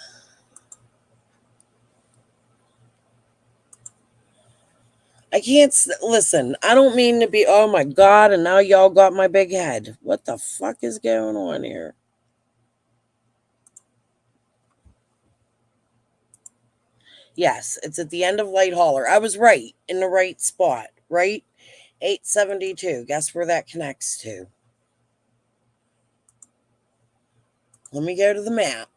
I can't listen. I don't mean to be, oh my God, and now y'all got my big head. What the fuck is going on here? Yes, it's at the end of Light Hauler. I was right, in the right spot, right? 872. Guess where that connects to? Let me go to the map.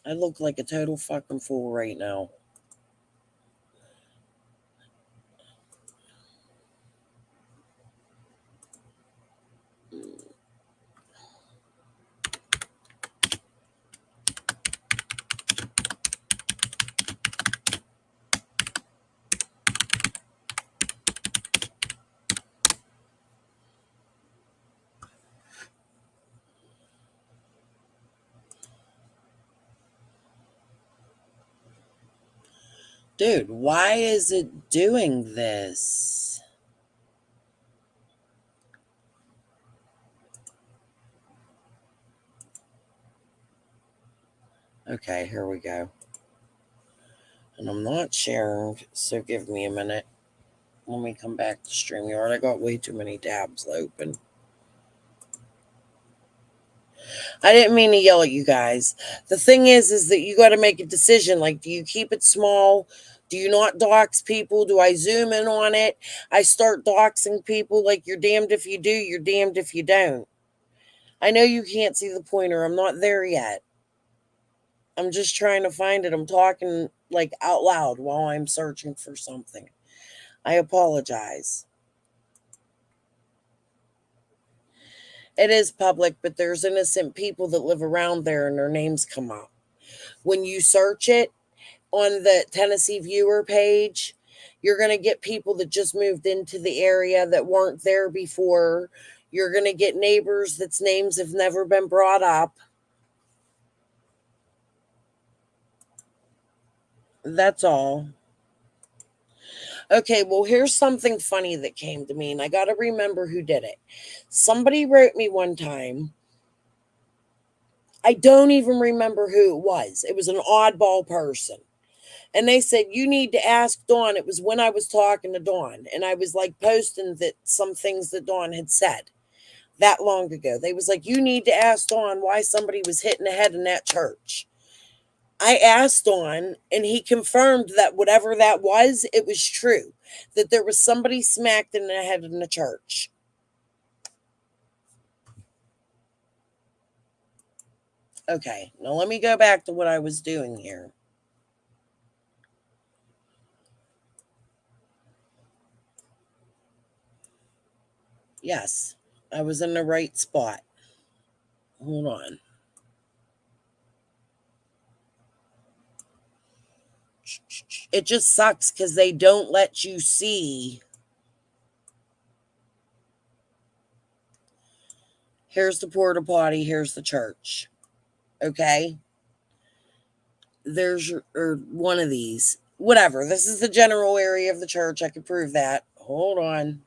I look like a total fucking fool right now. Dude, why is it doing this? Okay, here we go. And I'm not sharing, so give me a minute. Let me come back to StreamYard. I got way too many tabs open. I didn't mean to yell at you guys. The thing is that you got to make a decision. Like, do you keep it small? Do you not dox people? Do I zoom in on it? I start doxing people. Like, you're damned if you do, you're damned if you don't. I know you can't see the pointer. I'm not there yet. I'm just trying to find it. I'm talking like out loud while I'm searching for something. I apologize. It is public, but there's innocent people that live around there and their names come up. When you search it on the Tennessee Viewer page, you're going to get people that just moved into the area that weren't there before. You're going to get neighbors that's names have never been brought up. That's all. Okay, well, here's something funny that came to me, and I got to remember who did it. Somebody wrote me one time. I don't even remember who it was. It was an oddball person. And they said, you need to ask Dawn. It was when I was talking to Dawn. And I was like posting that some things that Dawn had said that long ago. They was like, you need to ask Dawn why somebody was hitting the head in that church. I asked Dawn, and he confirmed that whatever that was, it was true. That there was somebody smacked in the head in the church. Okay, now let me go back to what I was doing here. Yes, I was in the right spot. Hold on. It just sucks because they don't let you see. Here's the porta potty. Here's the church. Okay. There's or one of these. Whatever. This is the general area of the church. I can prove that. Hold on.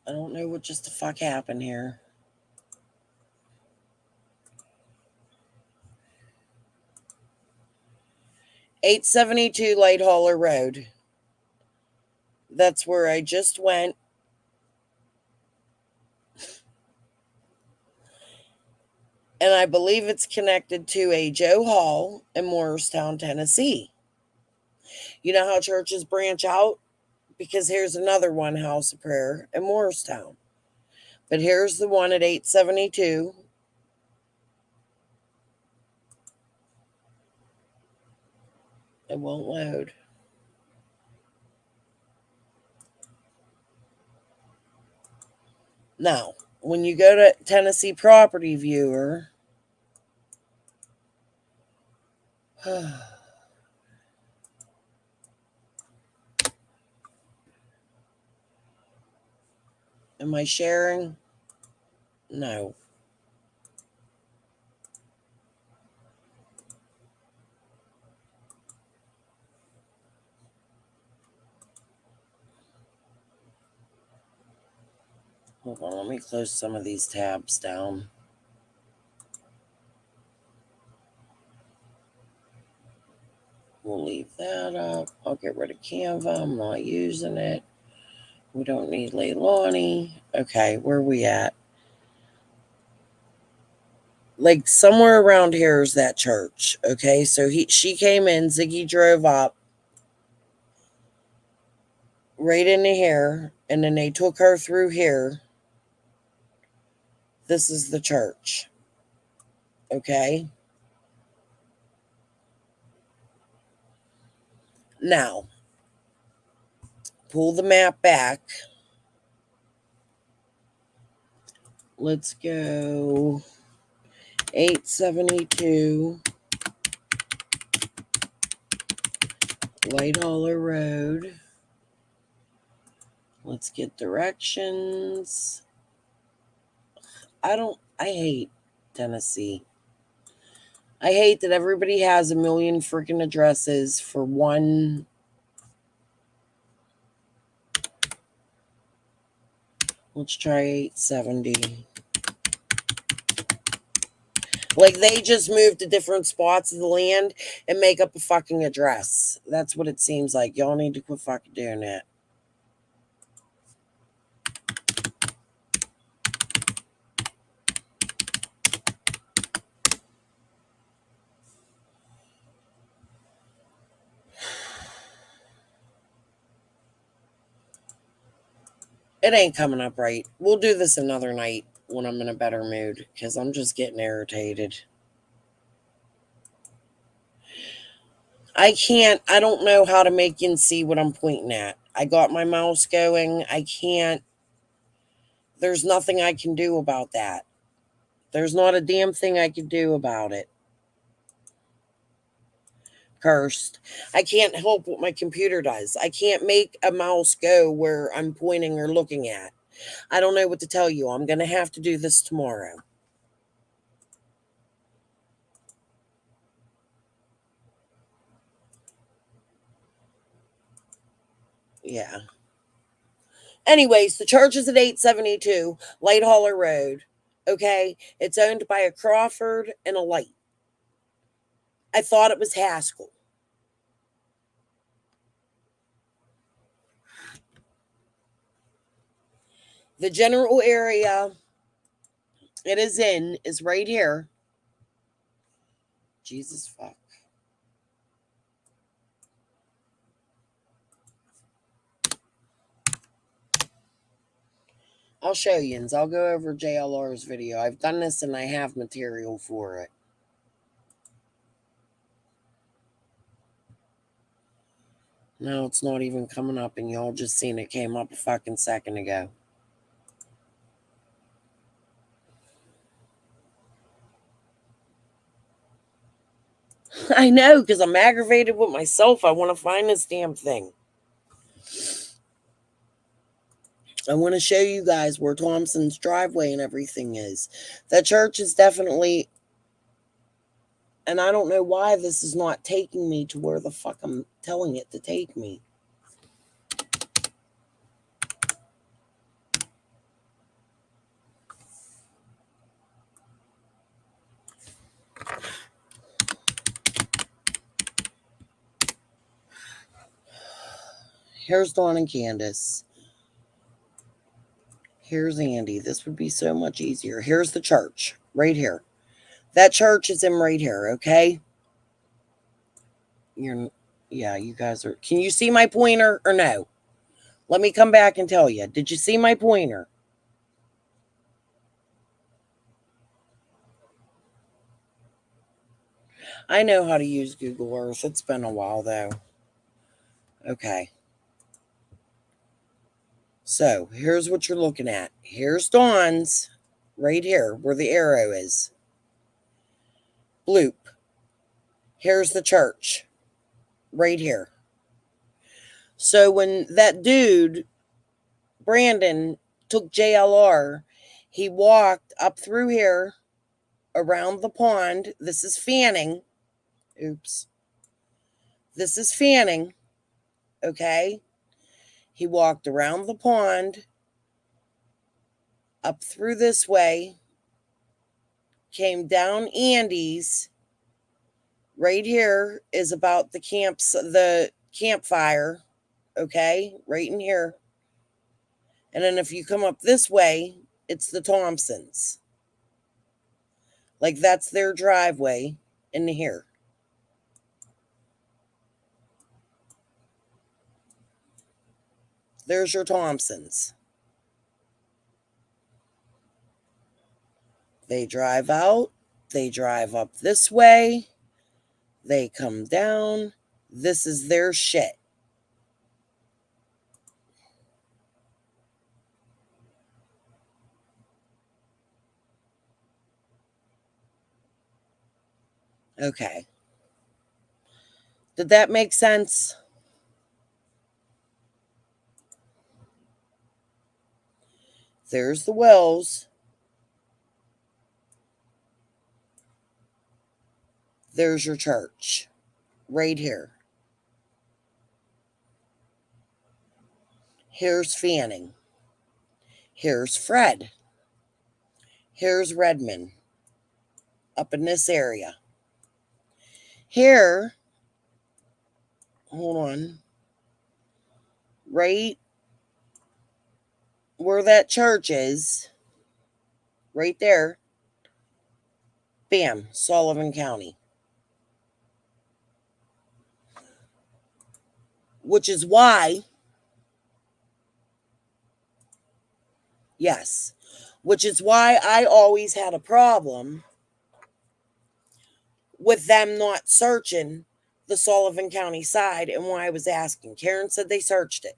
I don't know what just the fuck happened here. $872 Light Hauler Road. That's where I just went. And I believe it's connected to a Joe Hall in Morristown, Tennessee. You know how churches branch out? Because here's another one, House of Prayer in Morristown. But here's the one at 872. It won't load. Now, when you go to Tennessee Property Viewer, am I sharing? No. Hold on, let me close some of these tabs down. We'll leave that up. I'll get rid of Canva. I'm not using it. We don't need Leilani. Okay, where are we at? Like somewhere around here is that church. Okay, so she came in. Ziggy drove up right into here, and then they took her through here. This is the church. Okay. Now, pull the map back. Let's go 872 Light Hauler Road. Let's get directions. I hate Tennessee. I hate that everybody has a million freaking addresses for one. Let's try 870. Like, they just moved to different spots of the land and make up a fucking address. That's what it seems like. Y'all need to quit fucking doing that. It ain't coming up right. We'll do this another night when I'm in a better mood, because I'm just getting irritated. I don't know how to make you see what I'm pointing at. I got my mouse going. I can't. There's nothing I can do about that. There's not a damn thing I can do about it. Cursed. I can't help what my computer does. I can't make a mouse go where I'm pointing or looking at. I don't know what to tell you. I'm going to have to do this tomorrow. Yeah. Anyways, the church is at 872 Light Holler Road. Okay? It's owned by a Crawford and a Light. I thought it was Haskell. The general area it is in is right here. Jesus fuck. I'll show you, and I'll go over JLR's video. I've done this and I have material for it. No, it's not even coming up, and y'all just seen it came up a fucking second ago. I know, because I'm aggravated with myself. I want to find this damn thing. I want to show you guys where Thompson's driveway and everything is. That church is definitely... And I don't know why this is not taking me to where the fuck I'm telling it to take me. Here's Dawn and Candace. Here's Andy. This would be so much easier. Here's the church. Right here. That church is in right here, okay? Yeah, you guys are... Can you see my pointer or no? Let me come back and tell you. Did you see my pointer? I know how to use Google Earth. It's been a while, though. Okay. So, here's what you're looking at. Here's Dawn's. Right here, where the arrow is. Bloop. Here's the church. Right here. So, when that dude, Brandon, took JLR, he walked up through here, around the pond. This is Fanning. Oops. This is Fanning. Okay? He walked around the pond, up through this way, came down Andy's. Right here is about the campfire. Okay? Right in here. And then if you come up this way, it's the Thompsons. Like, that's their driveway in here. There's your Thompsons. They drive out. They drive up this way. They come down. This is their shit. Okay. Did that make sense? There's the wells. There's your church. Right here. Here's Fanning. Here's Fred. Here's Redmond up in this area. Here, hold on, right where that church is, right there, bam, Sullivan County. Which is why, yes, which is why I always had a problem with them not searching the Sullivan County side, and why I was asking. Karen said they searched it.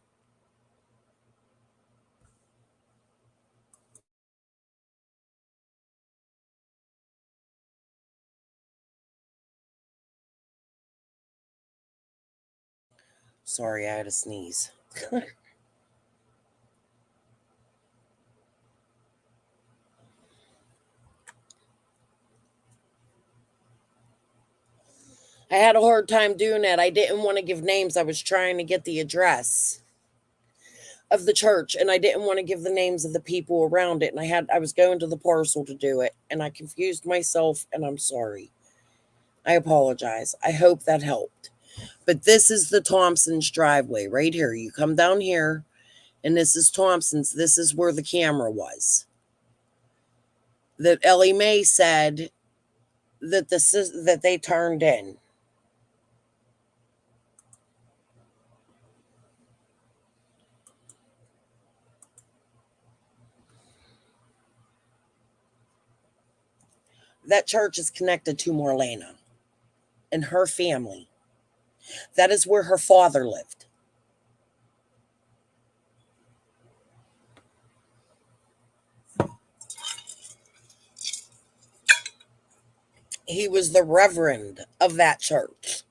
Sorry, I had to sneeze. I had a hard time doing that. I didn't want to give names. I was trying to get the address of the church, and I didn't want to give the names of the people around it. And I was going to the parcel to do it, and I confused myself, and I'm sorry. I apologize. I hope that helped. But this is the Thompson's driveway right here. You come down here, and this is Thompson's. This is where the camera was. That Ellie Mae said that that they turned in. That church is connected to Marlena and her family. That is where her father lived. He was the reverend of that church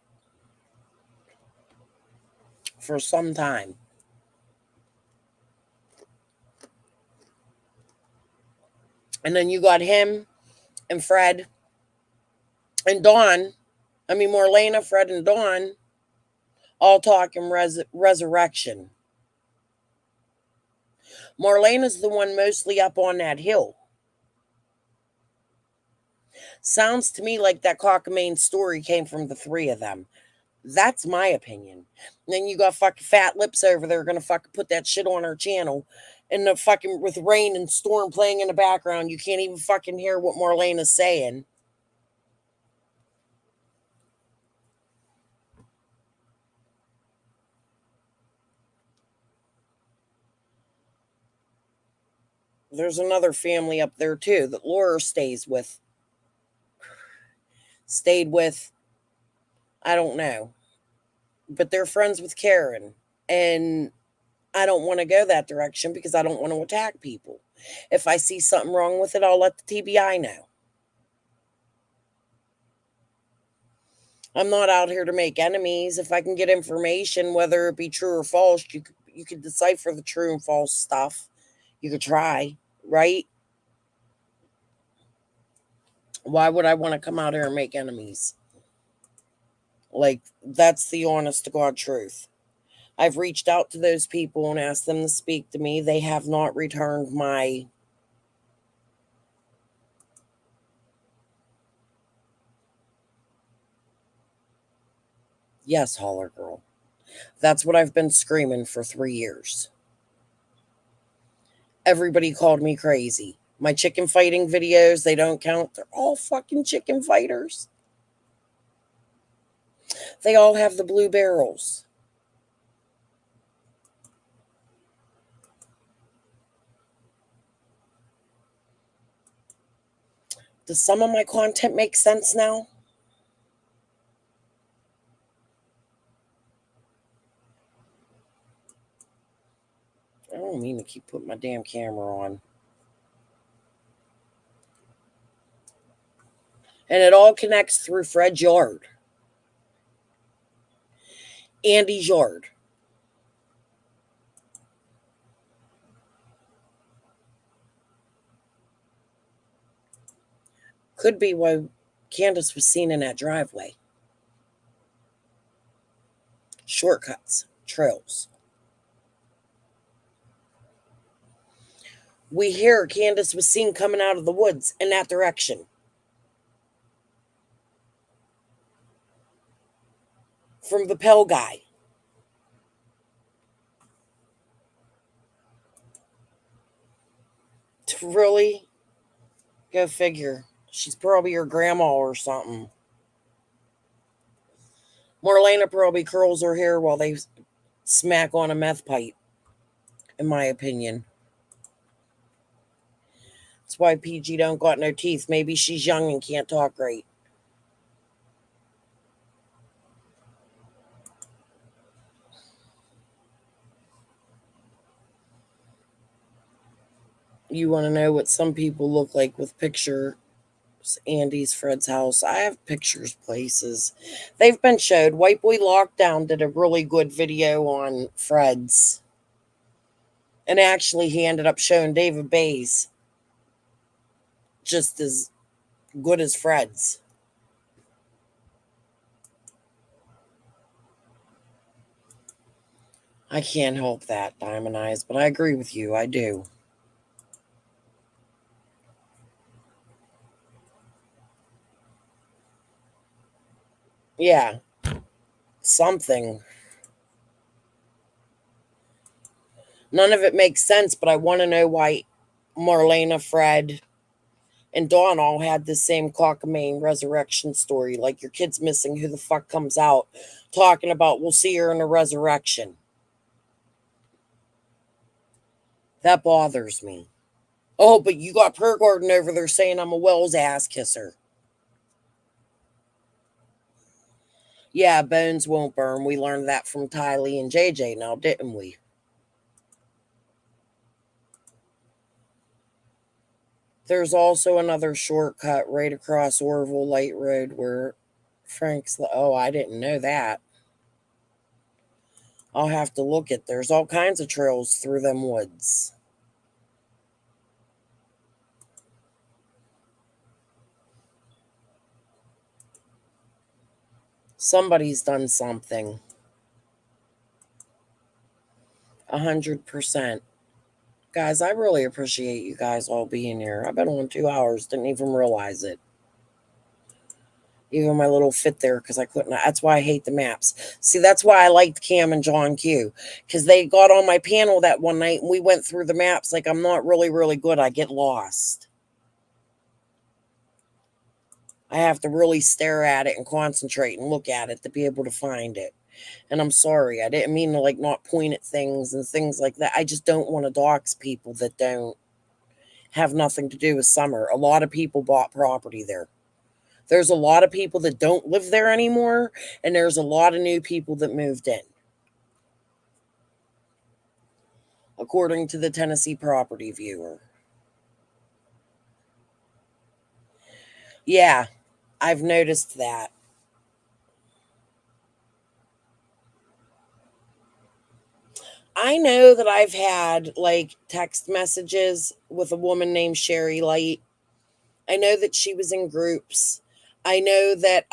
for some time. And then you got him and Fred and Dawn. I mean, Marlena, Fred, and Dawn all talking resurrection. Marlena's the one mostly up on that hill. Sounds to me like that cockamamie story came from the three of them. That's my opinion. And then you got fucking Fat Lips over there gonna fucking put that shit on our channel. And the fucking with rain and storm playing in the background, you can't even fucking hear what Marlena's saying. There's another family up there too that Laura stayed with. I don't know. But they're friends with Karen. And I don't want to go that direction because I don't want to attack people. If I see something wrong with it, I'll let the TBI know. I'm not out here to make enemies. If I can get information, whether it be true or false, you could decipher the true and false stuff. You could try, right? Why would I want to come out here and make enemies? Like, that's the honest to God truth. I've reached out to those people and asked them to speak to me. They have not returned my yes, Holler Girl. That's what I've been screaming for 3 years. Everybody called me crazy. My chicken fighting videos, they don't count. They're all fucking chicken fighters. They all have the blue barrels. Does some of my content make sense now? I don't mean to keep putting my damn camera on. And it all connects through Fred's yard. Andy's yard. Could be why Candace was seen in that driveway. Shortcuts, trails. We hear Candace was seen coming out of the woods in that direction. From the Pell guy. To really? Go figure. She's probably your grandma or something. Marlena probably curls her hair while they smack on a meth pipe, in my opinion. That's why PG don't got no teeth. Maybe she's young and can't talk right. You want to know what some people look like with pictures? Andy's Fred's house. I have pictures places. They've been showed. White Boy Lockdown did a really good video on Fred's. And actually he ended up showing David Bay's just as good as Fred's. I can't help that, Diamond Eyes, but I agree with you. I do. Yeah. Something. None of it makes sense, but I want to know why Marlena, Fred, and Dawn all had the same cockamamie resurrection story. Like, your kid's missing. Who the fuck comes out talking about we'll see her in a resurrection? That bothers me. Oh, but you got Per Gordon over there saying I'm a Wells ass kisser. Yeah, bones won't burn. We learned that from Tylee and JJ now, didn't we? There's also another shortcut right across Orville Light Road where Frank's... Oh, I didn't know that. I'll have to look at... There's all kinds of trails through them woods. Somebody's done something. 100%. Guys, I really appreciate you guys all being here. I've been on 2 hours, didn't even realize it. Even my little fit there, because I couldn't. That's why I hate the maps. See, that's why I liked Cam and John Q, because they got on my panel that one night and we went through the maps. Like, I'm not really good. I get lost. I have to really stare at it and concentrate and look at it to be able to find it. And I'm sorry, I didn't mean to like not point at things and things like that. I just don't want to dox people that don't have nothing to do with Summer. A lot of people bought property there. There's a lot of people that don't live there anymore, and there's a lot of new people that moved in. According to the Tennessee Property Viewer. Yeah, I've noticed that. I know that I've had like text messages with a woman named Sherry Light. I know that she was in groups. I know that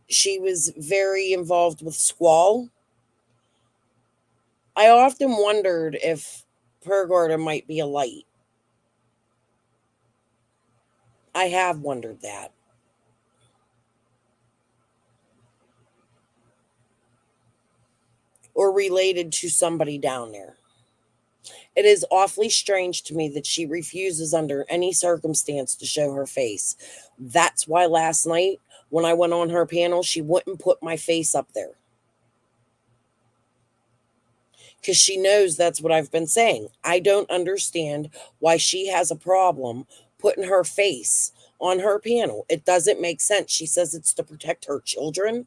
she was very involved with Squall. I often wondered if Per Gordon might be a light. I have wondered that. Or related to somebody down there. It is awfully strange to me that she refuses under any circumstance to show her face. That's why last night, when I went on her panel, she wouldn't put my face up there. Because she knows that's what I've been saying. I don't understand why she has a problem putting her face on her panel. It doesn't make sense. She says it's to protect her children.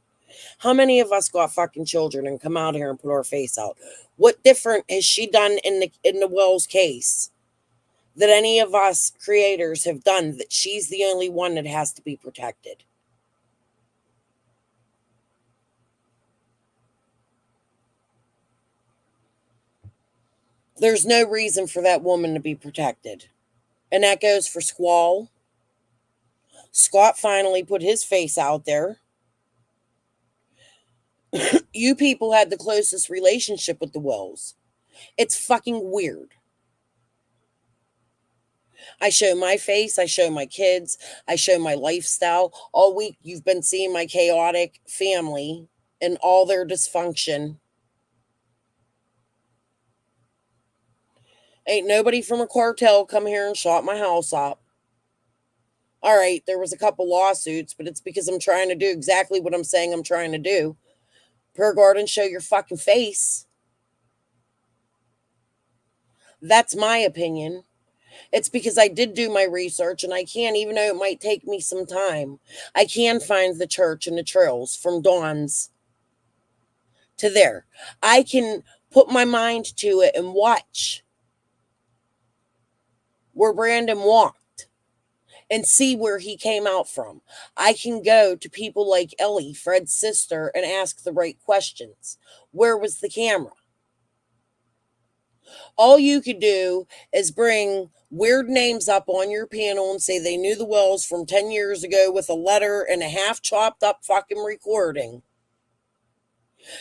How many of us got fucking children and come out here and put our face out? What different has she done in the Wells case that any of us creators have done that she's the only one that has to be protected? There's no reason for that woman to be protected. And that goes for Squall. Scott finally put his face out there. You people had the closest relationship with the Wells. It's fucking weird. I show my face, I show my kids, I show my lifestyle. All week you've been seeing my chaotic family and all their dysfunction. Ain't nobody from a cartel come here and shot my house up. All right, there was a couple lawsuits, but it's because I'm trying to do exactly what I'm saying I'm trying to do. Per Garden, show your fucking face. That's my opinion. It's because I did do my research and I can, even though it might take me some time, I can find the church and the trails from Dawn's to there. I can put my mind to it and watch where Brandon walked and see where he came out from. I can go to people like Ellie, Fred's sister, and ask the right questions. Where was the camera? All you could do is bring weird names up on your panel and say they knew the Wells from 10 years ago with a letter and a half chopped up fucking recording.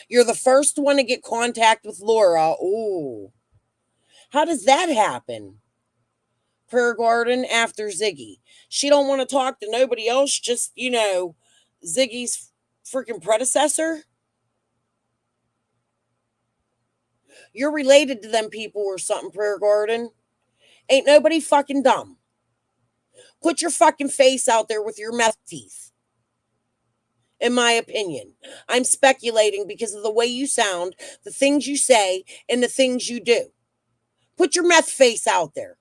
You're the first one to get contact with Laura. Ooh. How does that happen? Per Garden after Ziggy. She don't want to talk to nobody else, just, Ziggy's freaking predecessor. You're related to them people or something, Prayer Garden. Ain't nobody fucking dumb. Put your fucking face out there with your meth teeth. In my opinion. I'm speculating because of the way you sound, the things you say, and the things you do. Put your meth face out there.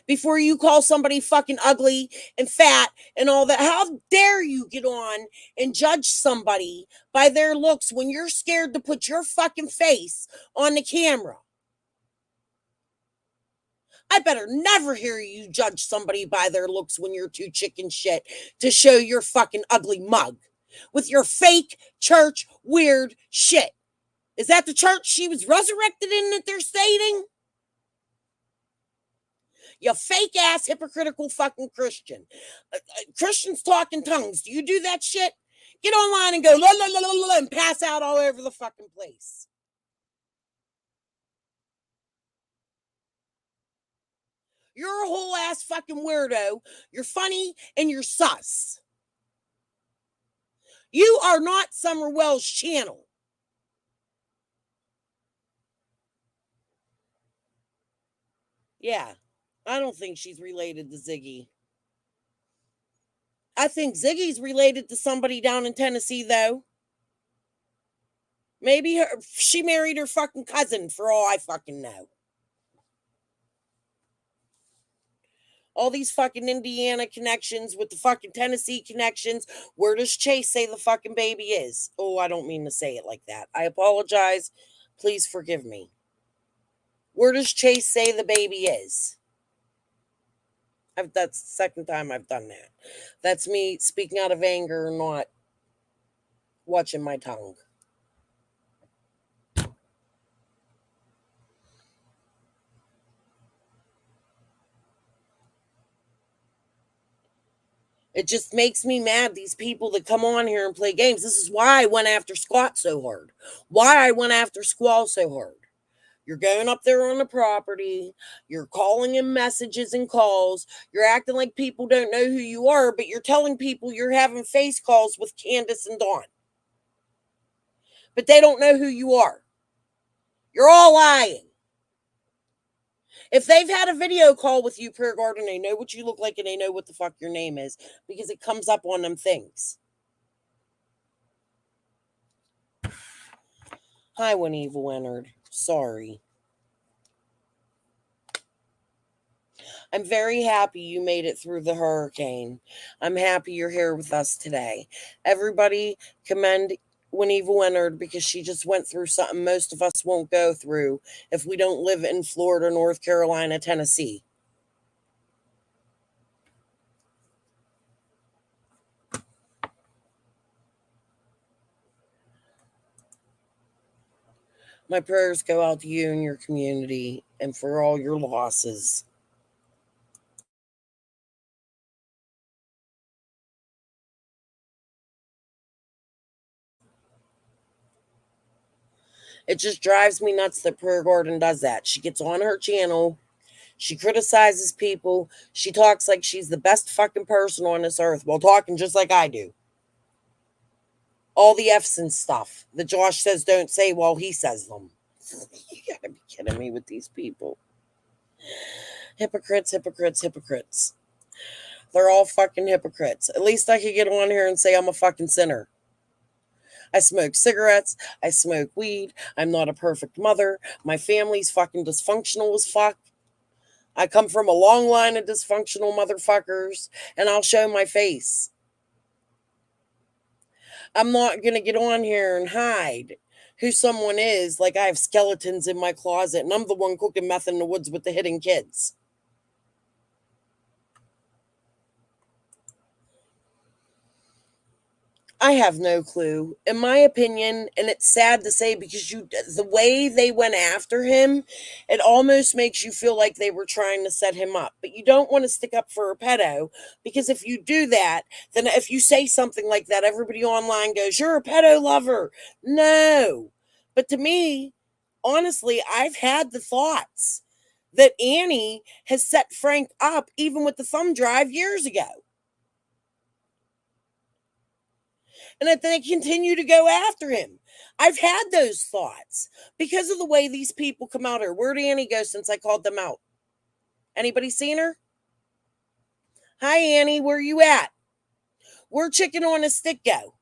Before you call somebody fucking ugly and fat and all that. How dare you get on and judge somebody by their looks when you're scared to put your fucking face on the camera? I better never hear you judge somebody by their looks when you're too chicken shit to show your fucking ugly mug with your fake church weird shit. Is that the church she was resurrected in that they're stating? You fake ass hypocritical fucking Christian. Christians talk in tongues. Do you do that shit? Get online and go la la la la la and pass out all over the fucking place. You're a whole ass fucking weirdo. You're funny and you're sus. You are not Summer Wells' channel. Yeah, I don't think she's related to Ziggy. I think Ziggy's related to somebody down in Tennessee, though. Maybe she married her fucking cousin, for all I fucking know. All these fucking Indiana connections with the fucking Tennessee connections. Where does Chase say the fucking baby is? Oh, I don't mean to say it like that. I apologize. Please forgive me. Where does Chase say the baby is? That's the second time I've done that. That's me speaking out of anger, not watching my tongue. It just makes me mad, these people that come on here and play games. This is why I went after Scott so hard. Why I went after Squall so hard. You're going up there on the property. You're calling in messages and calls. You're acting like people don't know who you are, but you're telling people you're having face calls with Candace and Dawn. But they don't know who you are. You're all lying. If they've had a video call with you, Prayer Garden, they know what you look like and they know what the fuck your name is because it comes up on them things. Hi, when Evil entered. Sorry. I'm very happy you made it through the hurricane. I'm happy you're here with us today. Everybody commend when Evil entered because she just went through something most of us won't go through if we don't live in Florida, North Carolina, Tennessee. My prayers go out to you and your community and for all your losses. It just drives me nuts that Prayer Garden does that. She gets on her channel. She criticizes people. She talks like she's the best fucking person on this earth while talking just like I do. All the F's and stuff that Josh says don't say while he says them. You gotta be kidding me with these people. Hypocrites, hypocrites, hypocrites. They're all fucking hypocrites. At least I could get on here and say I'm a fucking sinner. I smoke cigarettes. I smoke weed. I'm not a perfect mother. My family's fucking dysfunctional as fuck. I come from a long line of dysfunctional motherfuckers, and I'll show my face. I'm not going to get on here and hide who someone is like I have skeletons in my closet, and I'm the one cooking meth in the woods with the hidden kids. I have no clue. In my opinion, and it's sad to say because the way they went after him, it almost makes you feel like they were trying to set him up. But you don't want to stick up for a pedo, because if you do that, then if you say something like that, everybody online goes, "You're a pedo lover." No. But to me, honestly, I've had the thoughts that Annie has set Frank up even with the thumb drive years ago. And that they continue to go after him. I've had those thoughts because of the way these people come out here. Where'd Annie go since I called them out? Anybody seen her? Hi, Annie. Where you at? Where Chicken on a Stick go?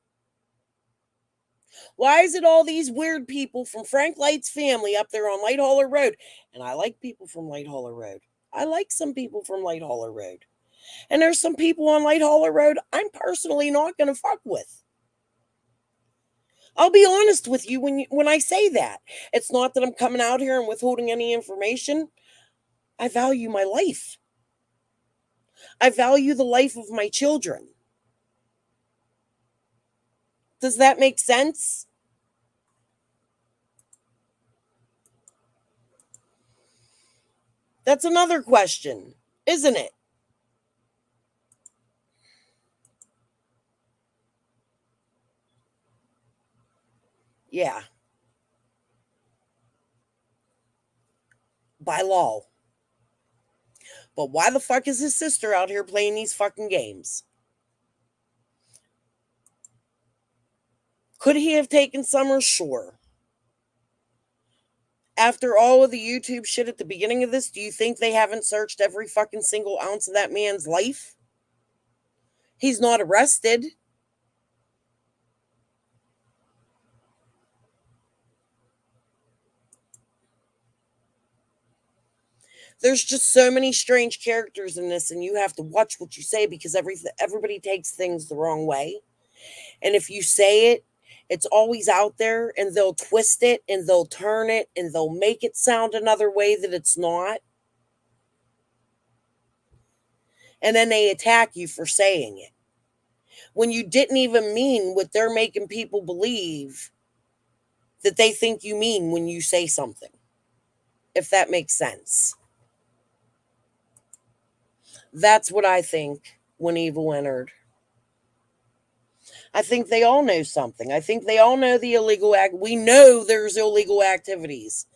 Why is it all these weird people from Frank Light's family up there on Light Hauler Road? And I like people from Light Hauler Road. I like some people from Light Hauler Road. And there's some people on Light Hauler Road I'm personally not going to fuck with. I'll be honest with you when I say that. It's not that I'm coming out here and withholding any information. I value my life. I value the life of my children. Does that make sense? That's another question, isn't it? Yeah. By law. But why the fuck is his sister out here playing these fucking games? Could he have taken Summer? Sure. After all of the YouTube shit at the beginning of this, do you think they haven't searched every fucking single ounce of that man's life? He's not arrested. There's just so many strange characters in this, and you have to watch what you say because everybody takes things the wrong way. And if you say it, it's always out there, and they'll twist it, and they'll turn it, and they'll make it sound another way that it's not. And then they attack you for saying it, when you didn't even mean what they're making people believe that they think you mean when you say something, if that makes sense. That's what I think when Evil entered. I think they all know something. I think they all know the illegal act. We know there's illegal activities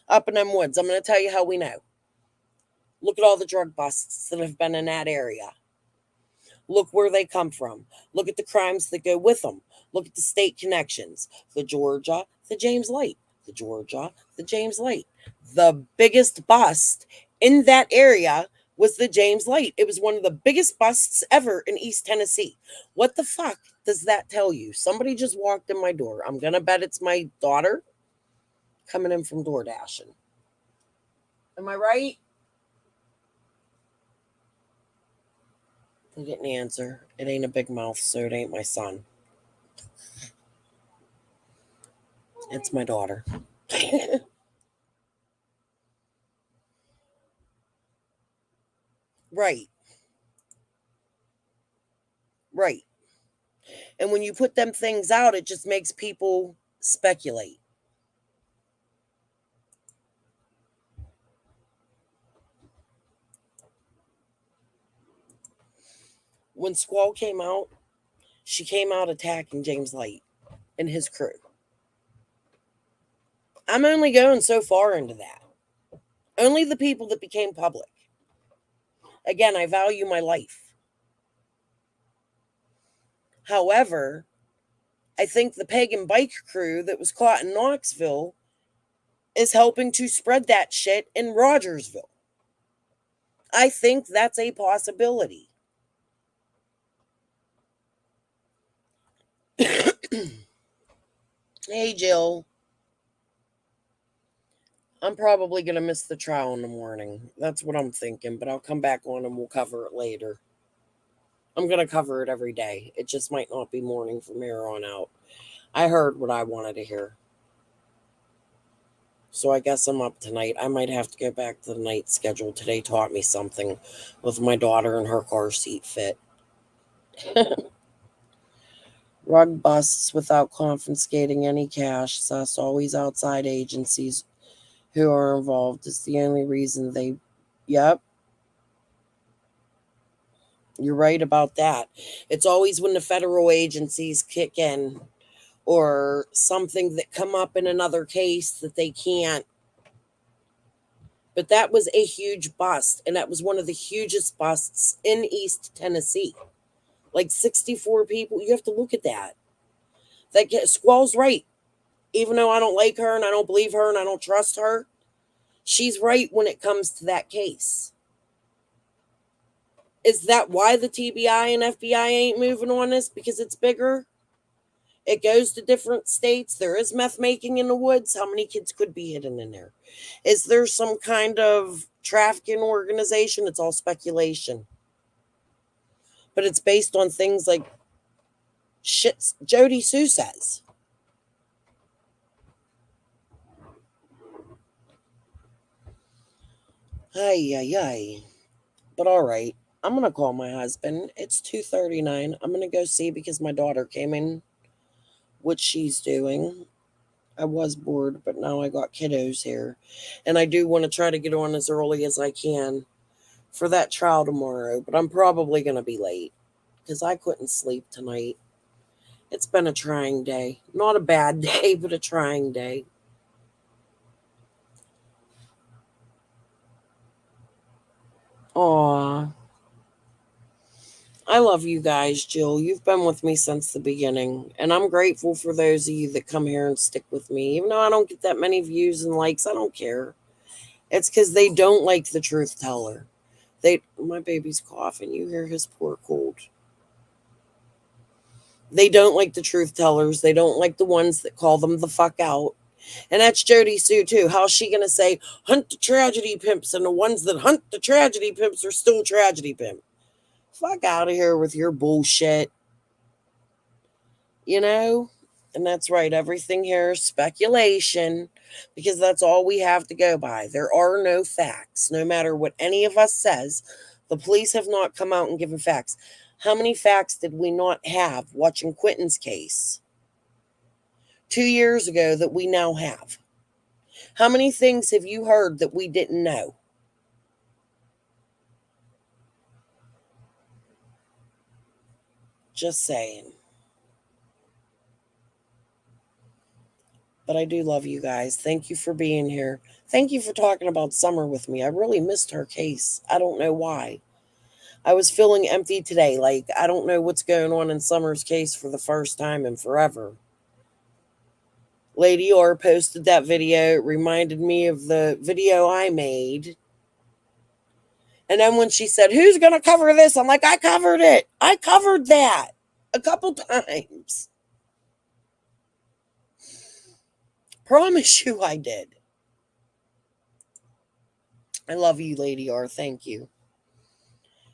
up in them woods. I'm going to tell you how we know. Look at all the drug busts that have been in that area. Look where they come from. Look at the crimes that go with them. Look at the state connections. The Georgia, the James Light. The Georgia, the James Light. The biggest bust in that area was the James Light. It was one of the biggest busts ever in East Tennessee. What the fuck does that tell you? Somebody just walked in my door. I'm going to bet it's my daughter coming in from DoorDashing. Am I right? They didn't answer. It ain't a big mouth, so it ain't my son. It's my daughter. Right. Right. And when you put them things out, it just makes people speculate. When Squall came out, she came out attacking James Light and his crew. I'm only going so far into that. Only the people that became public. Again, I value my life. However, I think the pagan bike crew that was caught in Knoxville is helping to spread that shit in Rogersville. I think that's a possibility. Hey, Jill. I'm probably going to miss the trial in the morning. That's what I'm thinking, but I'll come back on and we'll cover it later. I'm going to cover it every day. It just might not be morning from here on out. I heard what I wanted to hear. So I guess I'm up tonight. I might have to go back to the night schedule. Today taught me something with my daughter and her car seat fit. Rug busts without confiscating any cash, thus always outside agencies who are involved is the only reason they... Yep. You're right about that. It's always when the federal agencies kick in or something that come up in another case that they can't. But that was a huge bust, and that was one of the hugest busts in East Tennessee. Like 64 people. You have to look at that. Squall's right. Even though I don't like her and I don't believe her and I don't trust her, she's right when it comes to that case. Is that why the TBI and FBI ain't moving on this? Because it's bigger? It goes to different states. There is meth making in the woods. How many kids could be hidden in there? Is there some kind of trafficking organization? It's all speculation. But it's based on things like shit Jody Sue says. Ay, ay, ay. But all right. I'm going to call my husband. It's 2:39. I'm going to go see because my daughter came in what she's doing. I was bored, but now I got kiddos here. And I do want to try to get on as early as I can for that trial tomorrow. But I'm probably going to be late because I couldn't sleep tonight. It's been a trying day. Not a bad day, but a trying day. Aw. I love you guys, Jill. You've been with me since the beginning, and I'm grateful for those of you that come here and stick with me. Even though I don't get that many views and likes, I don't care. It's because they don't like the truth teller. My baby's coughing. You hear his poor cold. They don't like the truth tellers. They don't like the ones that call them the fuck out. And that's Jody Sue, too. How's she going to say, hunt the tragedy pimps, and the ones that hunt the tragedy pimps are still tragedy pimps? Fuck out of here with your bullshit. You know? And that's right. Everything here is speculation because that's all we have to go by. There are no facts. No matter what any of us says, the police have not come out and given facts. How many facts did we not have watching Quentin's case 2 years ago that we now have? How many things have you heard that we didn't know? Just saying. But I do love you guys. Thank you for being here. Thank you for talking about Summer with me. I really missed her case. I don't know why. I was feeling empty today. Like, I don't know what's going on in Summer's case for the first time in forever. Lady Orr posted that video. It reminded me of the video I made. And then when she said, who's going to cover this? I'm like, I covered it. I covered that a couple times. Promise you I did. I love you, Lady R. Thank you.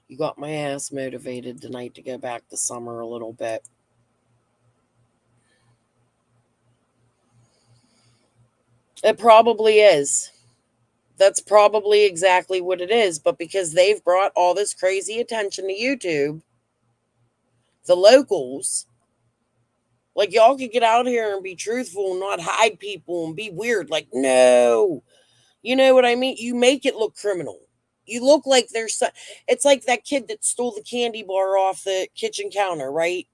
You got my ass motivated tonight to go back to Summer a little bit. It probably is. That's probably exactly what it is. But because they've brought all this crazy attention to YouTube, the locals, like, y'all could get out here and be truthful and not hide people and be weird. Like, no. You know what I mean? You make it look criminal. You look like there's... It's like that kid that stole the candy bar off the kitchen counter, right?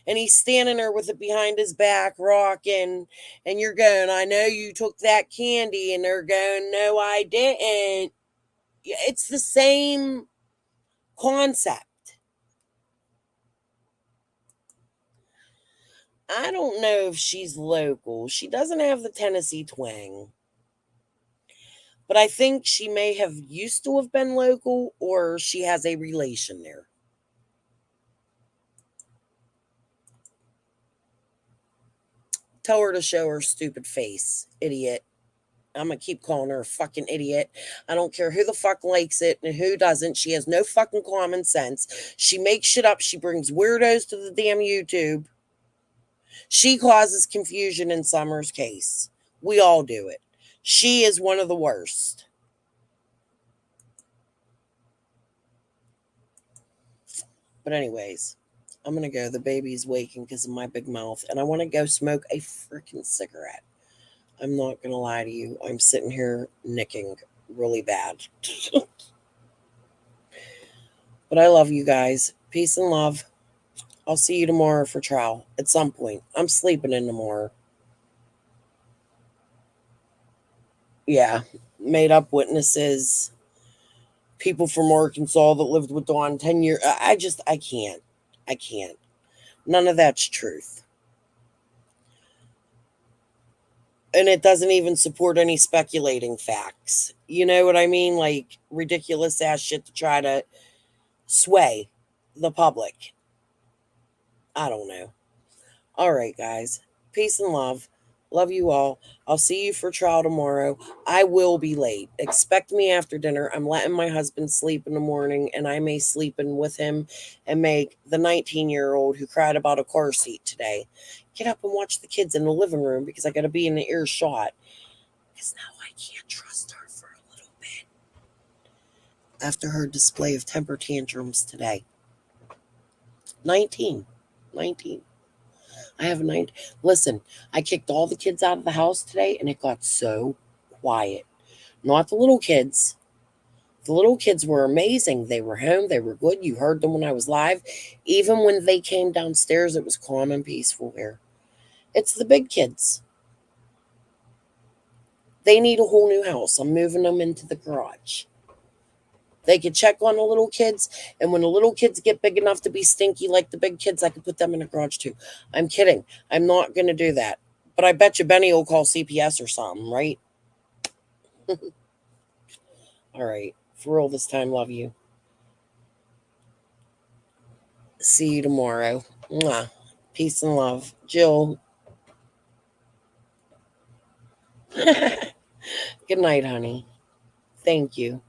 And he's standing there with it behind his back, rocking. And you're going, I know you took that candy. And they're going, no, I didn't. It's the same concept. I don't know if she's local. She doesn't have the Tennessee twang. But I think she may have used to have been local, or she has a relation there. Tell her to show her stupid face, idiot. I'm going to keep calling her a fucking idiot. I don't care who the fuck likes it and who doesn't. She has no fucking common sense. She makes shit up. She brings weirdos to the damn YouTube. She causes confusion in Summer's case. We all do it. She is one of the worst. But anyways, I'm going to go. The baby's waking because of my big mouth. And I want to go smoke a freaking cigarette. I'm not going to lie to you. I'm sitting here nicking really bad. But I love you guys. Peace and love. I'll see you tomorrow for trial at some point. I'm sleeping in tomorrow. Yeah. Made up witnesses. People from Arkansas that lived with Dawn 10 years. I can't. I can't. None of that's truth. And it doesn't even support any speculating facts. You know what I mean? Like ridiculous ass shit to try to sway the public. I don't know. All right, guys. Peace and love. Love you all. I'll see you for trial tomorrow. I will be late. Expect me after dinner. I'm letting my husband sleep in the morning, and I may sleep in with him and make the 19-year-old who cried about a car seat today get up and watch the kids in the living room because I got to be in the earshot. Because now I can't trust her for a little bit. After her display of temper tantrums today. 19. I have a 9. Listen, I kicked all the kids out of the house today, and it got so quiet. Not the little kids. The little kids were amazing. They were home. They were good. You heard them when I was live. Even when they came downstairs, it was calm and peaceful here. It's the big kids. They need a whole new house. I'm moving them into the garage. They could check on the little kids, and when the little kids get big enough to be stinky like the big kids, I could put them in the garage too. I'm kidding. I'm not going to do that. But I bet you Benny will call CPS or something, right? All right. For real this time, love you. See you tomorrow. Mwah. Peace and love. Jill. Good night, honey. Thank you.